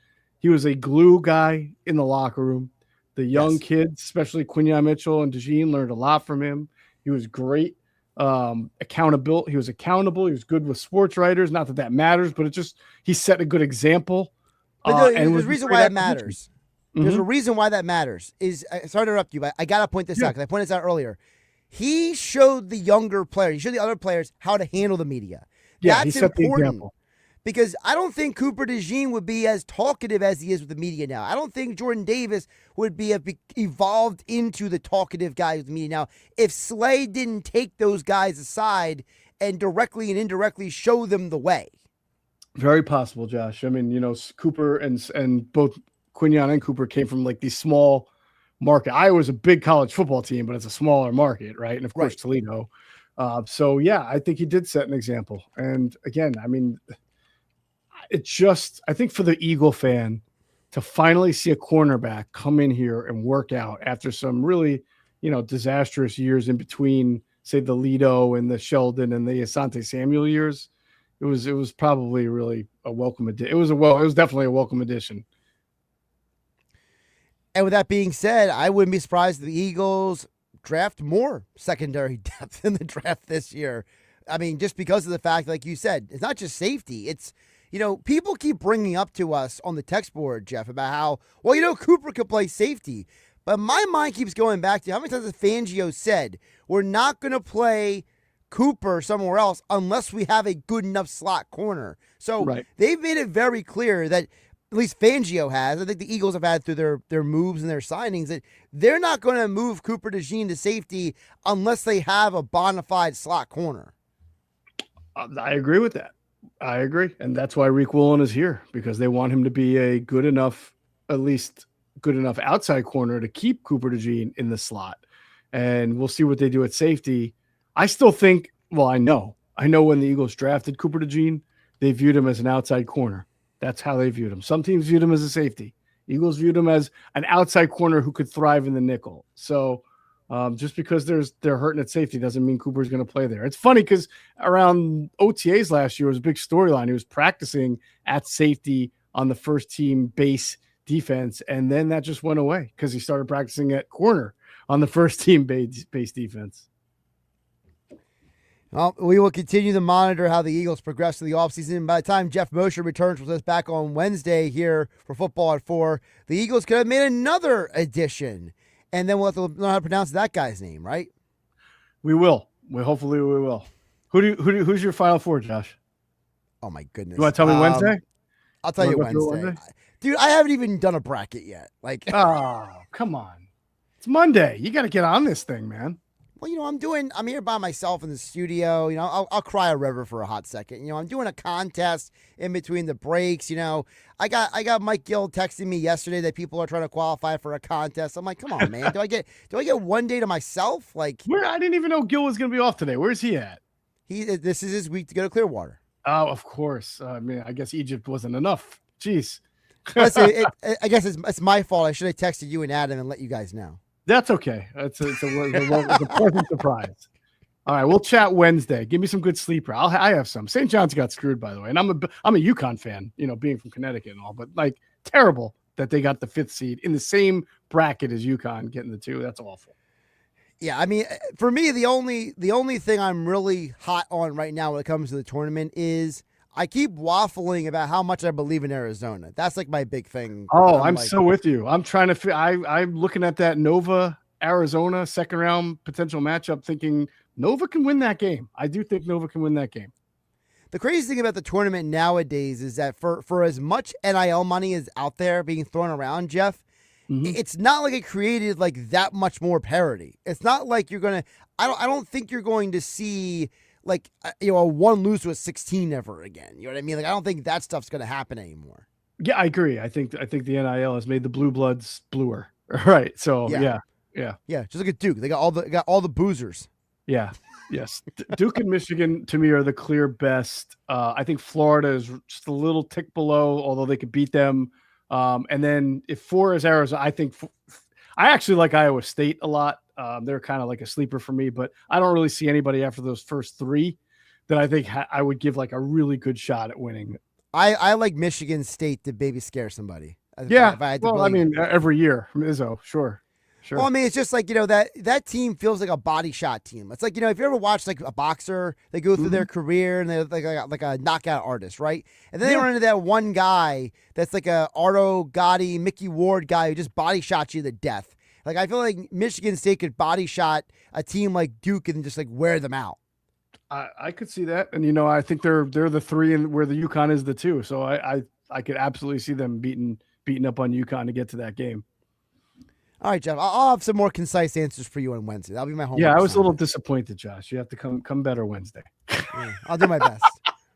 [SPEAKER 15] he was a glue guy in the locker room. The young kids, especially Quinyon Mitchell and DeJean, learned a lot from him. He was great. Accountable. He was accountable. He was good with sports writers. Not that that matters, but he set a good example.
[SPEAKER 2] But there's a reason why that matters. Mm-hmm. There's a reason why that matters. Sorry to interrupt you, but I got to point this out because I pointed this out earlier. He showed the younger players, he showed the other players how to handle the media.
[SPEAKER 15] Yeah,
[SPEAKER 2] that's
[SPEAKER 15] he set
[SPEAKER 2] important.
[SPEAKER 15] The example.
[SPEAKER 2] Because I don't think Cooper DeJean would be as talkative as he is with the media now. I don't think Jordan Davis would be evolved into the talkative guy with the media now if Slay didn't take those guys aside and directly and indirectly show them the way.
[SPEAKER 15] Very possible, Josh. I mean, Cooper and both Quinyon and Cooper came from like these small market. Iowa's a big college football team, but it's a smaller market, right? And of course, Toledo. I think he did set an example. And again, I mean, I think for the Eagle fan to finally see a cornerback come in here and work out after some really, disastrous years in between, say, the Lito and the Sheldon and the Asante Samuel years, it was probably really a welcome addition. It was definitely a welcome addition.
[SPEAKER 2] And with that being said, I wouldn't be surprised if the Eagles draft more secondary depth in the draft this year. I mean, just because of the fact, like you said, it's not just safety. It's, people keep bringing up to us on the text board, Geoff, about how, Cooper could play safety. But my mind keeps going back to how many times has Fangio said, we're not going to play Cooper somewhere else unless we have a good enough slot corner. So They've made it very clear that, at least Fangio has, I think the Eagles have had through their moves and their signings, that they're not going to move Cooper DeJean to safety unless they have a bona fide slot corner.
[SPEAKER 15] I agree with that. I agree. And that's why Rick Woolen is here, because they want him to be a good enough, at least good enough outside corner to keep Cooper DeJean in the slot. And we'll see what they do at safety. I still think, I know when the Eagles drafted Cooper DeJean, they viewed him as an outside corner. That's how they viewed him. Some teams viewed him as a safety. Eagles viewed him as an outside corner who could thrive in the nickel. So just because they're hurting at safety doesn't mean Cooper's going to play there. It's funny because around OTAs last year was a big storyline. He was practicing at safety on the first team base defense, and then that just went away because he started practicing at corner on the first team base defense.
[SPEAKER 2] Well, we will continue to monitor how the Eagles progress through the offseason. By the time Geoff Mosher returns with us back on Wednesday here for Football at 4, the Eagles could have made another addition. And then we'll have to learn how to pronounce that guy's name, right?
[SPEAKER 15] We will. Hopefully we will. Who's your Final Four, Josh?
[SPEAKER 2] Oh, my goodness.
[SPEAKER 15] You want to tell me Wednesday?
[SPEAKER 2] I'll tell you Wednesday. Dude, I haven't even done a bracket yet. Like,
[SPEAKER 15] oh, come on. It's Monday. You got to get on this thing, man.
[SPEAKER 2] Well, I'm here by myself in the studio. I'll cry a river for a hot second. I'm doing a contest in between the breaks. I got Mike Gill texting me yesterday that people are trying to qualify for a contest. I'm like, come on, man. Do I get one day to myself? Like,
[SPEAKER 15] I didn't even know Gill was going to be off today. Where's he at?
[SPEAKER 2] This is his week to go to Clearwater.
[SPEAKER 15] Oh, of course. I guess Egypt wasn't enough. Jeez.
[SPEAKER 2] I guess it's my fault. I should have texted you and Adam and let you guys know.
[SPEAKER 15] That's okay. It's a pleasant surprise. All right, we'll chat Wednesday. Give me some good sleeper. I have some. St. John's got screwed, by the way, and I'm a UConn fan. Being from Connecticut and all, but terrible that they got the 5th seed in the same bracket as UConn getting the 2. That's awful.
[SPEAKER 2] Yeah, I mean, for me, the only thing I'm really hot on right now when it comes to the tournament is I keep waffling about how much I believe in Arizona. That's like my big thing.
[SPEAKER 15] Oh, I'm so with you. I'm trying to. I'm looking at that Nova Arizona second round potential matchup, thinking Nova can win that game. I do think Nova can win that game.
[SPEAKER 2] The crazy thing about the tournament nowadays is that for as much NIL money is out there being thrown around, Geoff, it's not like it created like that much more parity. It's not like you're gonna. I don't think you're going to see like a 1 lose to a 16 ever again. You know what I mean? Like I don't think that stuff's going to happen anymore.
[SPEAKER 15] Yeah, I agree. I think the NIL has made the blue bloods bluer. Right. So yeah.
[SPEAKER 2] Just look at Duke. They got all the boozers.
[SPEAKER 15] Yeah. Yes. Duke and Michigan to me are the clear best. I think Florida is just a little tick below, although they could beat them. And then if 4 is Arizona, I think I actually like Iowa State a lot. They're kind of like a sleeper for me, but I don't really see anybody after those first 3 that I think I would give like a really good shot at winning.
[SPEAKER 2] I like Michigan State to baby scare somebody.
[SPEAKER 15] Yeah. I mean, every year from Izzo. Sure.
[SPEAKER 2] Well, I mean, it's just like, that team feels like a body shot team. It's like, if you ever watch like a boxer, they go through their career and they're like a knockout artist, right? And then they run into that one guy that's like a Arto Gotti, Mickey Ward guy who just body shots you to death. Like, I feel like Michigan State could body shot a team like Duke and just like wear them out.
[SPEAKER 15] I could see that. And, I think they're the 3 and where the UConn is the 2. So I could absolutely see them beating up on UConn to get to that game.
[SPEAKER 2] All right, Geoff, I'll have some more concise answers for you on Wednesday. That'll be my homework.
[SPEAKER 15] Yeah, I was a little disappointed, Josh. You have to come better Wednesday.
[SPEAKER 2] Yeah, I'll do my best.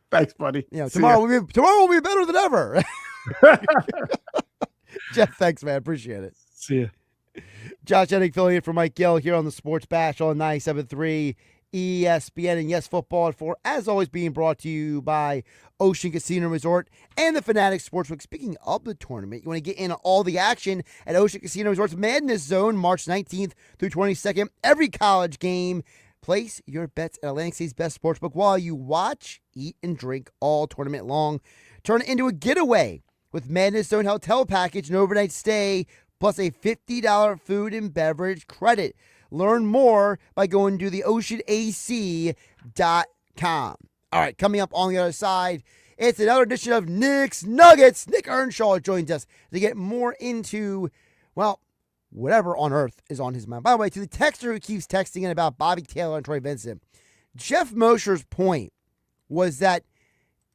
[SPEAKER 15] Thanks, buddy.
[SPEAKER 2] Tomorrow will be better than ever. Geoff, thanks, man. Appreciate it.
[SPEAKER 15] See ya.
[SPEAKER 2] Josh Hennig filling in for Mike Gill here on the Sports Bash on 97.3 ESPN and Yes Football at 4. As always, being brought to you by Ocean Casino Resort and the Fanatics Sportsbook. Speaking of the tournament, you want to get in on all the action at Ocean Casino Resort's Madness Zone, March 19th through 22nd. Every college game. Place your bets at Atlantic City's best sportsbook while you watch, eat, and drink all tournament long. Turn it into a getaway with Madness Zone Hotel Package, an overnight stay, plus a $50 food and beverage credit. Learn more by going to theoceanac.com. All right, coming up on the other side, it's another edition of Nick's Nuggets. Nick Earnshaw joins us to get more into, whatever on earth is on his mind. By the way, to the texter who keeps texting in about Bobby Taylor and Troy Vincent, Geoff Mosher's point was that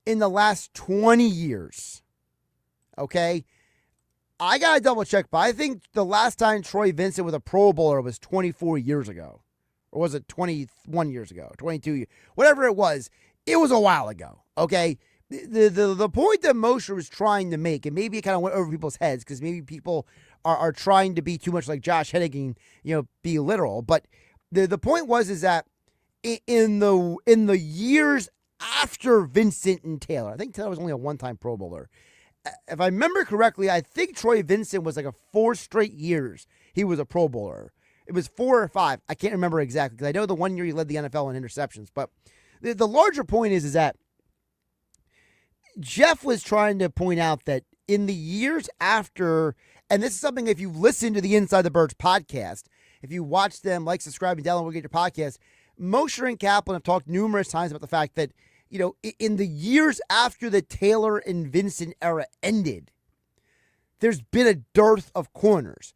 [SPEAKER 2] in the last 20 years, okay, I got to double check, but I think the last time Troy Vincent was a Pro Bowler was 24 years ago. Or was it 21 years ago? 22 years? Whatever it was a while ago, okay? The point that Mosher was trying to make, and maybe it kind of went over people's heads because maybe people are trying to be too much like Josh Hennig and, be literal. But the point is that in the years after Vincent and Taylor, I think Taylor was only a one-time Pro Bowler. If I remember correctly, I think Troy Vincent was like a 4 straight years he was a Pro Bowler. It was 4 or 5. I can't remember exactly because I know the one year he led the NFL in interceptions. But the larger point is that Geoff was trying to point out that in the years after, and this is something if you listen to the Inside the Birds podcast, if you watch them, like, subscribe, and download, we'll get your podcast, Mosher and Kaplan have talked numerous times about the fact that, in the years after the Taylor and Vincent era ended, there's been a dearth of corners.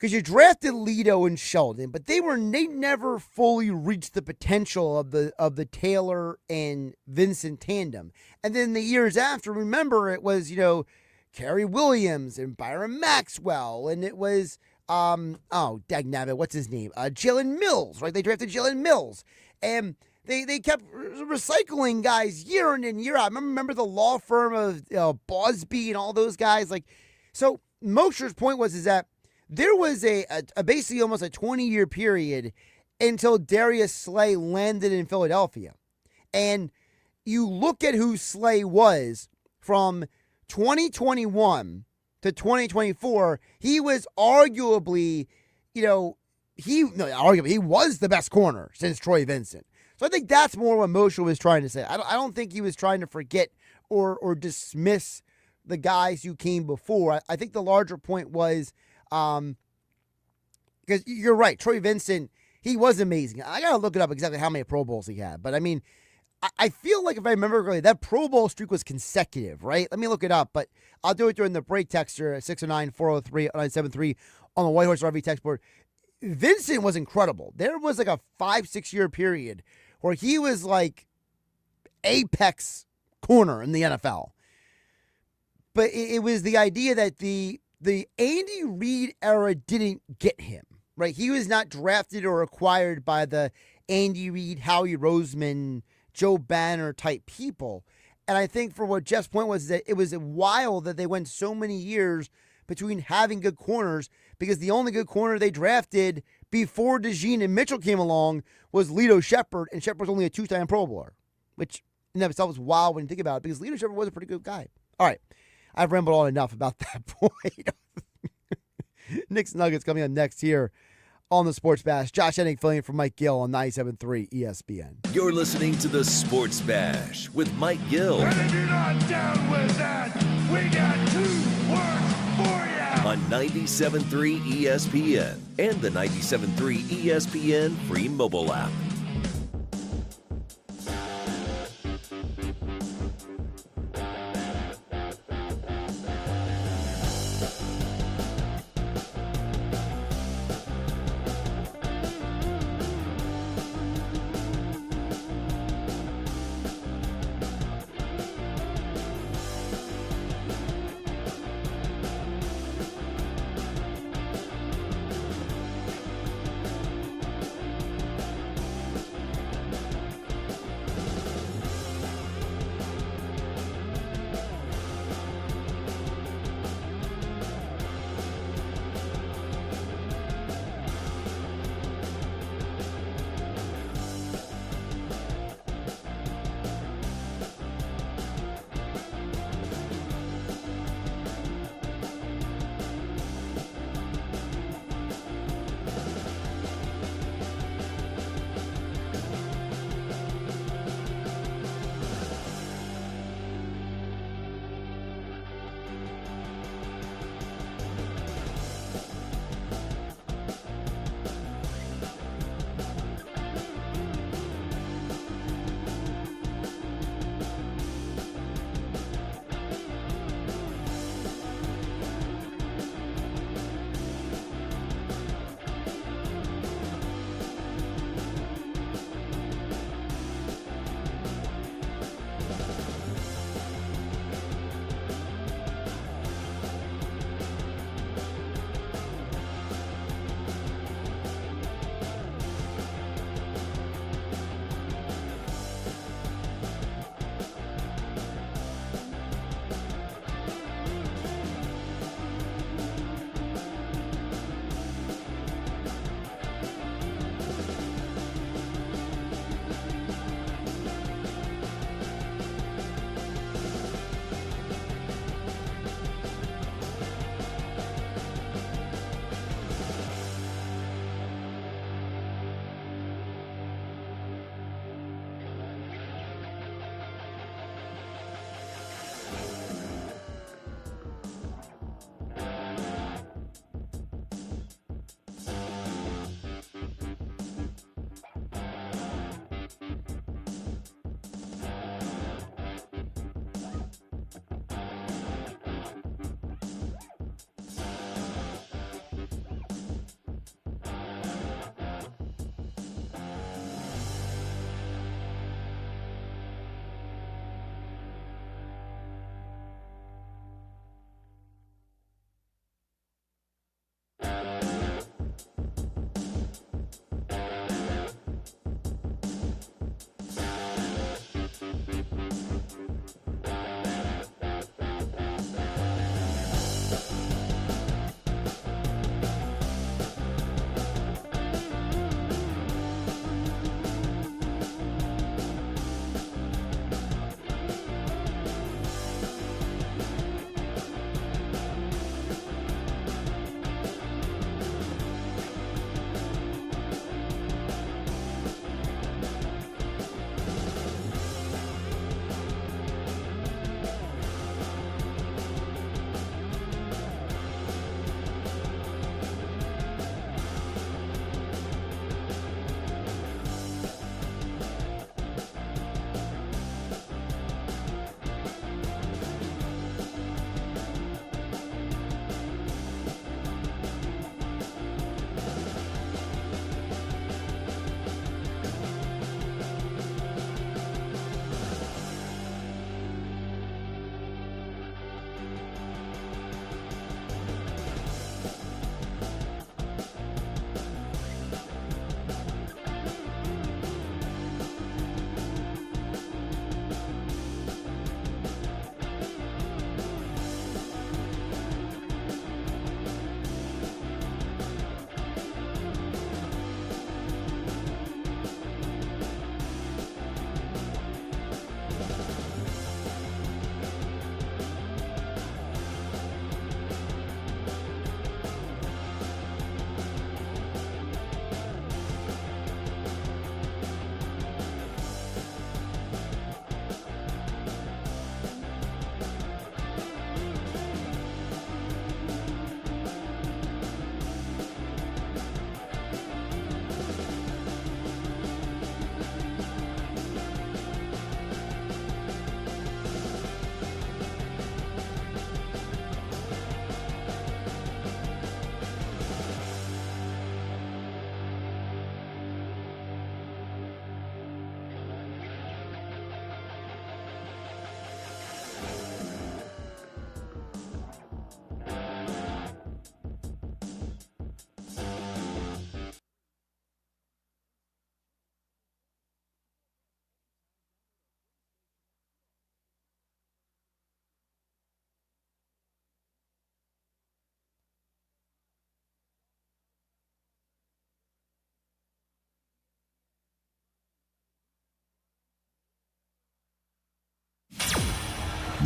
[SPEAKER 2] because you drafted Lito and Sheldon, but they never fully reached the potential of the Taylor and Vincent tandem. And then the years after, remember, it was, Kerry Williams and Byron Maxwell, and it was dagnabbit, what's his name? Jalen Mills, right? They drafted Jalen Mills, and they kept recycling guys year in and year out. Remember the law firm of Bosby and all those guys, so. Mosher's point is that there was a basically almost a 20-year period until Darius Slay landed in Philadelphia. And you look at who Slay was from 2021 to 2024, he was arguably, he was the best corner since Troy Vincent. So I think that's more what Mosher was trying to say. I don't think he was trying to forget or dismiss the guys who came before. I think the larger point was, because you're right, Troy Vincent, he was amazing. I got to look it up exactly how many Pro Bowls he had. But, I feel like if I remember correctly, that Pro Bowl streak was consecutive, right? Let me look it up, but I'll do it during the break. Texter 609-403-0973 on the White Horse RV text board. Vincent was incredible. There was a 5-6 year period where he was apex corner in the NFL. But it was the idea that the Andy Reid era didn't get him, right? He was not drafted or acquired by the Andy Reid, Howie Roseman, Joe Banner type people. And I think for what Jeff's point was that it was a while that they went so many years between having good corners, because the only good corner they drafted before DeJean and Mitchell came along was Lito Shepherd, and Shepherd was only a 2-time Pro Bowler, which in and of itself is wild when you think about it, because Lito Shepherd was a pretty good guy. All right. I've rambled on enough about that point. Knicks Nuggets coming up next here on the Sports Bash. Josh Hennig filling in for Mike Gill on 97.3 ESPN.
[SPEAKER 1] You're listening to the Sports Bash with Mike Gill.
[SPEAKER 9] And if you're not down with that, we got 2 words for you.
[SPEAKER 1] On 97.3 ESPN and the 97.3 ESPN free mobile app.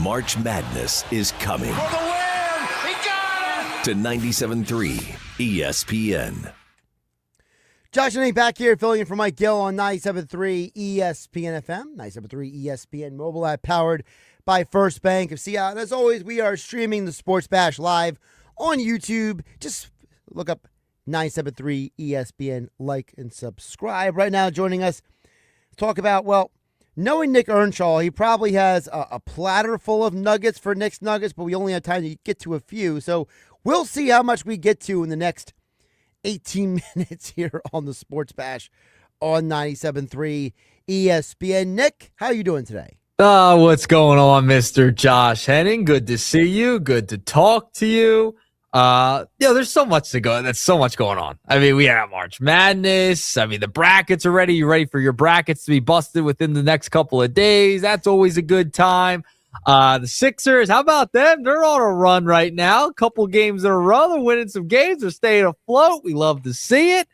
[SPEAKER 1] March Madness is coming.
[SPEAKER 9] For the win! He got it!
[SPEAKER 1] To 97.3 ESPN.
[SPEAKER 2] Josh Hennig back here filling in for Mike Gill on 97.3 ESPN FM, 97.3 ESPN mobile app powered by First Bank of Seattle. And as always, we are streaming the Sports Bash live on YouTube. Just look up 97.3 ESPN, like and subscribe. Right now, joining us to talk about, well, knowing Nick Earnshaw, he probably has a platter full of nuggets for Nick's Nuggets, but we only have time to get to a few. So we'll see how much we get to in the next 18 minutes here on the Sports Bash on 97.3 ESPN. Nick, how are you doing today?
[SPEAKER 16] What's going on, Mr. Josh Hennig? Good to see you. Good to talk to you. There's so much to go. There's so much going on. I mean, we have March Madness. I mean, the brackets are ready. You ready for your brackets to be busted within the next couple of days? That's always a good time. The Sixers, how about them? They're on a run right now. A couple games in a row. They're winning some games. They're staying afloat. We love to see it.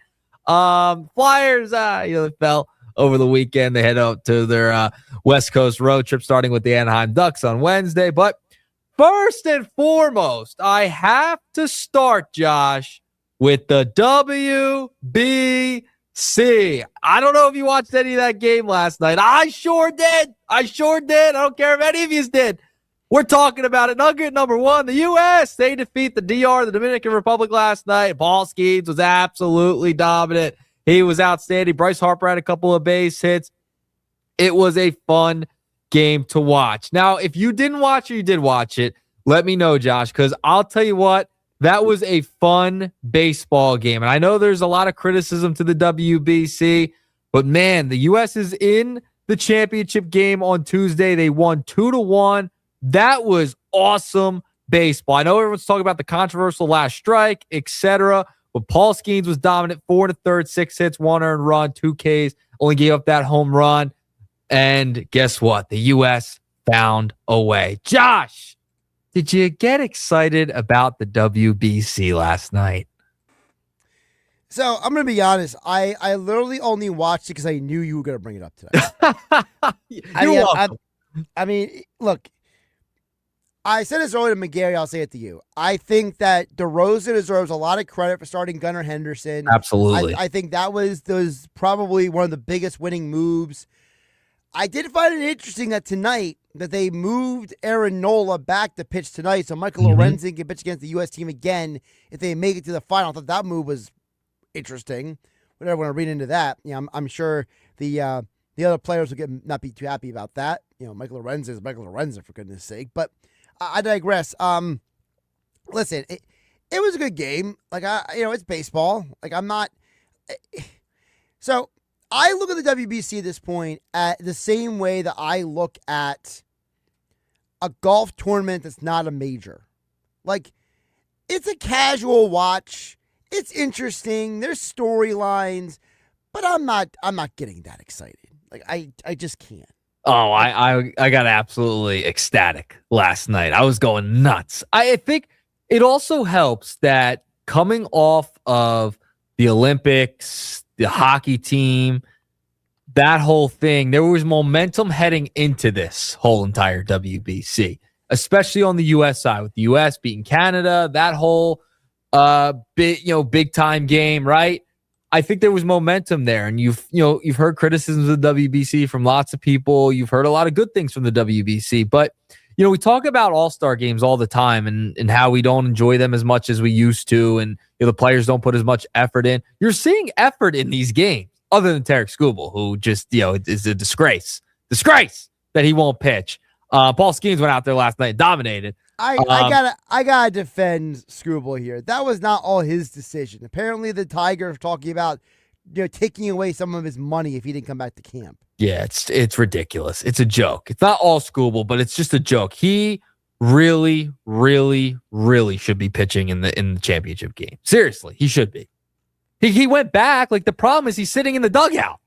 [SPEAKER 16] Flyers, they fell over the weekend. They head out to their West Coast road trip, starting with the Anaheim Ducks on Wednesday. But first and foremost, I have to start, Josh, with the WBC. I don't know if you watched any of that game last night. I sure did. I don't care if any of you did. We're talking about it. Nugget number one, the U.S. They defeat the DR, the Dominican Republic, last night. Paul Skeens was absolutely dominant. He was outstanding. Bryce Harper had a couple of base hits. It was a fun game to watch. Now, if you didn't watch it, you did watch it, let me know, Josh, because I'll tell you what, that was a fun baseball game. And I know there's a lot of criticism to the WBC, but man, the U.S. is in the championship game on Tuesday. They won 2-1. That was awesome baseball. I know everyone's talking about the controversial last strike, etc., but Paul Skeens was dominant, 4 1/3, 6 hits, 1 earned run, 2 Ks, only gave up that home run. And guess what? The U.S. found a way. Josh, did you get excited about the WBC last night?
[SPEAKER 2] So I'm going to be honest. I literally only watched it because I knew you were going to bring it up today. I mean, look, I said this earlier to McGarry. I'll say it to you. I think that DeRozan deserves a lot of credit for starting Gunnar Henderson.
[SPEAKER 16] Absolutely.
[SPEAKER 2] I think that was probably one of the biggest winning moves. I did find it interesting that tonight that they moved Aaron Nola back to pitch tonight, so Michael Lorenzen can pitch against the U.S. team again if they make it to the final. I thought that move was interesting. Whatever, want to read into that. I'm sure the other players will not be too happy about that. Michael Lorenzen is Michael Lorenzen, for goodness sake. But I digress. Listen, it was a good game. It's baseball. I'm not. So I look at the WBC at this point at the same way that I look at a golf tournament that's not a major. It's a casual watch. It's interesting. There's storylines, but I'm not getting that excited. I just can't.
[SPEAKER 16] Oh, I got absolutely ecstatic last night. I was going nuts. I think it also helps that coming off of the Olympics, the hockey team, that whole thing, there was momentum heading into this whole entire WBC, especially on the U.S. side, with the U.S. beating Canada, that whole big time game, right? I think there was momentum there, and you've heard criticisms of the WBC from lots of people. You've heard a lot of good things from the WBC, but we talk about all-star games all the time and how we don't enjoy them as much as we used to, and the players don't put as much effort in. You're seeing effort in these games, other than Tarek Skubal, who just is a disgrace that he won't pitch. Paul Skeens went out there last night and dominated.
[SPEAKER 2] I gotta defend Skubal here. That was not all his decision. Apparently, the Tigers talking about taking away some of his money if he didn't come back to camp.
[SPEAKER 16] Yeah, it's ridiculous. It's a joke. It's not all Skubal, but it's just a joke. He really, really, really should be pitching in the championship game. Seriously, he should be. He went back. The problem is he's sitting in the dugout.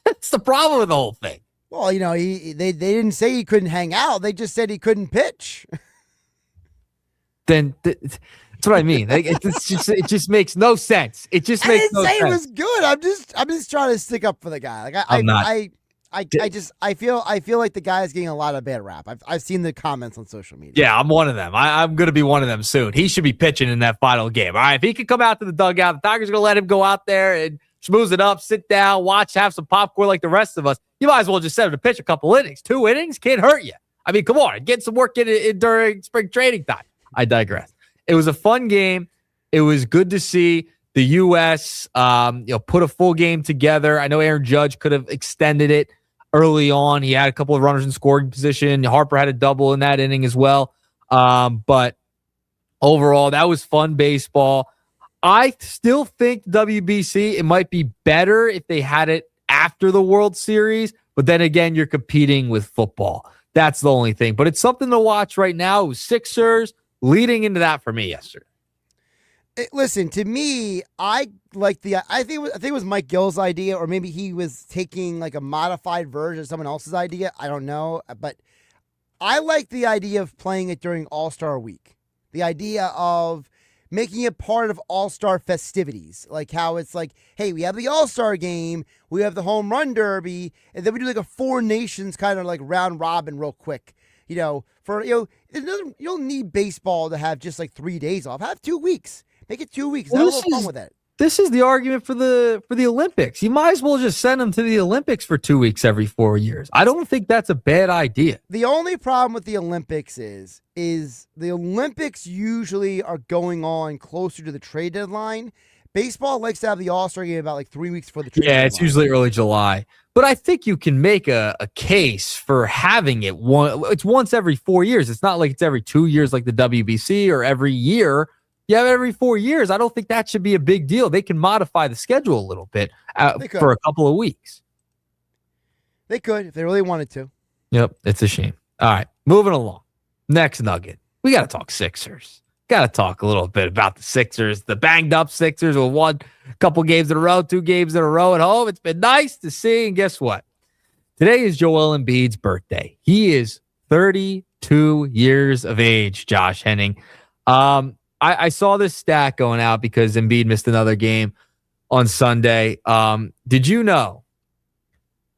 [SPEAKER 16] That's the problem with the whole thing.
[SPEAKER 2] Well, they didn't say he couldn't hang out. They just said he couldn't pitch.
[SPEAKER 16] Then that's what I mean. It just makes no sense. It just makes no sense.
[SPEAKER 2] I didn't say it was good. I'm just trying to stick up for the guy. I feel like the guy's getting a lot of bad rap. I've seen the comments on social media.
[SPEAKER 16] Yeah, I'm one of them. I'm going to be one of them soon. He should be pitching in that final game. All right, if he can come out to the dugout, the Tigers are going to let him go out there and schmooze it up, sit down, watch, have some popcorn like the rest of us. You might as well just set him to pitch a couple innings. 2 innings can't hurt you. I mean, come on, get some work in during spring training time. I digress. It was a fun game. It was good to see the U.S. Put a full game together. I know Aaron Judge could have extended it early on. He had a couple of runners in scoring position. Harper had a double in that inning as well. But overall, that was fun baseball. I still think WBC, it might be better if they had it after the World Series. But then again, you're competing with football. That's the only thing. But it's something to watch right now. It was Sixers leading into that for me yesterday.
[SPEAKER 2] Listen, to me, I think it was Mike Gill's idea, or maybe he was taking like a modified version of someone else's idea. I don't know, but I like the idea of playing it during All-Star Week. The idea of making it part of All-Star festivities, like how it's like, hey, we have the All-Star game, we have the Home Run Derby, and then we do like a 4 nations kind of like round robin real quick. You don't need baseball to have just like 3 days off. Have 2 weeks. Make it 2 weeks. Have a little fun with it.
[SPEAKER 16] This is the argument for the Olympics. You might as well just send them to the Olympics for 2 weeks every 4 years. I don't think that's a bad idea.
[SPEAKER 2] The only problem with the Olympics is the Olympics usually are going on closer to the trade deadline. Baseball likes to have the All-Star game about like 3 weeks before the trade deadline.
[SPEAKER 16] Yeah, it's usually early July. But I think you can make a case for having it. It's once every 4 years. It's not like it's every 2 years like the WBC or every year. You have it every 4 years. I don't think that should be a big deal. They can modify the schedule a little bit for a couple of weeks.
[SPEAKER 2] They could if they really wanted to.
[SPEAKER 16] Yep, it's a shame. All right, moving along. Next nugget. We got to talk Sixers. Got to talk a little bit about the Sixers, the banged up Sixers who won a couple games in a row, 2 games in a row at home. It's been nice to see. And guess what? Today is Joel Embiid's birthday. He is 32 years of age, Josh Hennig. I saw this stat going out because Embiid missed another game on Sunday. Did you know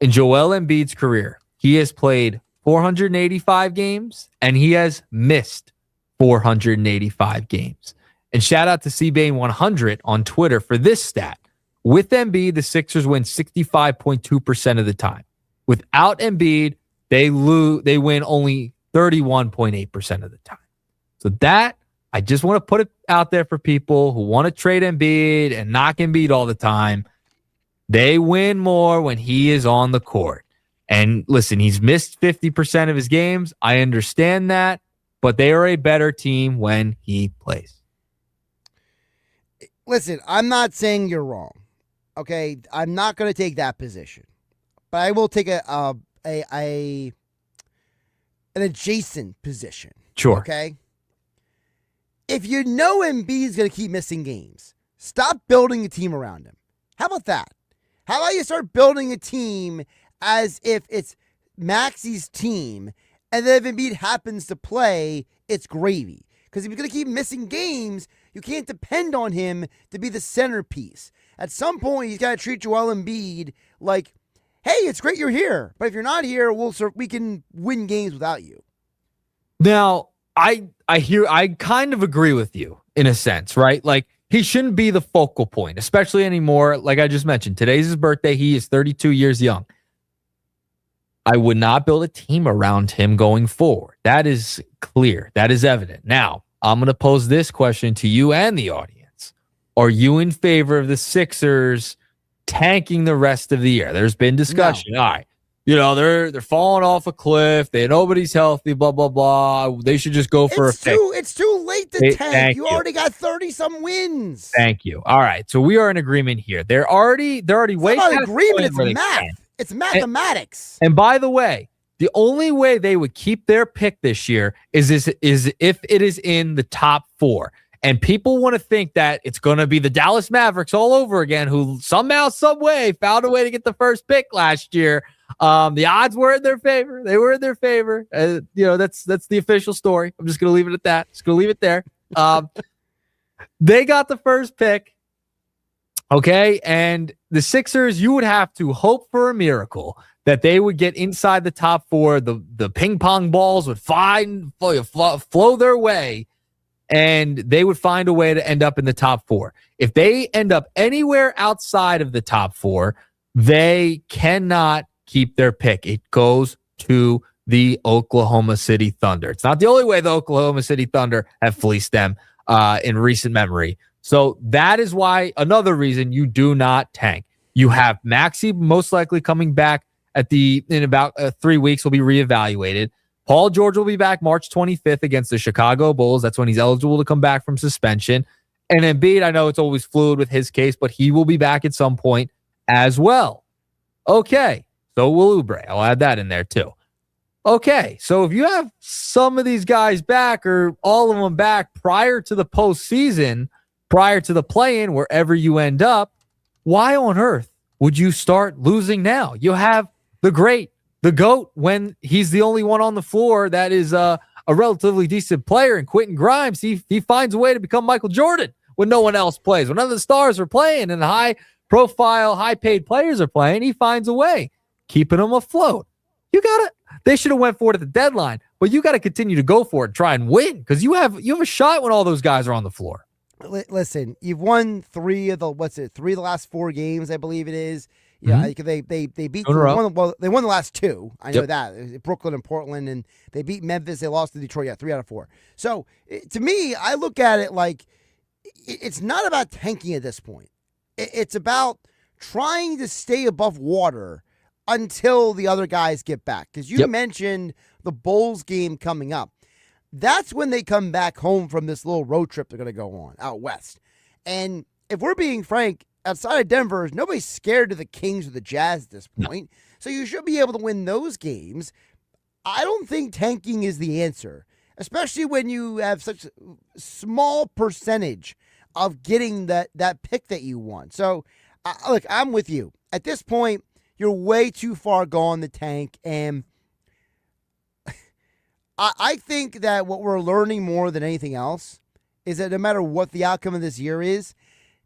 [SPEAKER 16] in Joel Embiid's career, he has played 485 games and he has missed 485 games. And shout out to CBane100 on Twitter for this stat. With Embiid, the Sixers win 65.2% of the time. Without Embiid, they win only 31.8% of the time. So that, I just want to put it out there for people who want to trade Embiid and knock Embiid all the time. They win more when he is on the court. And listen, he's missed 50% of his games. I understand that, but they are a better team when he plays.
[SPEAKER 2] Listen, I'm not saying you're wrong. Okay, I'm not going to take that position, but I will take an adjacent position.
[SPEAKER 16] Sure.
[SPEAKER 2] Okay. If you know Embiid's going to keep missing games, stop building a team around him. How about that? How about you start building a team as if it's Maxi's team, and then if Embiid happens to play, it's gravy. Because if he's going to keep missing games, you can't depend on him to be the centerpiece. At some point, he's got to treat Joel Embiid like, hey, it's great you're here, but if you're not here, we can win games without you.
[SPEAKER 16] Now, I kind of agree with you in a sense, right? Like, he shouldn't be the focal point, especially anymore. Like I just mentioned, today's his birthday. He is 32 years young. I would not build a team around him going forward. That is clear. That is evident. Now, I'm going to pose this question to you and the audience. Are you in favor of the Sixers tanking the rest of the year? There's been discussion. No. All right. They're falling off a cliff. Nobody's healthy, blah, blah, blah. They should just go for a pick.
[SPEAKER 2] It's too late to tank. You already got 30-some wins.
[SPEAKER 16] Thank you. All right. So we are in agreement here. They're already way past
[SPEAKER 2] agreement. It's math. It's mathematics.
[SPEAKER 16] And by the way, the only way they would keep their pick this year is if it is in the top 4. And people want to think that it's going to be the Dallas Mavericks all over again, who somehow, some way found a way to get the first pick last year. The odds were in their favor. They were in their favor. That's the official story. I'm just going to leave it at that. Just going to leave it there. They got the first pick. Okay, and the Sixers, you would have to hope for a miracle that they would get inside the top four. The ping pong balls would flow their way, and they would find a way to end up in the top four. If they end up anywhere outside of the top four, they cannot keep their pick. It goes to the Oklahoma City Thunder. It's not the only way the Oklahoma City Thunder have fleeced them in recent memory. So that is why, another reason you do not tank. You have Maxey most likely coming back in about 3 weeks, will be reevaluated. Paul George will be back March 25th against the Chicago Bulls. That's when he's eligible to come back from suspension. And Embiid, I know it's always fluid with his case, but he will be back at some point as well. Okay, so will Oubre. I'll add that in there too. Okay, so if you have some of these guys back or all of them back prior to the postseason, prior to the play-in, wherever you end up, why on earth would you start losing now? You have the GOAT, when he's the only one on the floor that is a relatively decent player, and Quentin Grimes, he finds a way to become Michael Jordan when no one else plays. When none of the stars are playing and the high-profile, high-paid players are playing, he finds a way, keeping them afloat. They should have went for it at the deadline, but you got to continue to go for it, try and win, because you have a shot when all those guys are on the floor.
[SPEAKER 2] Listen, you've won three of the last 4 games, I believe it is. Yeah, they beat they won the last 2. I know that, Brooklyn and Portland, and they beat Memphis. They lost to Detroit. Yeah, 3 out of 4. So to me, I look at it like it's not about tanking at this point. It's about trying to stay above water until the other guys get back. Because you mentioned the Bulls game coming up. That's when they come back home from this little road trip they're going to go on out west. And if we're being frank, outside of Denver, nobody's scared of the Kings or the Jazz at this point. No. So you should be able to win those games. I don't think tanking is the answer, especially when you have such a small percentage of getting that pick that you want. So, look, I'm with you. At this point, you're way too far gone the tank, and I think that what we're learning more than anything else is that no matter what the outcome of this year is,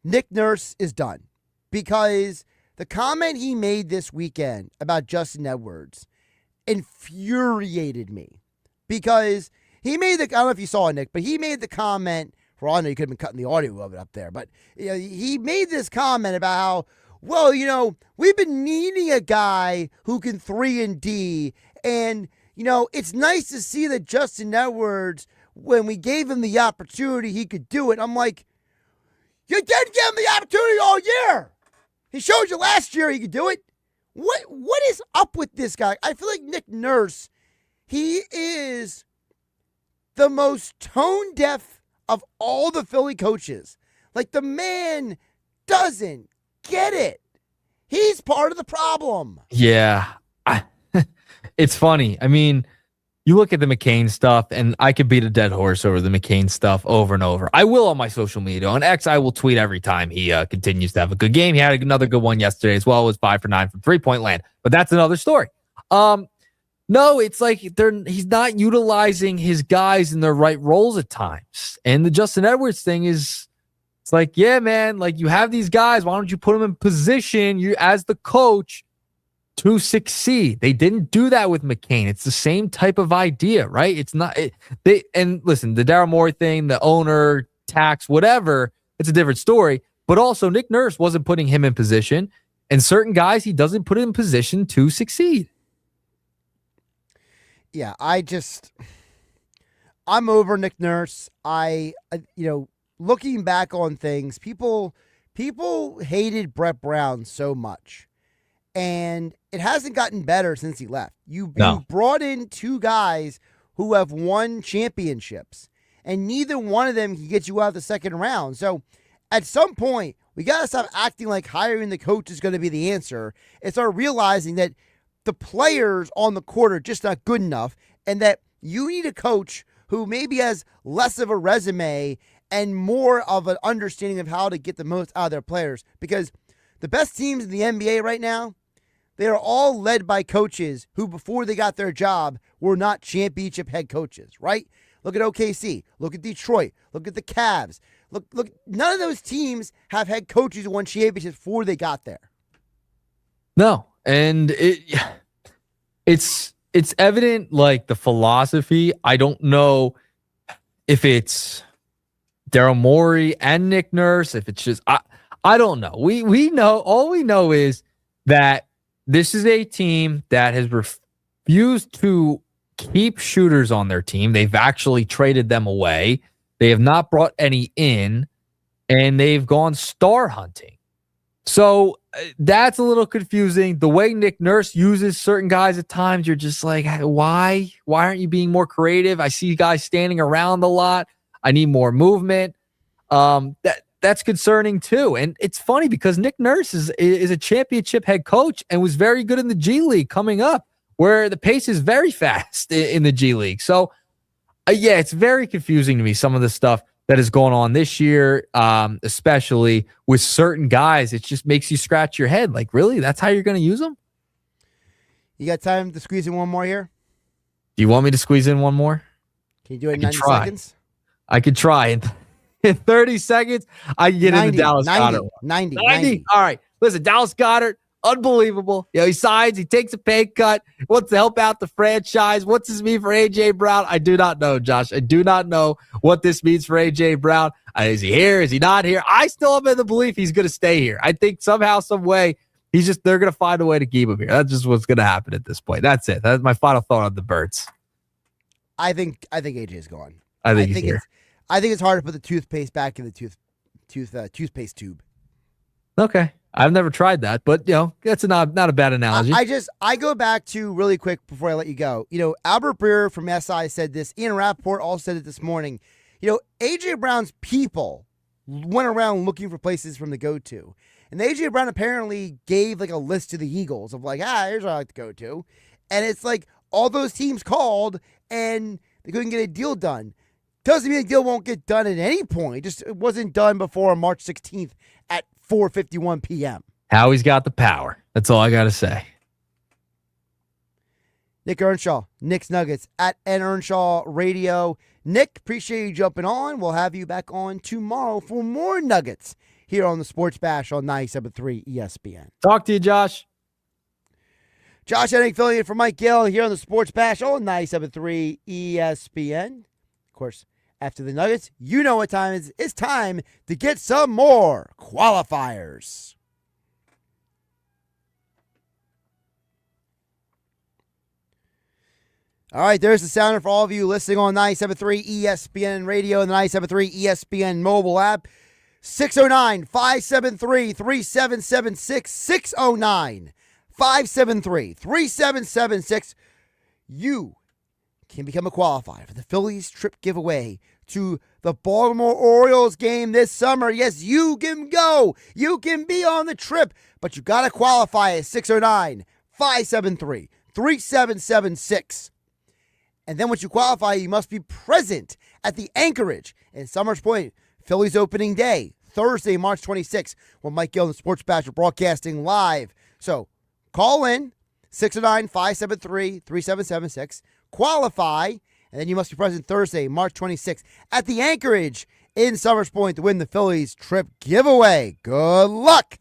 [SPEAKER 2] Nick Nurse is done. Because the comment he made this weekend about Justin Edwards infuriated me. Because he made I don't know if you saw it, Nick, but he made the comment, for all I know you could have been cutting the audio of it up there, but he made this comment about how, well, we've been needing a guy who can 3-and-D, and it's nice to see that Justin Edwards, when we gave him the opportunity, he could do it. I'm like, you didn't give him the opportunity all year. He showed you last year he could do it. What is up with this guy? I feel like Nick Nurse, he is the most tone deaf of all the Philly coaches. Like, the man doesn't get it. He's part of the problem.
[SPEAKER 16] Yeah. It's funny. I mean, you look at the McCain stuff, and I could beat a dead horse over the McCain stuff over and over. I will on my social media. On X, I will tweet every time he continues to have a good game. He had another good one yesterday as well. It was 5 for 9 from three-point land. But that's another story. No, it's like he's not utilizing his guys in their right roles at times. And the Justin Edwards thing is, it's like, yeah, man, like, you have these guys. Why don't you put them in position, you as the coach, to succeed? They didn't do that with McCain. It's the same type of idea, right? It's not and listen, the Daryl Morey thing, the owner, tax, whatever, it's a different story. But also, Nick Nurse wasn't putting him in position, and certain guys he doesn't put in position to succeed.
[SPEAKER 2] Yeah, I'm over Nick Nurse. Looking back on things, people hated Brett Brown so much. And it hasn't gotten better since he left. You brought in 2 guys who have won championships, and neither one of them can get you out of the second round. So at some point, we got to stop acting like hiring the coach is going to be the answer and start realizing that the players on the court are just not good enough, and that you need a coach who maybe has less of a resume and more of an understanding of how to get the most out of their players. Because the best teams in the NBA right now, they are all led by coaches who, before they got their job, were not championship head coaches, right? Look at OKC. Look at Detroit. Look at the Cavs. Look, none of those teams have had coaches who won championships before they got there.
[SPEAKER 16] No, and it's evident, like, the philosophy. I don't know if it's Daryl Morey and Nick Nurse, if it's just I don't know. We know, all we know is that this is a team that has refused to keep shooters on their team. They've actually traded them away. They have not brought any in, and they've gone star hunting. So that's a little confusing. The way Nick Nurse uses certain guys at times, you're just like, why? Why aren't you being more creative? I see guys standing around a lot. I need more movement. That's concerning too. And it's funny because Nick Nurse is a championship head coach and was very good in the G League coming up, where the pace is very fast in the G League. So yeah, it's very confusing to me, some of the stuff that is going on this year, especially with certain guys. It just makes you scratch your head. Like, really? That's how you're going to use them?
[SPEAKER 2] You got time to squeeze in one more here?
[SPEAKER 16] Do you want me to squeeze in one more?
[SPEAKER 2] Can you do it in 90 seconds?
[SPEAKER 16] I could try. In 30 seconds, I can get into Dallas Goedert.
[SPEAKER 2] 90.
[SPEAKER 16] All right. Listen, Dallas Goedert, unbelievable. He signs, he takes a pay cut, wants to help out the franchise. What's this mean for A.J. Brown? I do not know, Josh. I do not know what this means for A.J. Brown. Is he here? Is he not here? I still am in the belief he's going to stay here. I think somehow, some way, they're going to find a way to keep him here. That's just what's going to happen at this point. That's it. That's my final thought on the Birds.
[SPEAKER 2] I think A.J. is gone.
[SPEAKER 16] I think he's here.
[SPEAKER 2] I think it's hard to put the toothpaste back in the toothpaste tube.
[SPEAKER 16] Okay. I've never tried that, but that's not a bad analogy.
[SPEAKER 2] I go back to really quick before I let you go. Albert Breer from SI said this. Ian Rappaport also said it this morning. A.J. Brown's people went around looking for places from the go-to. And A.J. Brown apparently gave like a list to the Eagles of like, here's what I like to go to. And it's like all those teams called and they couldn't get a deal done. Doesn't mean the deal won't get done at any point. It wasn't done before March 16th at 4:51 p.m.
[SPEAKER 16] Howie's got the power. That's all I got to say.
[SPEAKER 2] Nick Earnshaw, Nick's Nuggets at Earnshaw Radio. Nick, appreciate you jumping on. We'll have you back on tomorrow for more Nuggets here on the Sports Bash on 97.3 ESPN.
[SPEAKER 16] Talk to you, Josh.
[SPEAKER 2] Josh Hennig filling in for Mike Gill here on the Sports Bash on 97.3 ESPN. Of course, after the Nuggets, you know what time it is. It's time to get some more qualifiers. All right, there's the sounder for all of you listening on 97.3 ESPN Radio and the 97.3 ESPN mobile app. 609-573-3776. 609-573-3776. You can become a qualifier for the Phillies trip giveaway to the Baltimore Orioles game this summer. Yes, you can go. You can be on the trip, but you got to qualify at 609-573-3776. And then once you qualify, you must be present at the Anchorage in Summers Point, Phillies opening day, Thursday, March 26th, when Mike Gill and the Sports Bash are broadcasting live. So call in, 609-573-3776. Qualify, and then you must be present Thursday, March 26th at the Anchorage in Summers Point to win the Phillies trip giveaway. Good luck.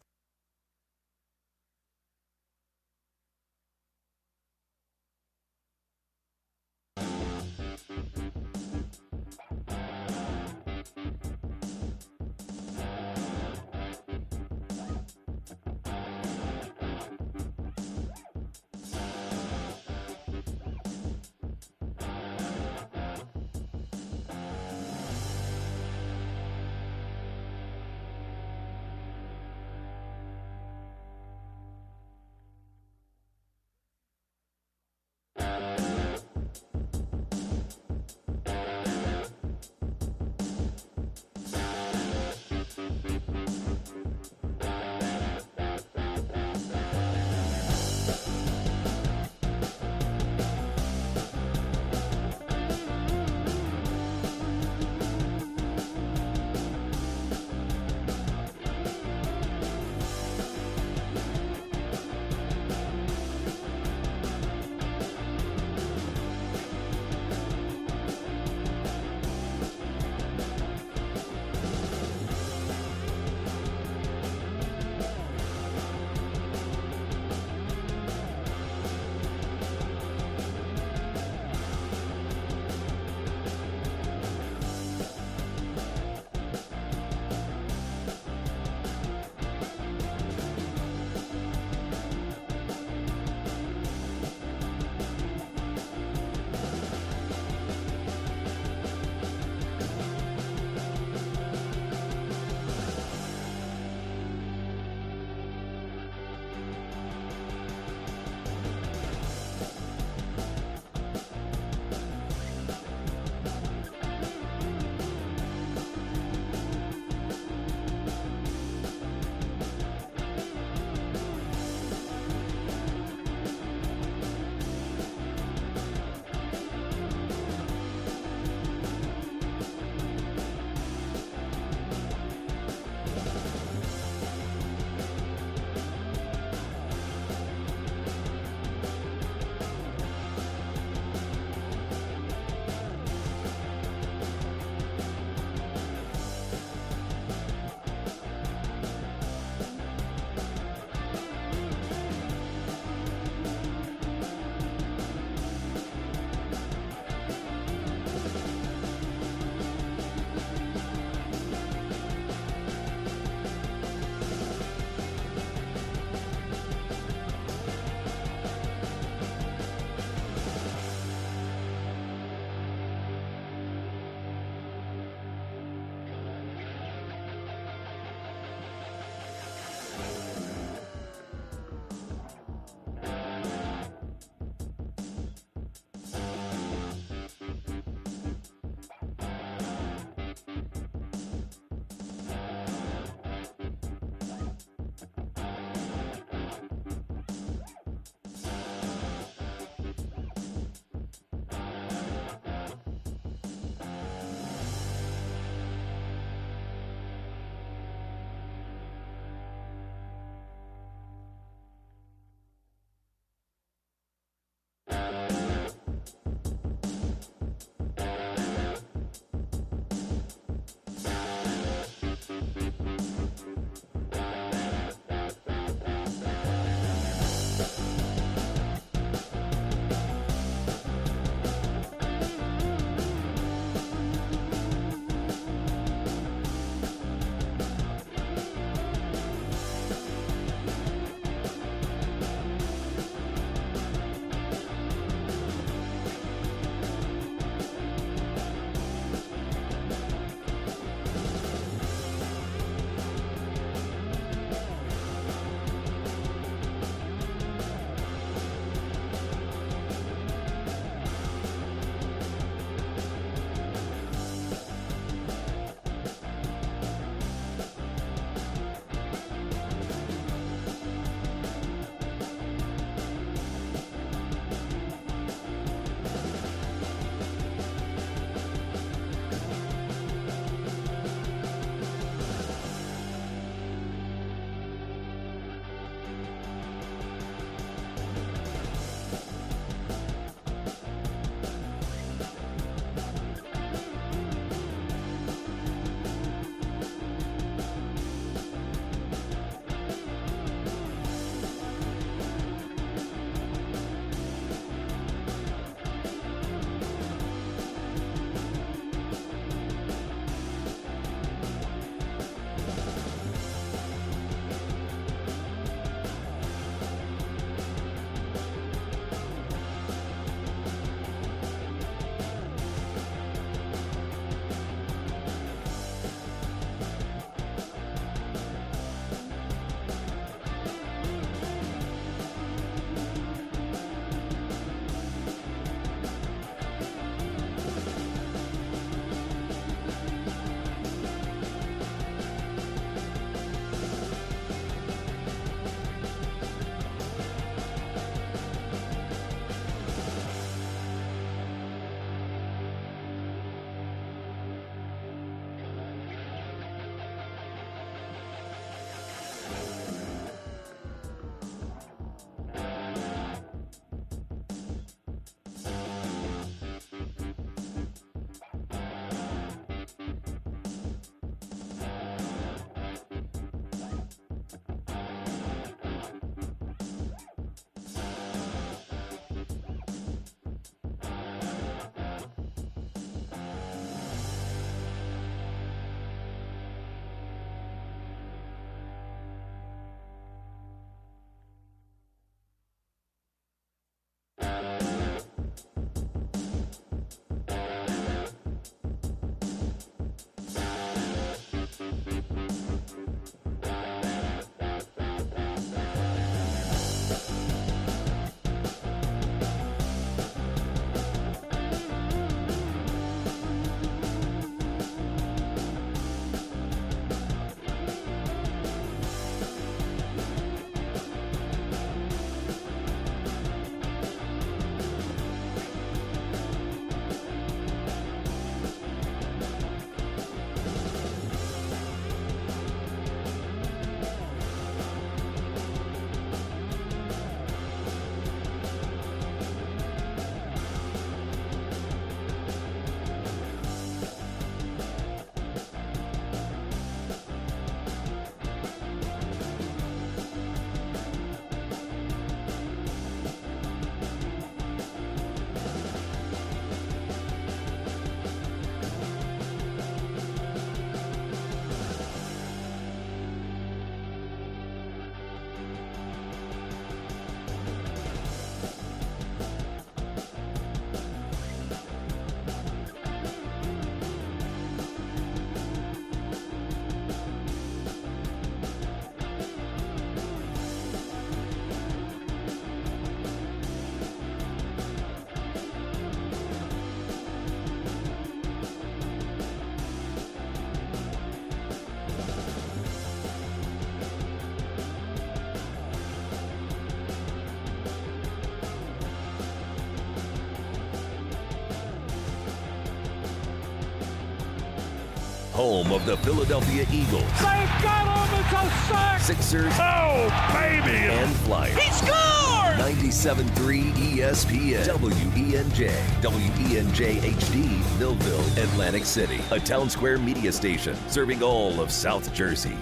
[SPEAKER 1] home of the Philadelphia Eagles.
[SPEAKER 9] They've got him. It's a sack.
[SPEAKER 1] Sixers.
[SPEAKER 9] Oh, baby.
[SPEAKER 1] And Flyers.
[SPEAKER 9] He scored!
[SPEAKER 1] 97.3 ESPN. WENJ. WENJ HD. Millville, Atlantic City. A Town Square media station serving all of South Jersey.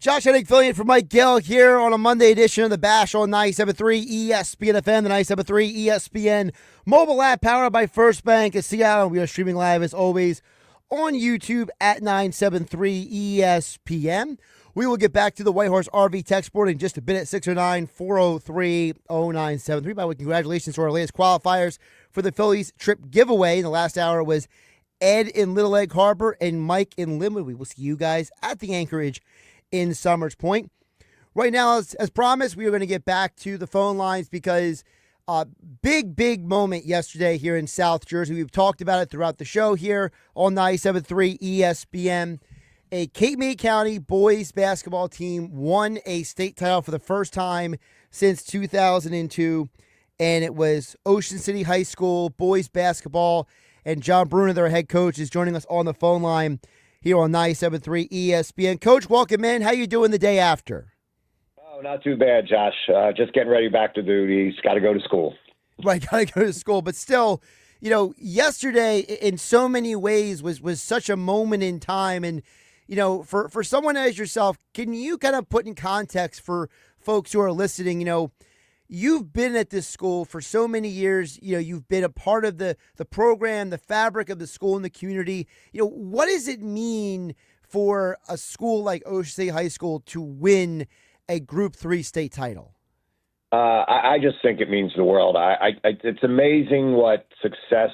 [SPEAKER 2] Josh Hennig filling in for Mike Gill here on a Monday edition of The Bash on 97.3 ESPN FM, the 97.3 ESPN mobile app powered by First Bank of Seattle. We are streaming live as always on YouTube at 973 ESPN. We will get back to the Whitehorse RV text board in just a bit at 609-403-0973. By the way, congratulations to our latest qualifiers for the Phillies trip giveaway. In the last hour was Ed in Little Egg Harbor and Mike in Linwood. We will see you guys at the Anchorage in Summers Point. Right now, as promised, we are going to get back to the phone lines because big moment yesterday here in South Jersey. We've talked about it throughout the show here on 97.3 ESPN. A Cape May County boys basketball team won a state title for the first time since 2002, and it was Ocean City High School boys basketball, and John Bruno, their head coach, is joining us on the phone line here on 97.3 ESPN. Coach, welcome in. How you doing the day after?
[SPEAKER 17] Oh, not too bad, Josh. Just getting ready back to duty. Got to go to school.
[SPEAKER 2] Right, got to go to school. But still, yesterday in so many ways was such a moment in time. And, for someone as yourself, can you kind of put in context for folks who are listening, you've been at this school for so many years. You've been a part of the program, the fabric of the school and the community. What does it mean for a school like Ocean City High School to win a Group 3 state title?
[SPEAKER 17] I just think it means the world. It's amazing what success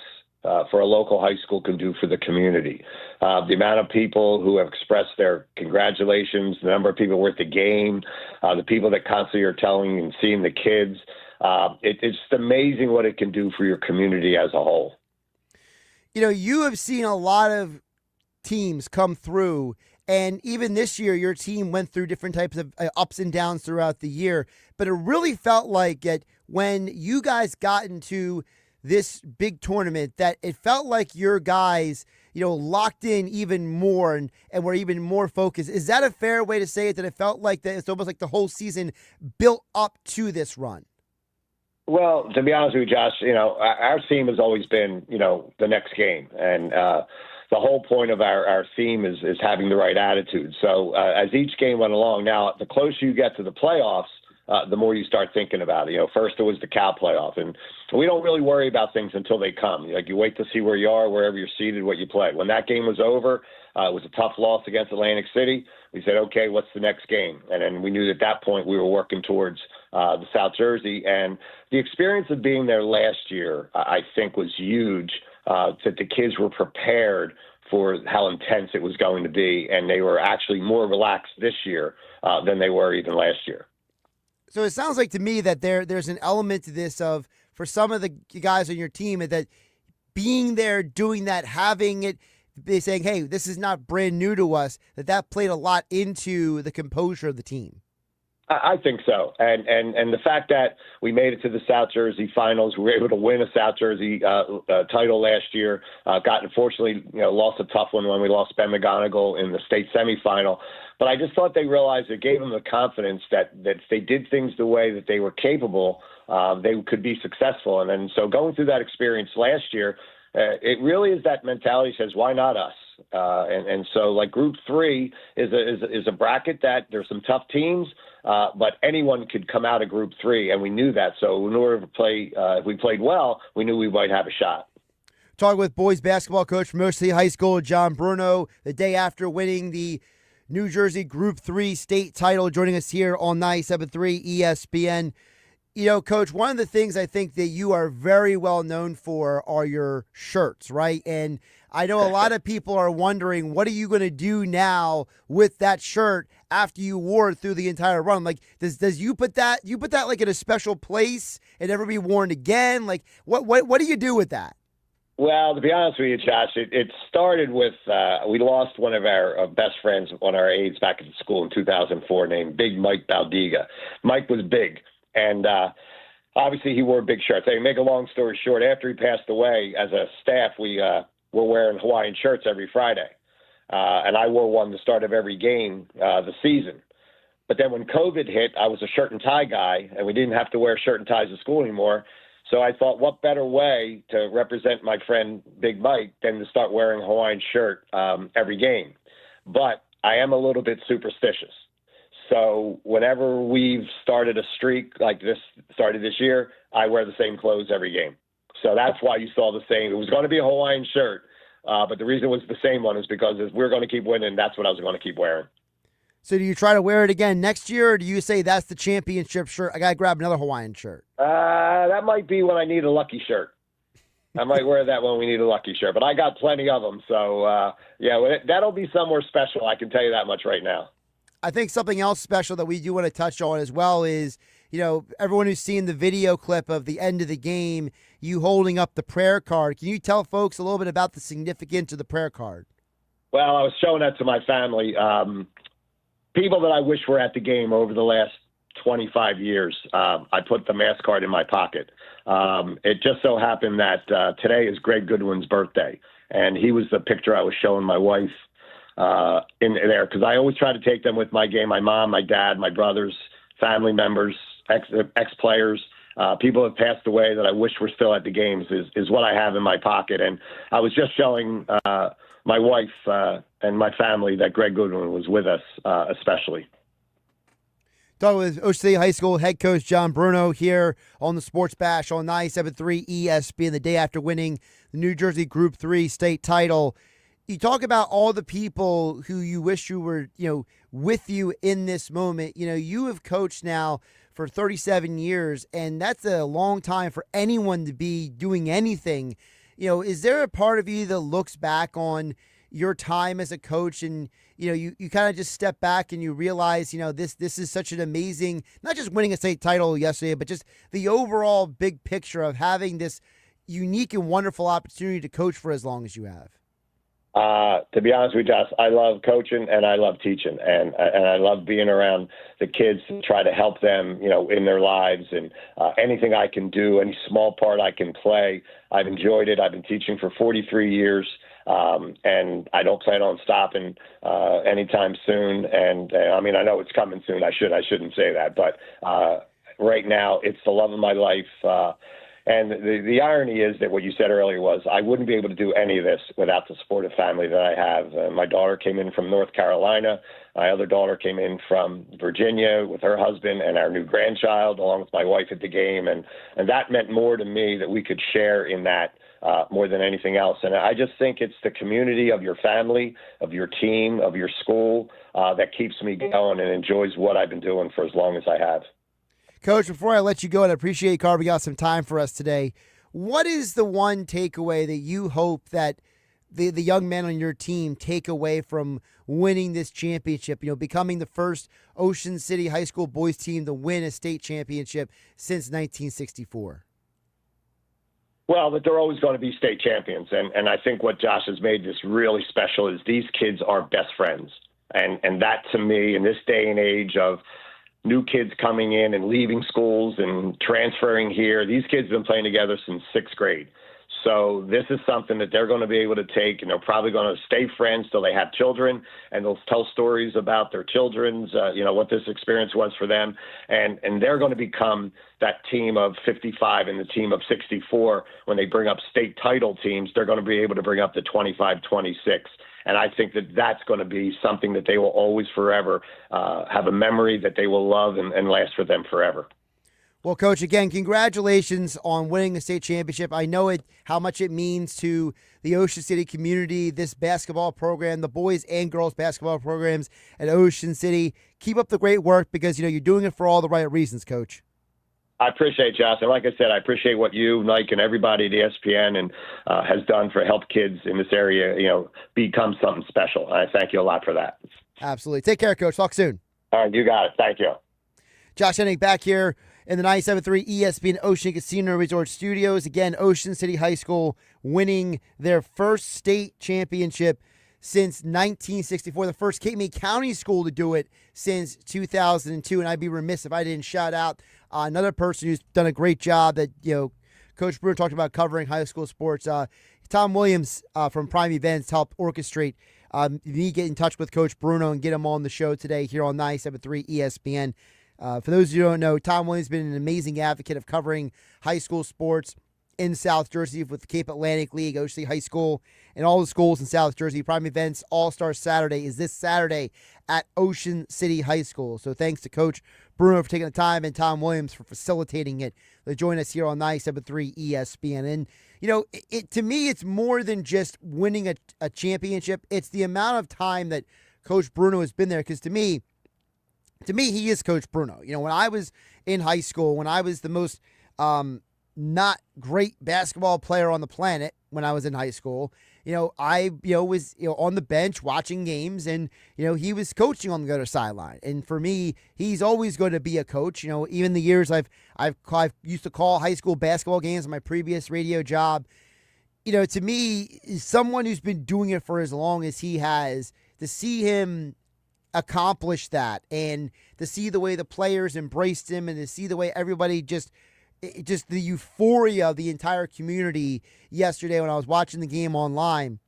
[SPEAKER 17] for a local high school can do for the community. The amount of people who have expressed their congratulations, the number of people who were at the game, the people that constantly are telling and seeing the kids. It's just amazing what it can do for your community as a whole.
[SPEAKER 2] You have seen a lot of teams come through, and even this year, your team went through different types of ups and downs throughout the year. But it really felt like that when you guys got into this big tournament, that it felt like your guys, locked in even more and were even more focused. Is that a fair way to say it, that it felt like that it's almost like the whole season built up to this run?
[SPEAKER 17] Well, to be honest with you, Josh, our theme has always been, the next game. And the whole point of our theme is having the right attitude. So as each game went along, now the closer you get to the playoffs, the more you start thinking about it. First it was the Cal playoff, and we don't really worry about things until they come. Like, you wait to see where you are, wherever you're seated, what you play. When that game was over, it was a tough loss against Atlantic City. We said, okay, what's the next game? And then we knew at that point we were working towards the South Jersey. And the experience of being there last year, I think, was huge, that the kids were prepared for how intense it was going to be, and they were actually more relaxed this year than they were even last year.
[SPEAKER 2] So it sounds like to me that there's an element to this of, for some of the guys on your team, that being there, doing that, having it, they saying, hey, this is not brand new to us, that played a lot into the composure of the team.
[SPEAKER 17] I think so. And the fact that we made it to the South Jersey finals, we were able to win a South Jersey title last year, unfortunately, lost a tough one when we lost Ben McGonigal in the state semifinal. But I just thought they realized it gave them the confidence that if they did things the way that they were capable, they could be successful. And so going through that experience last year, it really is that mentality says, why not us? And so, like, Group 3 is a bracket that there's some tough teams, but anyone could come out of Group 3, and we knew that. So in order to play, if we played well, we knew we might have a shot.
[SPEAKER 2] Talking with boys basketball coach from Ocean City High School, John Bruno, the day after winning the New Jersey Group 3 state title, joining us here on 97.3 ESPN. Coach, one of the things I think that you are very well known for are your shirts, right? And I know a lot of people are wondering, what are you going to do now with that shirt after you wore it through the entire run? Like, does you put that like in a special place and never be worn again? Like, what do you do with that?
[SPEAKER 17] Well, to be honest with you, Josh, it started with we lost one of our best friends, one of our aides back at school in 2004 named Big Mike Baldiga. Mike was big, and obviously he wore big shirts. Hey, make a long story short, after he passed away, as a staff, we were wearing Hawaiian shirts every Friday. And I wore one the start of every game the season. But then when COVID hit, I was a shirt and tie guy, and we didn't have to wear shirt and ties to school anymore. So I thought, what better way to represent my friend Big Mike than to start wearing a Hawaiian shirt every game. But I am a little bit superstitious. So whenever we've started a streak like this, started this year, I wear the same clothes every game. So that's why you saw the same. It was going to be a Hawaiian shirt, but the reason it was the same one is because if we're going to keep winning, that's what I was going to keep wearing.
[SPEAKER 2] So do you try to wear it again next year, or do you say that's the championship shirt? I got to grab another Hawaiian shirt.
[SPEAKER 17] That might be when I need a lucky shirt. I might wear that when we need a lucky shirt, but I got plenty of them. So, that'll be somewhere special. I can tell you that much right now.
[SPEAKER 2] I think something else special that we do want to touch on as well is, everyone who's seen the video clip of the end of the game, you holding up the prayer card. Can you tell folks a little bit about the significance of the prayer card?
[SPEAKER 17] Well, I was showing that to my family. People that I wish were at the game over the last 25 years, I put the mass card in my pocket. It just so happened that today is Greg Goodwin's birthday, and he was the picture I was showing my wife in there, because I always try to take them with my game. My mom, my dad, my brothers, family members, ex-players, people have passed away that I wish were still at the games is what I have in my pocket. And I was just showing my wife and my family that Greg Goodwin was with us, especially.
[SPEAKER 2] Talking with OCHS City High School head coach John Bruno here on the Sports Bash on 97.3 ESPN the day after winning the New Jersey Group 3 state title. You talk about all the people who you wish you were, with you in this moment. You have coached now for 37 years, and that's a long time for anyone to be doing anything. Is there a part of you that looks back on your time as a coach and, you kind of just step back and you realize, this is such an amazing, not just winning a state title yesterday, but just the overall big picture of having this unique and wonderful opportunity to coach for as long as you have?
[SPEAKER 17] To be honest with you, Josh, I love coaching and I love teaching, and I love being around the kids to try to help them, in their lives, and anything I can do, any small part I can play. I've enjoyed it. I've been teaching for 43 years, and I don't plan on stopping anytime soon. And I know it's coming soon. I shouldn't say that, but right now it's the love of my life. And the irony is that what you said earlier was I wouldn't be able to do any of this without the supportive family that I have. My daughter came in from North Carolina. My other daughter came in from Virginia with her husband and our new grandchild, along with my wife at the game. And that meant more to me that we could share in that more than anything else. And I just think it's the community of your family, of your team, of your school that keeps me going and enjoys what I've been doing for as long as I have.
[SPEAKER 2] Coach, before I let you go, and I appreciate you carving out some time for us today, what is the one takeaway that you hope that the young men on your team take away from winning this championship, becoming the first Ocean City High School boys team to win a state championship since 1964?
[SPEAKER 17] Well, that they're always going to be state champions. And I think what Josh has made this really special is these kids are best friends. And that, to me, in this day and age of new kids coming in and leaving schools and transferring here, these kids have been playing together since sixth grade. So this is something that they're going to be able to take, and they're probably going to stay friends till they have children, and they'll tell stories about their children's, what this experience was for them. And they're going to become that team of 55 and the team of 64. When they bring up state title teams, they're going to be able to bring up the 25, 26. And I think that that's going to be something that they will always forever have a memory that they will love and last for them forever.
[SPEAKER 2] Well, Coach, again, congratulations on winning a state championship. I know how much it means to the Ocean City community, this basketball program, the boys and girls basketball programs at Ocean City. Keep up the great work because, you're doing it for all the right reasons, Coach.
[SPEAKER 17] I appreciate it, Josh. And like I said, I appreciate what you, Mike, and everybody at ESPN and has done for help kids in this area, become something special. I thank you a lot for that.
[SPEAKER 2] Absolutely. Take care, Coach. Talk soon.
[SPEAKER 17] All right, you got it. Thank you.
[SPEAKER 2] Josh Hennig back here in the 97.3 ESPN Ocean Casino Resort Studios. Again, Ocean City High School winning their first state championship since 1964, the first Cape May County school to do it since 2002. And I'd be remiss if I didn't shout out another person who's done a great job that, Coach Bruno talked about covering high school sports. Tom Williams from Prime Events helped orchestrate me get in touch with Coach Bruno and get him on the show today here on 97.3 ESPN. For those of you who don't know, Tom Williams has been an amazing advocate of covering high school sports in South Jersey with the Cape Atlantic League, Ocean City High School, and all the schools in South Jersey. Prime Events All-Star Saturday is this Saturday at Ocean City High School. So thanks to Coach Bruno for taking the time and Tom Williams for facilitating it. They join us here on 97.3 ESPN. And, to me, it's more than just winning a championship. It's the amount of time that Coach Bruno has been there, because to me, he is Coach Bruno. When I was in high school, when I was the most not great basketball player on the planet when I was in high school, I was on the bench watching games, and he was coaching on the other sideline. And for me, he's always going to be a coach. Even the years I've used to call high school basketball games in my previous radio job. To me, someone who's been doing it for as long as he has, to see him accomplish that, and to see the way the players embraced him, and to see the way everybody just the euphoria of the entire community yesterday when I was watching the game online.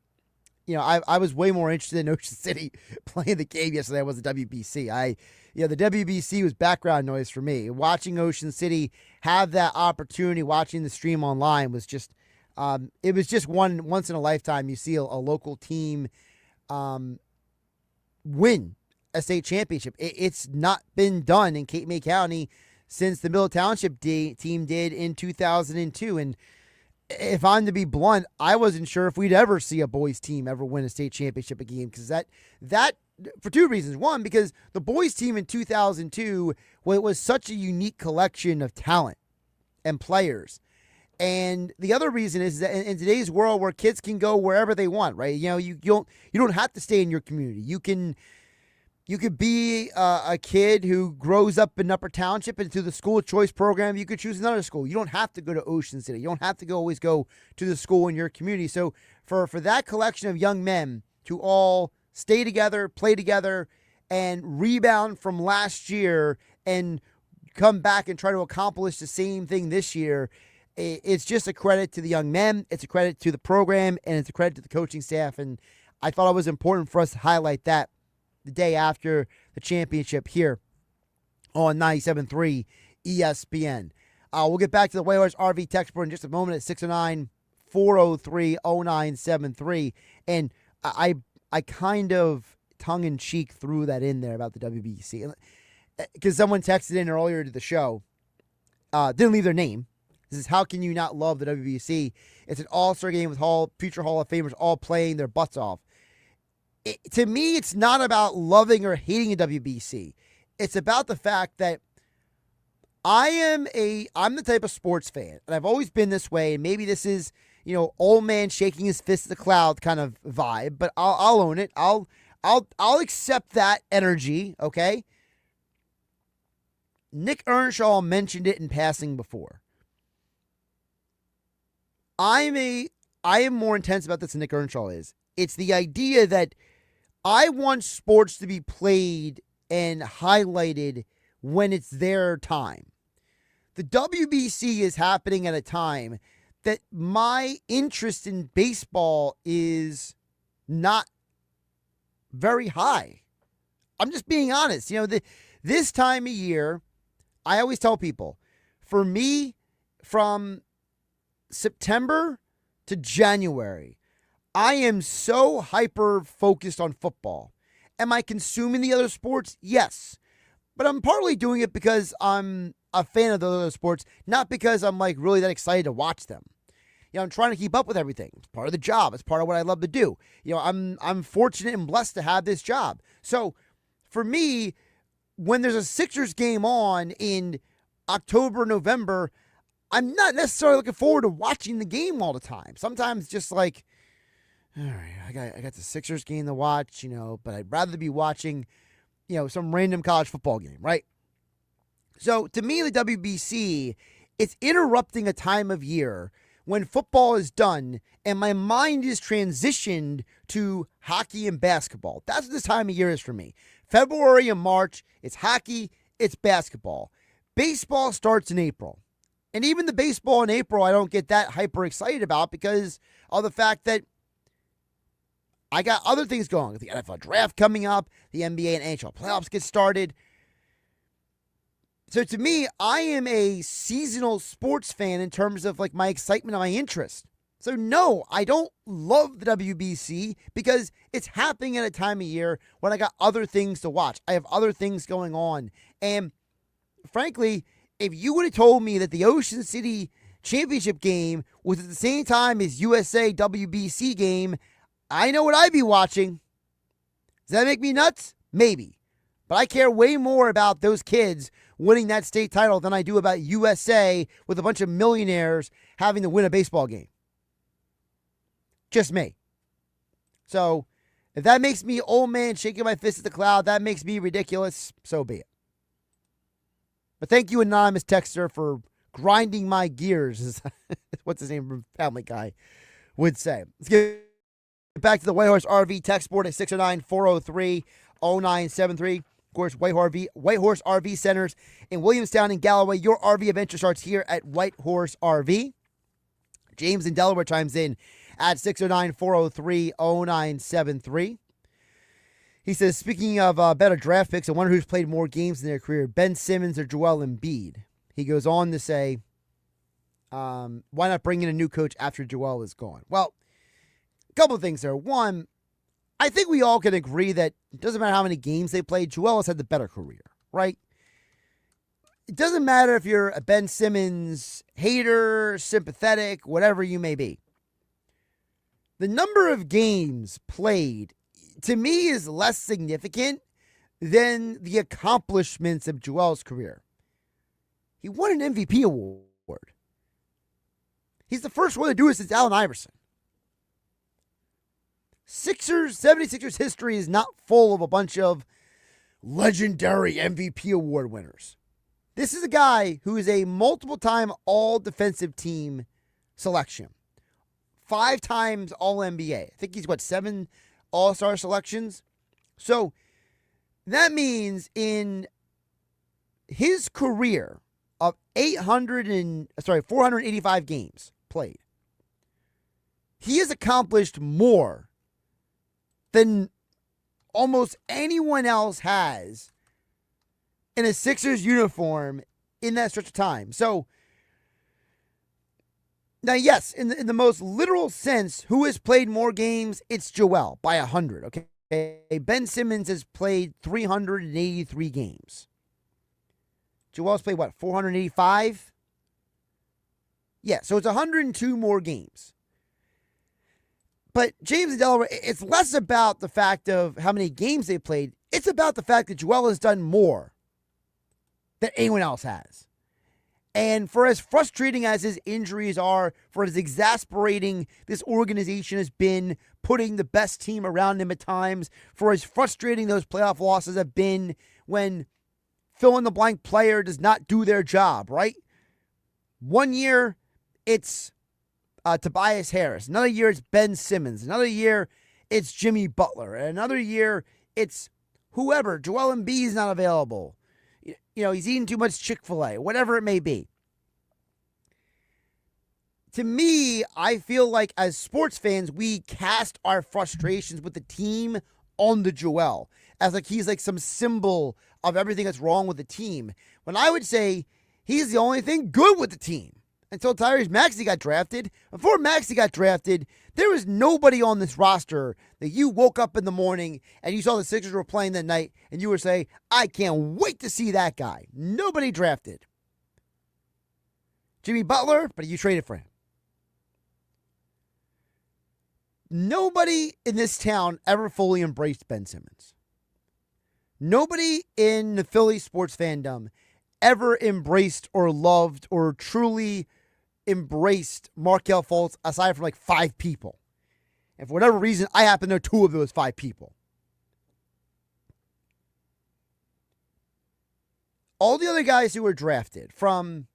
[SPEAKER 2] I was way more interested in Ocean City playing the game yesterday than I was the WBC. The WBC was background noise for me. Watching Ocean City have that opportunity, watching the stream online was just, it was just once in a lifetime. You see a local team win a state championship. It's not been done in Cape May County since the Middle Township team did in 2002. And if I'm to be blunt, I wasn't sure if we'd ever see a boys team ever win a state championship again, because that for two reasons. One, because the boys team in 2002 was such a unique collection of talent and players. And the other reason is that in today's world where kids can go wherever they want, right? You don't have to stay in your community. You could be a kid who grows up in Upper Township, and through the school choice program, you could choose another school. You don't have to go to Ocean City. You don't have to always go to the school in your community. So for that collection of young men to all stay together, play together, and rebound from last year and come back and try to accomplish the same thing this year, it's just a credit to the young men. It's a credit to the program, and it's a credit to the coaching staff. And I thought it was important for us to highlight that the day after the championship here on 97.3 ESPN. We'll get back to the Whalers RV text board in just a moment at 609-403-0973. And I kind of tongue-in-cheek threw that in there about the WBC. Because someone texted in earlier to the show, didn't leave their name. This is, how can you not love the WBC? It's an all-star game with future Hall of Famers all playing their butts off. To me, it's not about loving or hating a WBC. It's about the fact that I'm the type of sports fan, and I've always been this way, and maybe this is, old man shaking his fist at the cloud kind of vibe, but I'll own it. I'll accept that energy, okay? Nick Earnshaw mentioned it in passing before. I am more intense about this than Nick Earnshaw is. It's the idea that I want sports to be played and highlighted when it's their time. The WBC is happening at a time that my interest in baseball is not very high. I'm just being honest. This time of year, I always tell people, for me, from September to January, I am so hyper-focused on football. Am I consuming the other sports? Yes. But I'm partly doing it because I'm a fan of the other sports, not because I'm really that excited to watch them. I'm trying to keep up with everything. It's part of the job. It's part of what I love to do. I'm fortunate and blessed to have this job. So for me, when there's a Sixers game on in October, November, I'm not necessarily looking forward to watching the game all the time. Sometimes just all right, I got the Sixers game to watch, but I'd rather be watching, some random college football game, right? So to me, the WBC, it's interrupting a time of year when football is done and my mind is transitioned to hockey and basketball. That's what this time of year is for me. February and March, it's hockey, it's basketball. Baseball starts in April. And even the baseball in April, I don't get that hyper excited about because of the fact that I got other things going. The NFL draft coming up, the NBA and NHL playoffs get started. So to me, I am a seasonal sports fan in terms of like my excitement and my interest. So no, I don't love the WBC because it's happening at a time of year when I got other things to watch. I have other things going on. And frankly, if you would have told me that the Ocean City championship game was at the same time as USA WBC game, I know what I'd be watching. Does that make me nuts? Maybe. But I care way more about those kids winning that state title than I do about USA with a bunch of millionaires having to win a baseball game. Just me. So, if that makes me old man shaking my fist at the cloud, that makes me ridiculous, so be it. But thank you, anonymous texter, for grinding my gears, what's his name from Family Guy would say. Let's get back to the Whitehorse RV text board at 609-403-0973. Of course, Whitehorse RV Centers in Williamstown and Galloway. Your RV adventure starts here at Whitehorse RV. James in Delaware chimes in at 609-403-0973. He says, speaking of better draft picks, I wonder who's played more games in their career, Ben Simmons or Joel Embiid. He goes on to say, why not bring in a new coach after Joel is gone? Well, a couple of things there. One, I think we all can agree that it doesn't matter how many games they played, Joel has had the better career, right? It doesn't matter if you're a Ben Simmons hater, sympathetic, whatever you may be. The number of games played, to me, is less significant than the accomplishments of Joel's career. He won an MVP award. He's the first one to do it since Allen Iverson. 76ers history is not full of a bunch of legendary MVP award winners. This is a guy who is a multiple-time all-defensive team selection. 5 times All-NBA. I think he's, 7 All-Star selections? So that means in his career of 485 games played, he has accomplished more than almost anyone else has in a Sixers uniform in that stretch of time. So, now, yes, in the most literal sense, who has played more games? It's Joel by 100, okay? Ben Simmons has played 383 games. Joel's played, 485? Yeah, so it's 102 more games. But James and Delaware, it's less about the fact of how many games they played. It's about the fact that Joel has done more than anyone else has. And for as frustrating as his injuries are, for as exasperating this organization has been, putting the best team around him at times, for as frustrating those playoff losses have been when fill-in-the-blank player does not do their job, right? One year, it's Tobias Harris. Another year, it's Ben Simmons. Another year, it's Jimmy Butler. And another year, it's whoever. Joel Embiid is not available. You know, he's eating too much Chick-fil-A, whatever it may be. To me, I feel like as sports fans, we cast our frustrations with the team on the Joel as like he's like some symbol of everything that's wrong with the team. When I would say he's the only thing good with the team until Tyrese Maxey got drafted. Before Maxey got drafted, there was nobody on this roster that you woke up in the morning and you saw the Sixers were playing that night and you would say, I can't wait to see that guy. Nobody drafted. Jimmy Butler, but you traded for him. Nobody in this town ever fully embraced Ben Simmons. Nobody in the Philly sports fandom ever embraced or loved or truly embraced Markelle Fultz aside from like 5 people. And for whatever reason, I happen to know 2 of those 5 people. all the other guys who were drafted, from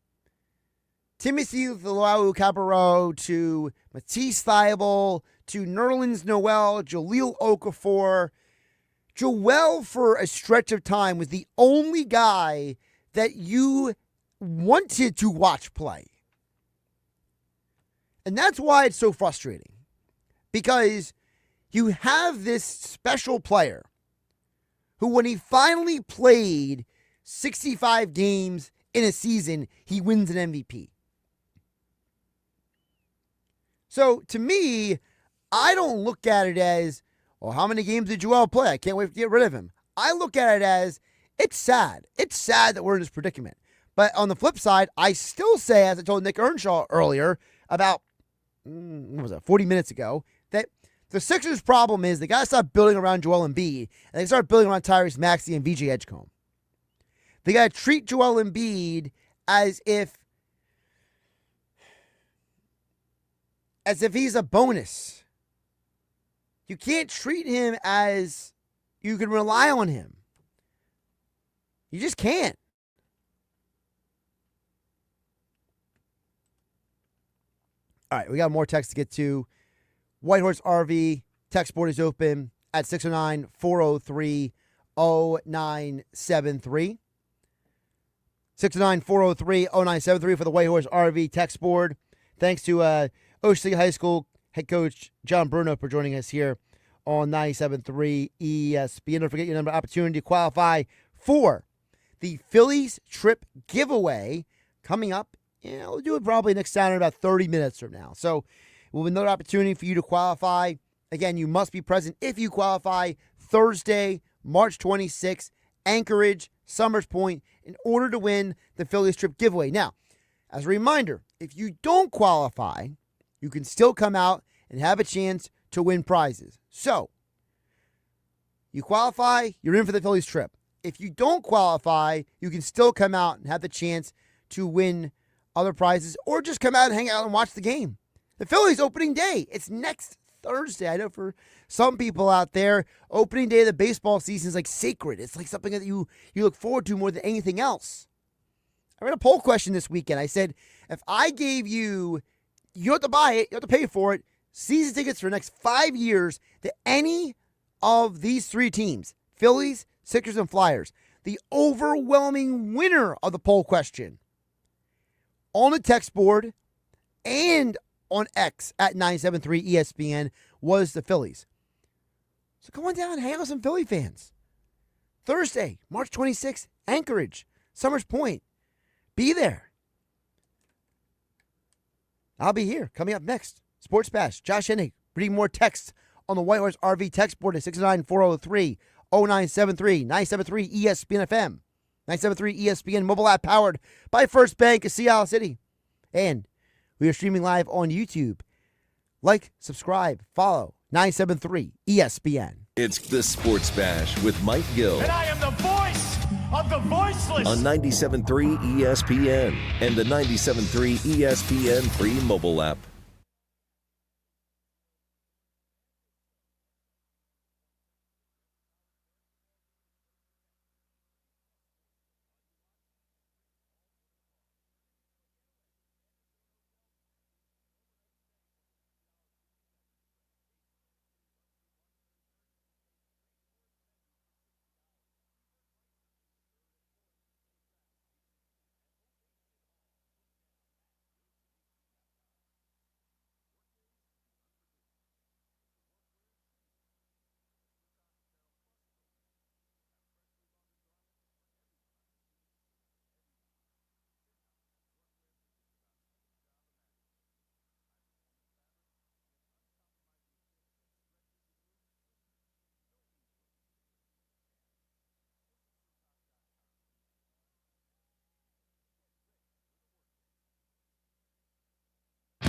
[SPEAKER 2] Timothy Luau-Cabarro to Matisse Thybulle to Nerlens Noel, Jahlil Okafor, Joel, for a stretch of time, was the only guy that you wanted to watch play. And that's why it's so frustrating. Because you have this special player who, when he finally played 65 games in a season, he wins an MVP. So, to me, I don't look at it as, well, how many games did Joel play? I can't wait to get rid of him. I look at it as, it's sad. It's sad that we're in this predicament. But on the flip side, I still say, as I told Nick Earnshaw earlier, about, 40 minutes ago, that the Sixers' problem is they got to stop building around Joel Embiid, and they start building around Tyrese Maxey and VJ Edgecombe. They got to treat Joel Embiid as if he's a bonus. You can't treat him as you can rely on him. You just can't. All right, we got more text to get to. Whitehorse RV text board is open at 609-403-0973. 609-403-0973 for the Whitehorse RV text board. Thanks to OCHS City High School head coach John Bruno for joining us here on 97.3 ESPN. Don't forget your number opportunity to qualify for the Phillies trip giveaway coming up. Yeah, we'll do it probably next Saturday, about 30 minutes from now. So we'll have another opportunity for you to qualify. Again, you must be present if you qualify Thursday, March 26th, Anchorage, Summers Point, in order to win the Phillies trip giveaway. Now, as a reminder, if you don't qualify, you can still come out and have a chance to win prizes. So, you qualify, you're in for the Phillies trip. If you don't qualify, you can still come out and have the chance to win other prizes, or just come out and hang out and watch the game. The Phillies opening day, it's next Thursday. I know for some people out there, opening day of the baseball season is like sacred. It's like something that you look forward to more than anything else. I read a poll question this weekend. I said, if I gave you have to buy it, you have to pay for it, season tickets for the next 5 years to any of these three teams, Phillies, Sixers, and Flyers, the overwhelming winner of the poll question on the text board and on X at 973 ESPN was the Phillies. So come on down and hang out with some Philly fans. Thursday, March 26th, Anchorage, Summers Point. Be there. I'll be here. Coming up next, Sports Bash. Josh Hennig reading more texts on the Whitehorse RV text board at 609-403-0973, 973 ESPN FM. 973 ESPN mobile app powered by First Bank of Seattle City. And we are streaming live on YouTube. Like, subscribe, follow 973 ESPN.
[SPEAKER 1] It's the Sports Bash with Mike Gill.
[SPEAKER 9] And I am the voice of the voiceless.
[SPEAKER 1] On 97.3 ESPN and the 97.3 ESPN free mobile app.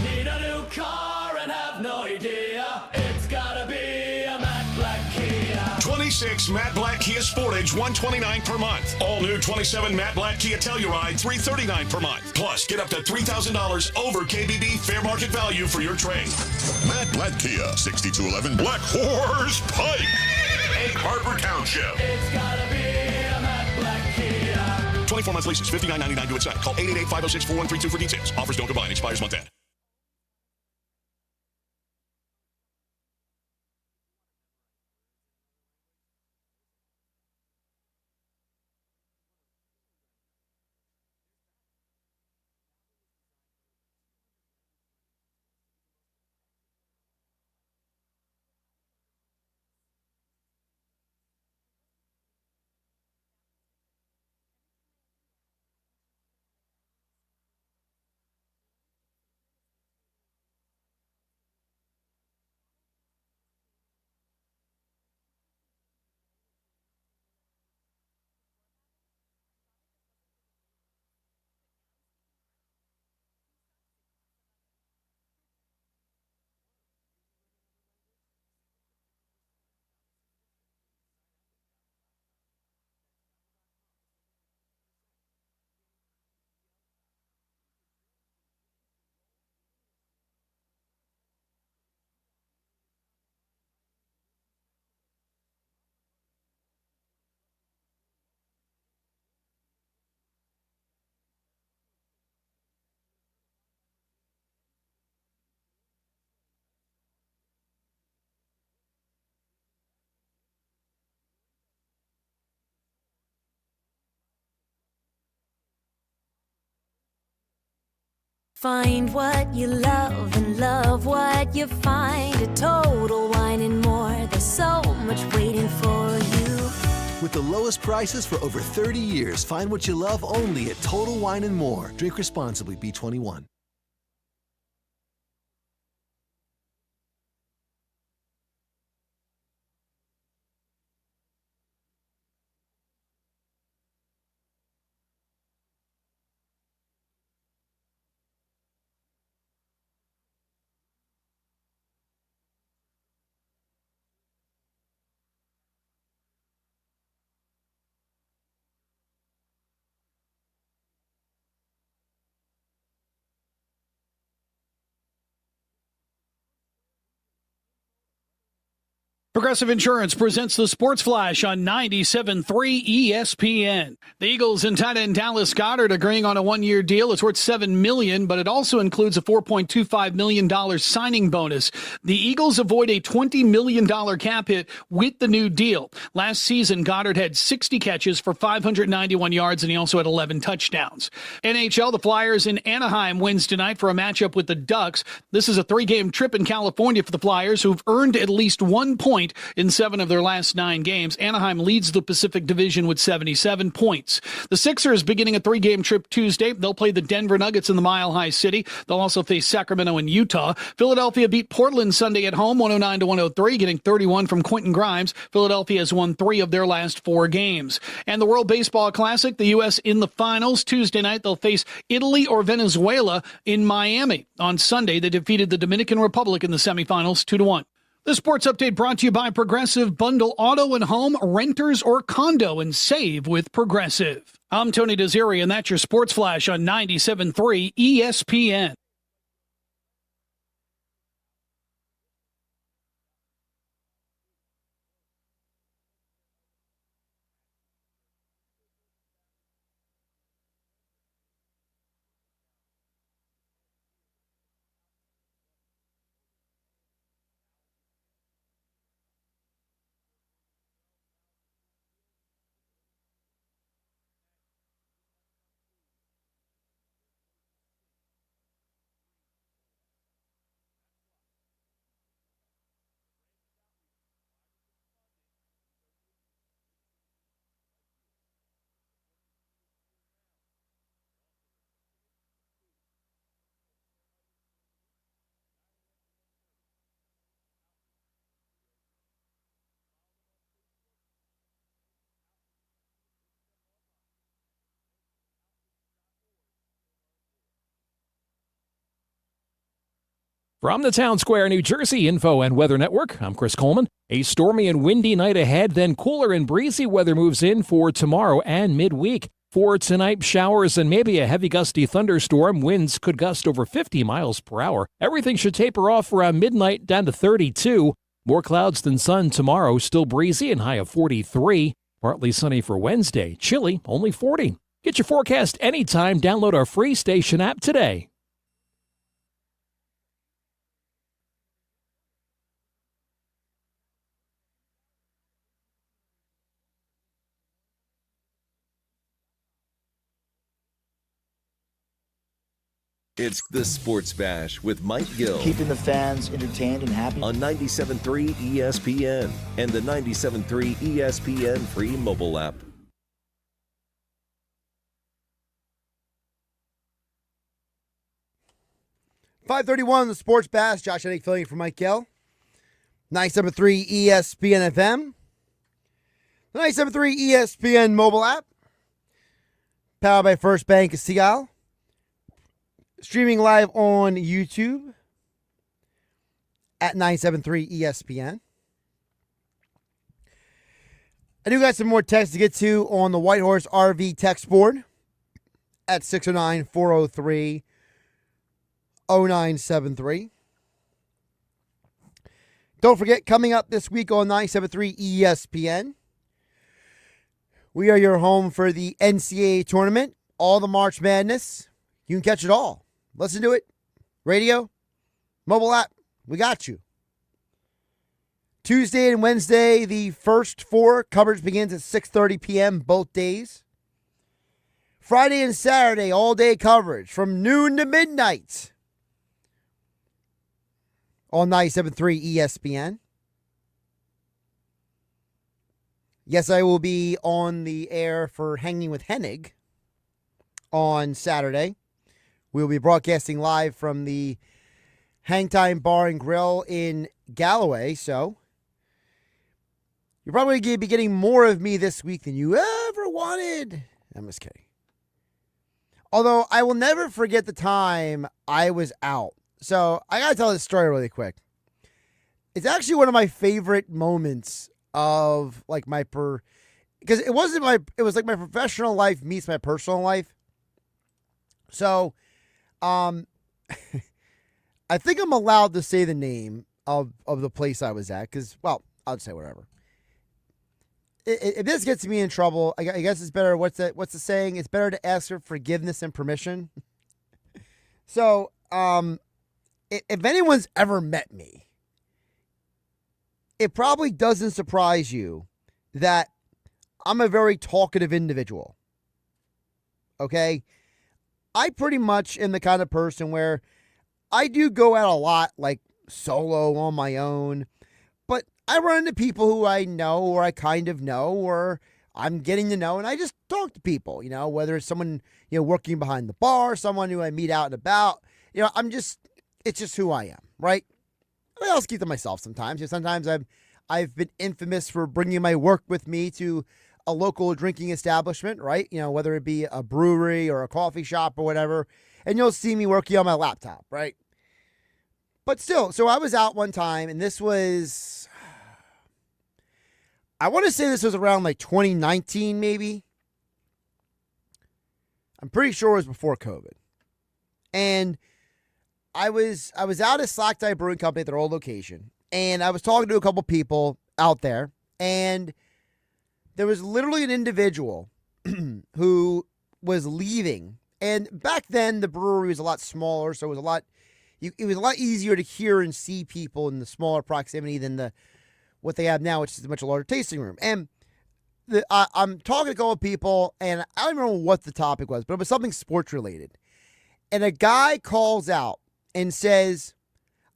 [SPEAKER 9] Need a new car and have no idea. It's gotta be a matte black Kia.
[SPEAKER 18] 26 matte black Kia Sportage, $129 per month. All new 27 matte black Kia Telluride, $339 per month. Plus, get up to $3,000 over KBB fair market value for your trade.
[SPEAKER 19] Matte black Kia, 6211 Black Horse Pike, Egg Harbor Township.
[SPEAKER 9] It's gotta be a matte black Kia.
[SPEAKER 18] 24-month leases, $59.99 due at sign. Call 888-506-4132 for details. Offers don't combine. Expires month end.
[SPEAKER 20] Find what you love and love what you find at Total Wine and More. There's so much waiting for you.
[SPEAKER 21] With the lowest prices for over 30 years, find what you love only at Total Wine and More. Drink responsibly, B21.
[SPEAKER 22] Progressive Insurance presents the Sports Flash on 97.3 ESPN. The Eagles and tight end Dallas Goedert agreeing on a one-year deal. It's worth $7 million, but it also includes a $4.25 million signing bonus. The Eagles avoid a $20 million cap hit with the new deal. Last season, Goedert had 60 catches for 591 yards, and he also had 11 touchdowns. NHL, the Flyers in Anaheim wins tonight for a matchup with the Ducks. This is a 3-game trip in California for the Flyers, who've earned at least 1 point in 7 of their last 9 games. Anaheim leads the Pacific Division with 77 points. The Sixers beginning a 3-game trip Tuesday. They'll play the Denver Nuggets in the Mile High City. They'll also face Sacramento and Utah. Philadelphia beat Portland Sunday at home 109-103, getting 31 from Quentin Grimes. Philadelphia has won 3 of their last 4 games. And the World Baseball Classic, the U.S. in the finals. Tuesday night they'll face Italy or Venezuela in Miami. On Sunday they defeated the Dominican Republic in the semifinals 2-1. The sports update brought to you by Progressive. Bundle auto and home, renters or condo, and save with Progressive. I'm Tony Desiri, and that's your Sports Flash on 97.3 ESPN.
[SPEAKER 23] From the Town Square, New Jersey Info and Weather Network, I'm Chris Coleman. A stormy and windy night ahead, then cooler and breezy weather moves in for tomorrow and midweek. For tonight, showers and maybe a heavy gusty thunderstorm. Winds could gust over 50 miles per hour. Everything should taper off around midnight down to 32. More clouds than sun tomorrow, still breezy and high of 43. Partly sunny for Wednesday, chilly, only 40. Get your forecast anytime. Download our free station app today.
[SPEAKER 1] It's the Sports Bash with Mike Gill.
[SPEAKER 4] Keeping the fans entertained and happy.
[SPEAKER 1] On 97.3 ESPN and the 97.3 ESPN free mobile app.
[SPEAKER 2] .531, the Sports Bash. Josh Hennig filling in for Mike Gill. 97.3 ESPN FM. The 97.3 ESPN mobile app. Powered by First Bank of Seattle. Streaming live on YouTube at 97.3 ESPN. I do got some more texts to get to on the Whitehorse RV text board at 609-403-0973. Don't forget, coming up this week on 97.3 ESPN, we are your home for the NCAA tournament, all the March Madness. You can catch it all. Listen to it. Radio, mobile app, we got you. Tuesday and Wednesday, the first four coverage begins at 6:30 p.m. both days. Friday and Saturday, all-day coverage from noon to midnight on 97.3 ESPN. Yes, I will be on the air for Hanging with Hennig on Saturday. We'll be broadcasting live from the Hang Time Bar and Grill in Galloway, so you're probably going to be getting more of me this week than you ever wanted. I'm just kidding. Although I will never forget the time I was out. So I got to tell this story really quick. It's actually one of my favorite moments of like because it was like my professional life meets my personal life. So, I think I'm allowed to say the name of the place I was at because, well, I'll say whatever. If this gets me in trouble, I guess it's better. What's the saying? It's better to ask for forgiveness and permission. So, if anyone's ever met me, it probably doesn't surprise you that I'm a very talkative individual. Okay? I pretty much am the kind of person where I do go out a lot, like solo on my own, but I run into people who I know or I kind of know or I'm getting to know, and I just talk to people, whether it's someone, working behind the bar, someone who I meet out and about, it's just who I am, right? I also keep to myself sometimes. Sometimes I've been infamous for bringing my work with me to a local drinking establishment, right? Whether it be a brewery or a coffee shop or whatever, and you'll see me working on my laptop, right? But still, so I was out one time, and this was, I want to say this was around like 2019, maybe. I'm pretty sure it was before COVID. And I was out at Slack Tie Brewing Company at their old location, and I was talking to a couple people out there, and there was literally an individual who was leaving. And back then, the brewery was a lot smaller, so it was a lot easier to hear and see people in the smaller proximity than what they have now, which is a much larger tasting room. And I'm talking to a couple of people, and I don't remember what the topic was, but it was something sports related. And a guy calls out and says,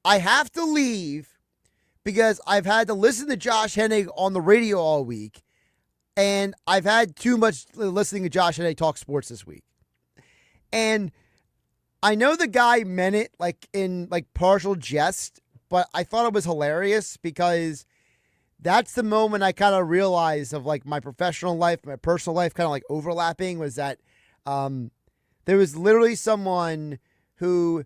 [SPEAKER 2] I have to leave because I've had to listen to Josh Hennig on the radio all week. And I've had too much listening to Josh Hennig talk sports this week. And I know the guy meant it in partial jest, but I thought it was hilarious because that's the moment I kind of realized of my professional life, my personal life kind of overlapping was that there was literally someone who,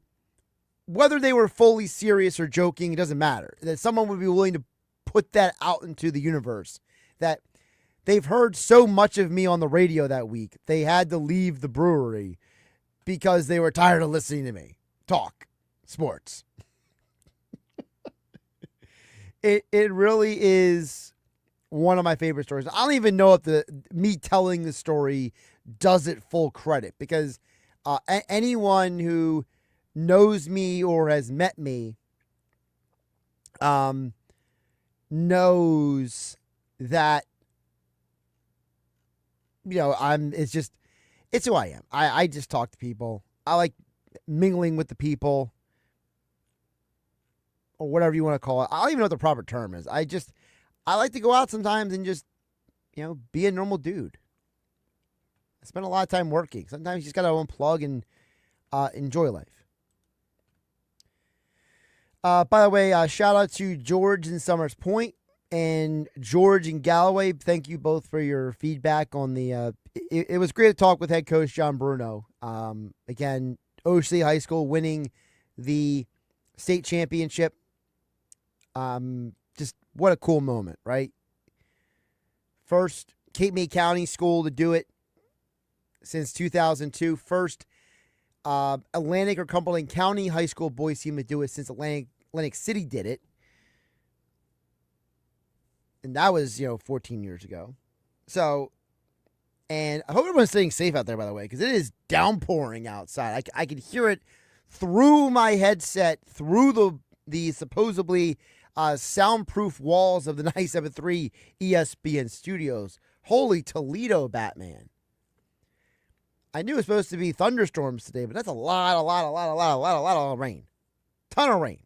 [SPEAKER 2] whether they were fully serious or joking, it doesn't matter. That someone would be willing to put that out into the universe that they've heard so much of me on the radio that week, they had to leave the brewery because they were tired of listening to me talk sports. It really is one of my favorite stories. I don't even know if me telling the story does it full credit, because anyone who knows me or has met me knows that, it's who I am. I just talk to people. I like mingling with the people, or whatever you want to call it. I don't even know what the proper term is. I like to go out sometimes and just, be a normal dude. I spend a lot of time working. Sometimes you just got to unplug and enjoy life. By the way, shout out to George in Summers Point and George in Galloway. Thank you both for your feedback on the. It was great to talk with head coach John Bruno. Again, OCHS High School winning the state championship. Just what a cool moment, right? First Cape May County school to do it since 2002. First Atlantic or Cumberland County high school boys team to do it since Atlantic City did it. And that was, 14 years ago. So, and I hope everyone's staying safe out there, by the way, because it is downpouring outside. I can hear it through my headset, through the supposedly soundproof walls of the 97.3 ESPN studios. Holy Toledo, Batman. I knew it was supposed to be thunderstorms today, but that's a lot of rain. Ton of rain.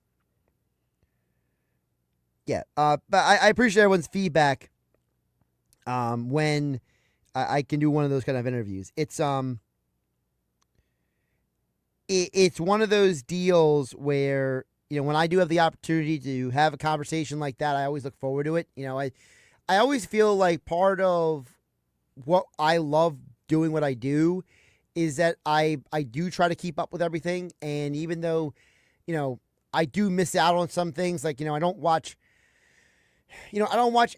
[SPEAKER 2] Yeah, but I appreciate everyone's feedback when I can do one of those kind of interviews. It's one of those deals where, when I do have the opportunity to have a conversation like that, I always look forward to it. I always feel like part of what I love doing what I do is that I do try to keep up with everything. And even though, I do miss out on some things, like, I don't watch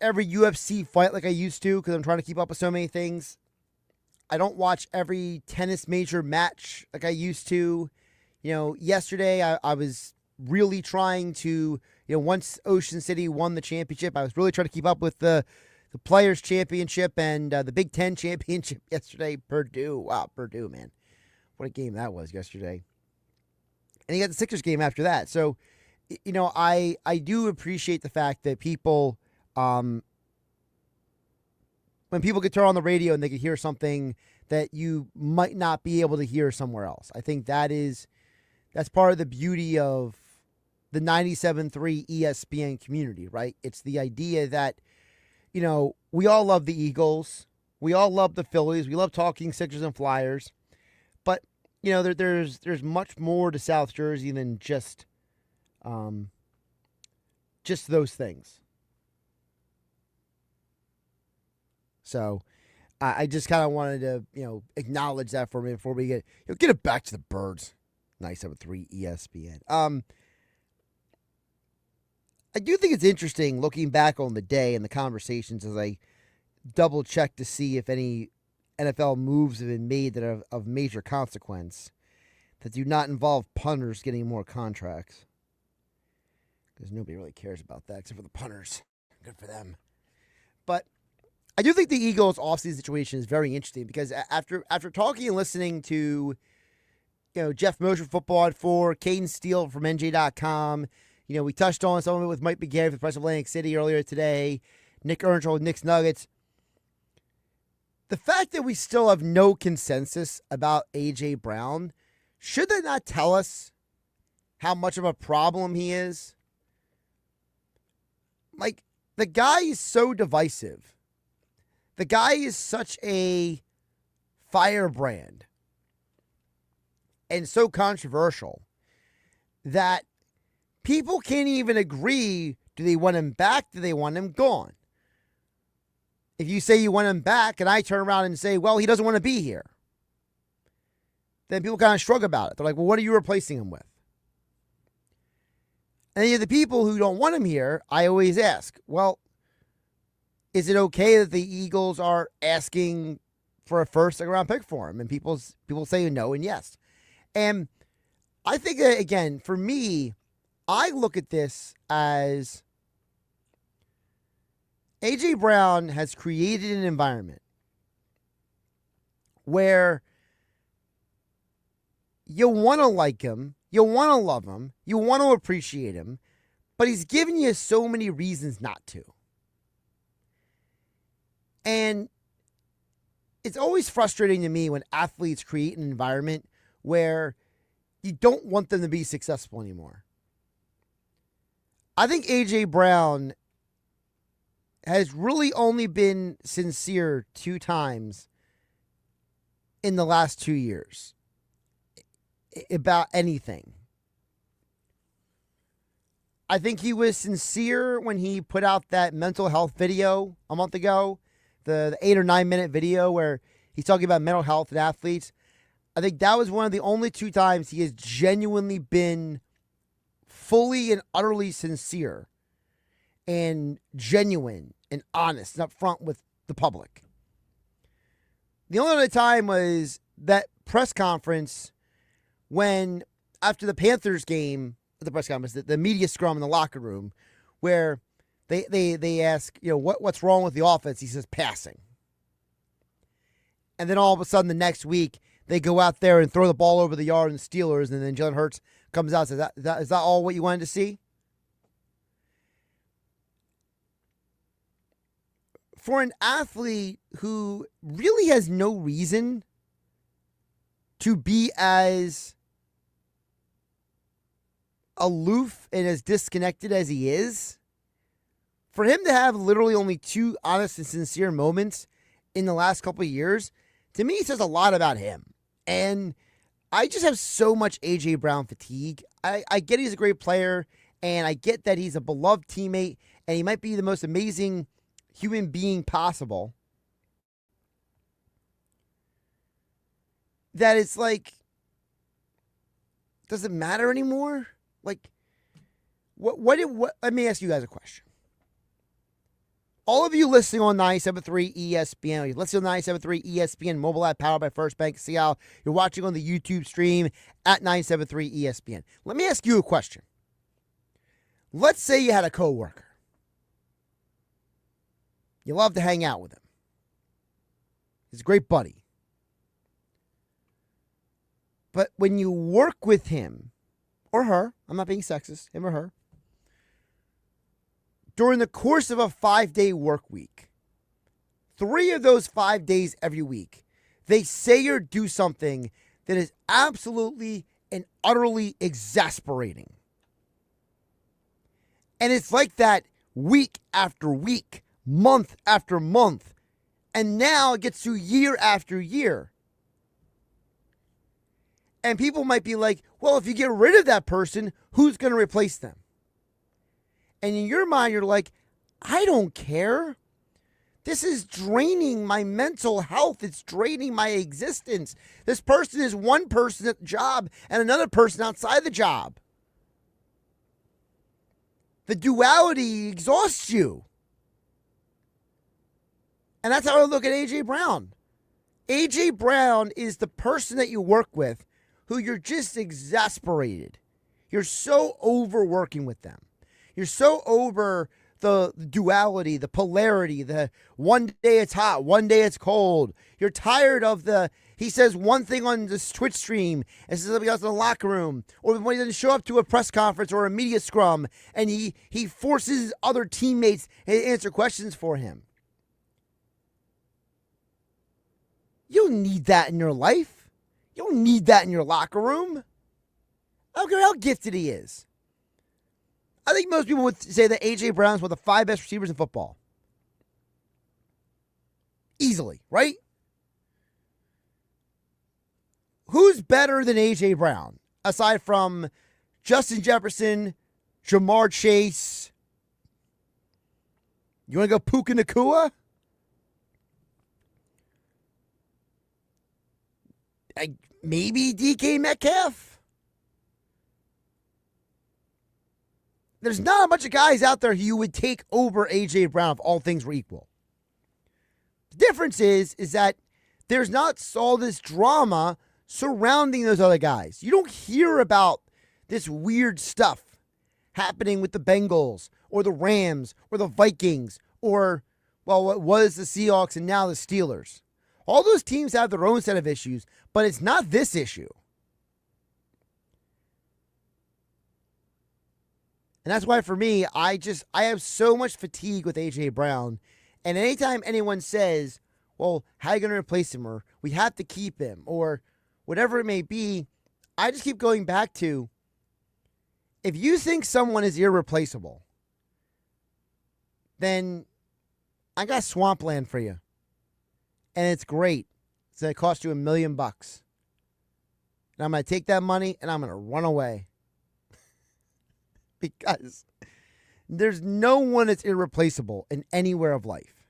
[SPEAKER 2] every UFC fight like I used to because I'm trying to keep up with so many things. I don't watch every tennis major match like I used to. Yesterday I was really trying to, once Ocean City won the championship, I was really trying to keep up with the Players' Championship and the Big Ten Championship yesterday. Purdue. Wow, Purdue, man. What a game that was yesterday. And you got the Sixers game after that. So, I do appreciate the fact that people, when people could turn on the radio and they could hear something that you might not be able to hear somewhere else. I think that's part of the beauty of the 97.3 ESPN community, right? It's the idea that, we all love the Eagles. We all love the Phillies. We love talking Sixers and Flyers. But, there's much more to South Jersey than just those things. So I just kind of wanted to, acknowledge that for me before we get it back to the birds. 97.3 ESPN. I do think it's interesting looking back on the day and the conversations as I double check to see if any NFL moves have been made that are of major consequence that do not involve punters getting more contracts. Because nobody really cares about that except for the punters. Good for them. But I do think the Eagles' offseason situation is very interesting because after talking and listening to Geoff Mosher Football at 4, Cayden Steele from NJ.com, we touched on some of it with Mike McGarry for the Press of Atlantic City earlier today, Nick Earnshaw with Nick's Nuggets. The fact that we still have no consensus about A.J. Brown, should that not tell us how much of a problem he is? Like, the guy is so divisive. The guy is such a firebrand and so controversial that people can't even agree, do they want him back? Do they want him gone? If you say you want him back and I turn around and say, well, he doesn't want to be here, then people kind of shrug about it. They're like, well, what are you replacing him with? And then the people who don't want him here, I always ask, well, is it okay that the Eagles are asking for a first, second round pick for him? And people say no and yes. And I think, again, for me, I look at this as A.J. Brown has created an environment where you want to like him, you want to love him, you want to appreciate him, but he's giving you so many reasons not to. And it's always frustrating to me when athletes create an environment where you don't want them to be successful anymore. I think A.J. Brown has really only been sincere 2 times in the last 2 years about anything. I think he was sincere when he put out that mental health video a month ago, the 8 or 9 minute video where he's talking about mental health and athletes. I think that was one of the only 2 times he has genuinely been fully and utterly sincere and genuine and honest and upfront with the public. The only other time was that press conference when, after the Panthers game, the press conference, the media scrum in the locker room, where they ask, what's wrong with the offense? He says, passing. And then all of a sudden the next week, they go out there and throw the ball over the yard and the Steelers, and then Jalen Hurts comes out and says, is that all what you wanted to see? For an athlete who really has no reason to be as aloof and as disconnected as he is, for him to have literally only 2 honest and sincere moments in the last couple of years, to me, says a lot about him. And I just have so much A.J. Brown fatigue. I get he's a great player, and I get that he's a beloved teammate, and he might be the most amazing human being possible. That it's like, does it matter anymore? Like, what let me ask you guys a question. All of you listening on 97.3 ESPN, listening on 97.3 ESPN mobile app powered by First Bank. See how you're watching on the YouTube stream at 97.3 ESPN. Let me ask you a question. Let's say you had a coworker. You love to hang out with him. He's a great buddy. But when you work with him, or her, I'm not being sexist, him or her, during the course of a 5-day work week, 3 of those 5 days every week, they say or do something that is absolutely and utterly exasperating. And it's like that week after week, month after month. And now it gets to year after year. And people might be like, well, if you get rid of that person, who's going to replace them? And in your mind, you're like, I don't care. This is draining my mental health. It's draining my existence. This person is one person at the job and another person outside the job. The duality exhausts you. And that's how I look at A.J. Brown. A.J. Brown is the person that you work with who you're just exasperated. You're so overworking with them. You're so over the duality, the polarity, the one day it's hot, one day it's cold. You're tired of he says one thing on this Twitch stream and says something else in the locker room, or when he doesn't show up to a press conference or a media scrum and he forces other teammates to answer questions for him. You don't need that in your life. You don't need that in your locker room. I don't care how gifted he is. I think most people would say that A.J. Brown is one of the 5 best receivers in football. Easily, right? Who's better than A.J. Brown? Aside from Justin Jefferson, Jamar Chase. You want to go Puka Nacua? Maybe DK Metcalf? There's not a bunch of guys out there who you would take over A.J. Brown if all things were equal. The difference is that there's not all this drama surrounding those other guys. You don't hear about this weird stuff happening with the Bengals or the Rams or the Vikings or well, what was the Seahawks and now the Steelers. All those teams have their own set of issues, but it's not this issue. And that's why for me, I have so much fatigue with A.J. Brown. And anytime anyone says, well, how are you going to replace him? Or we have to keep him or whatever it may be, I just keep going back to, if you think someone is irreplaceable, then I got swampland for you. And it's great. It's going to cost you $1 million. And I'm going to take that money and I'm going to run away. Because there's no one that's irreplaceable in anywhere of life.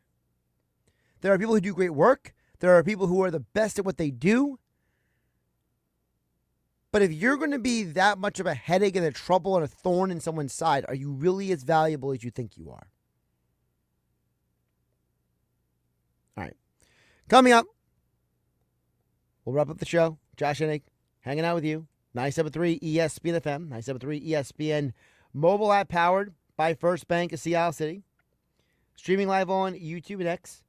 [SPEAKER 2] There are people who do great work. There are people who are the best at what they do. But if you're going to be that much of a headache and a trouble and a thorn in someone's side, are you really as valuable as you think you are? All right. Coming up, we'll wrap up the show. Josh Hennig hanging out with you. 97.3 ESPN FM, 97.3 ESPN mobile app powered by First Bank of Seattle City. Streaming live on YouTube and X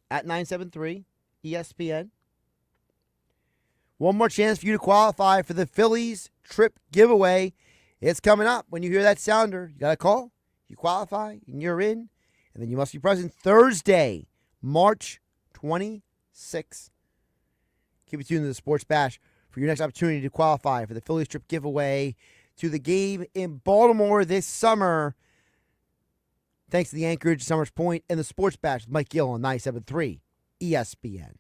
[SPEAKER 2] at 973 ESPN. One more chance for you to qualify for the Phillies trip giveaway. It's coming up. When you hear that sounder, you got to call. You qualify, and you're in. And then you must be present Thursday, March 26th. Keep it tuned to the Sports Bash for your next opportunity to qualify for the Phillies trip giveaway to the game in Baltimore this summer. Thanks to the Anchorage, Summers Point, and the Sports Bash with Mike Gill on 97.3 ESPN.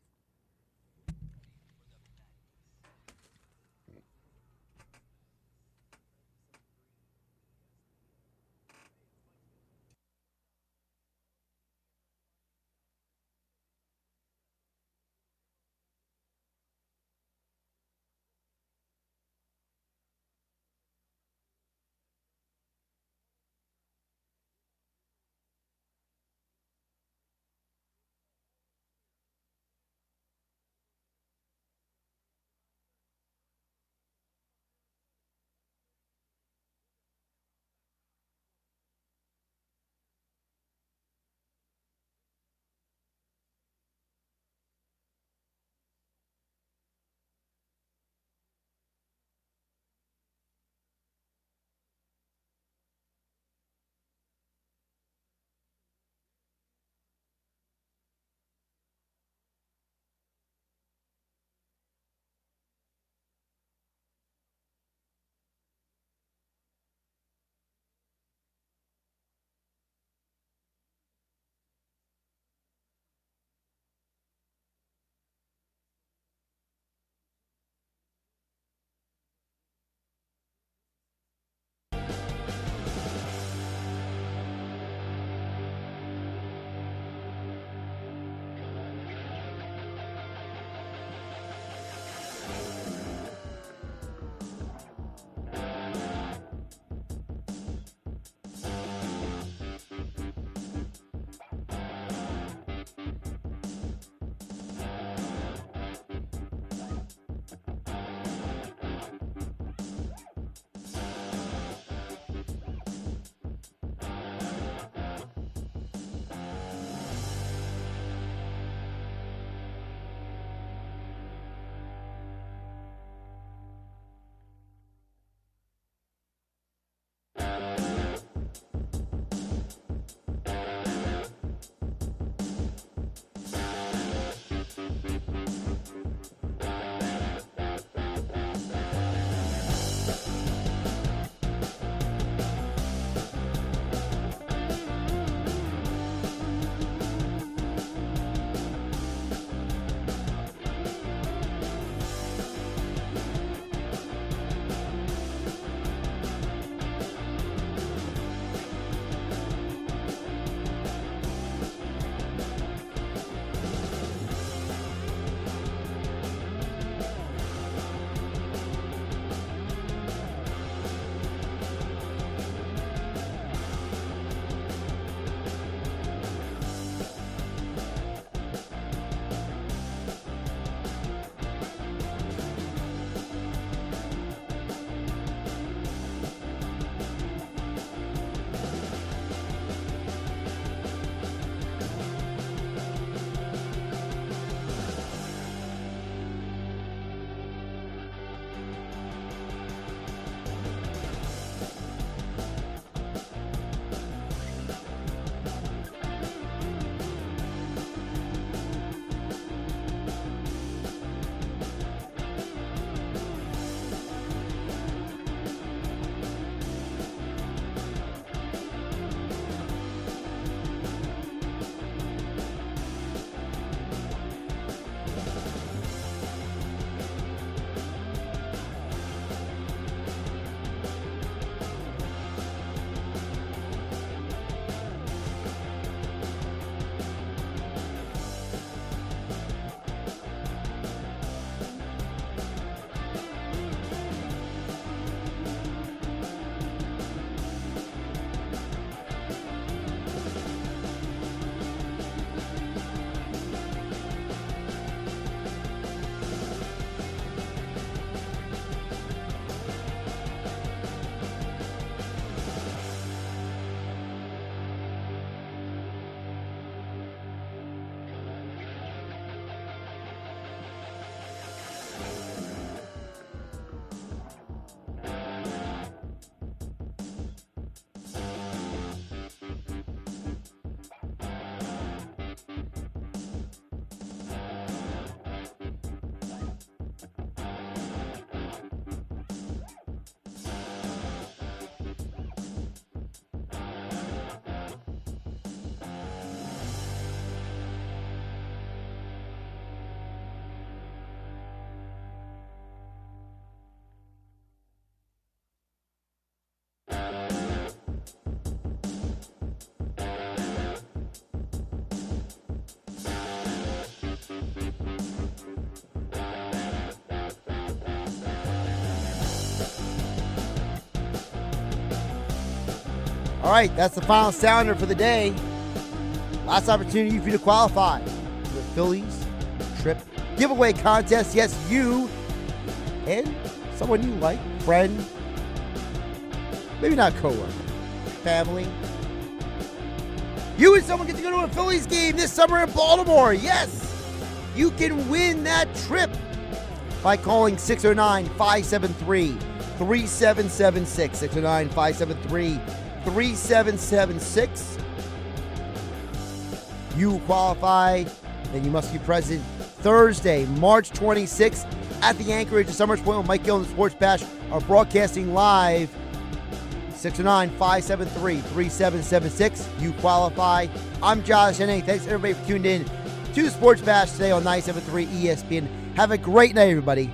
[SPEAKER 2] All right, that's the final sounder for the day. Last opportunity for you to qualify for the Phillies trip giveaway contest. Yes, you and someone you like, friend, maybe not coworker, family. You and someone get to go to a Phillies game this summer in Baltimore. Yes, you can win that trip by calling 609-573-3776. 609-573-3776. You qualify, then you must be present Thursday, March 26th at the Anchorage at Summers Point with Mike Gill and the Sports Bash are broadcasting live. 609-573-3776. You qualify. I'm Josh Hennig. Thanks everybody for tuning in to the Sports Bash today on 97.3 ESPN. Have a great night, everybody.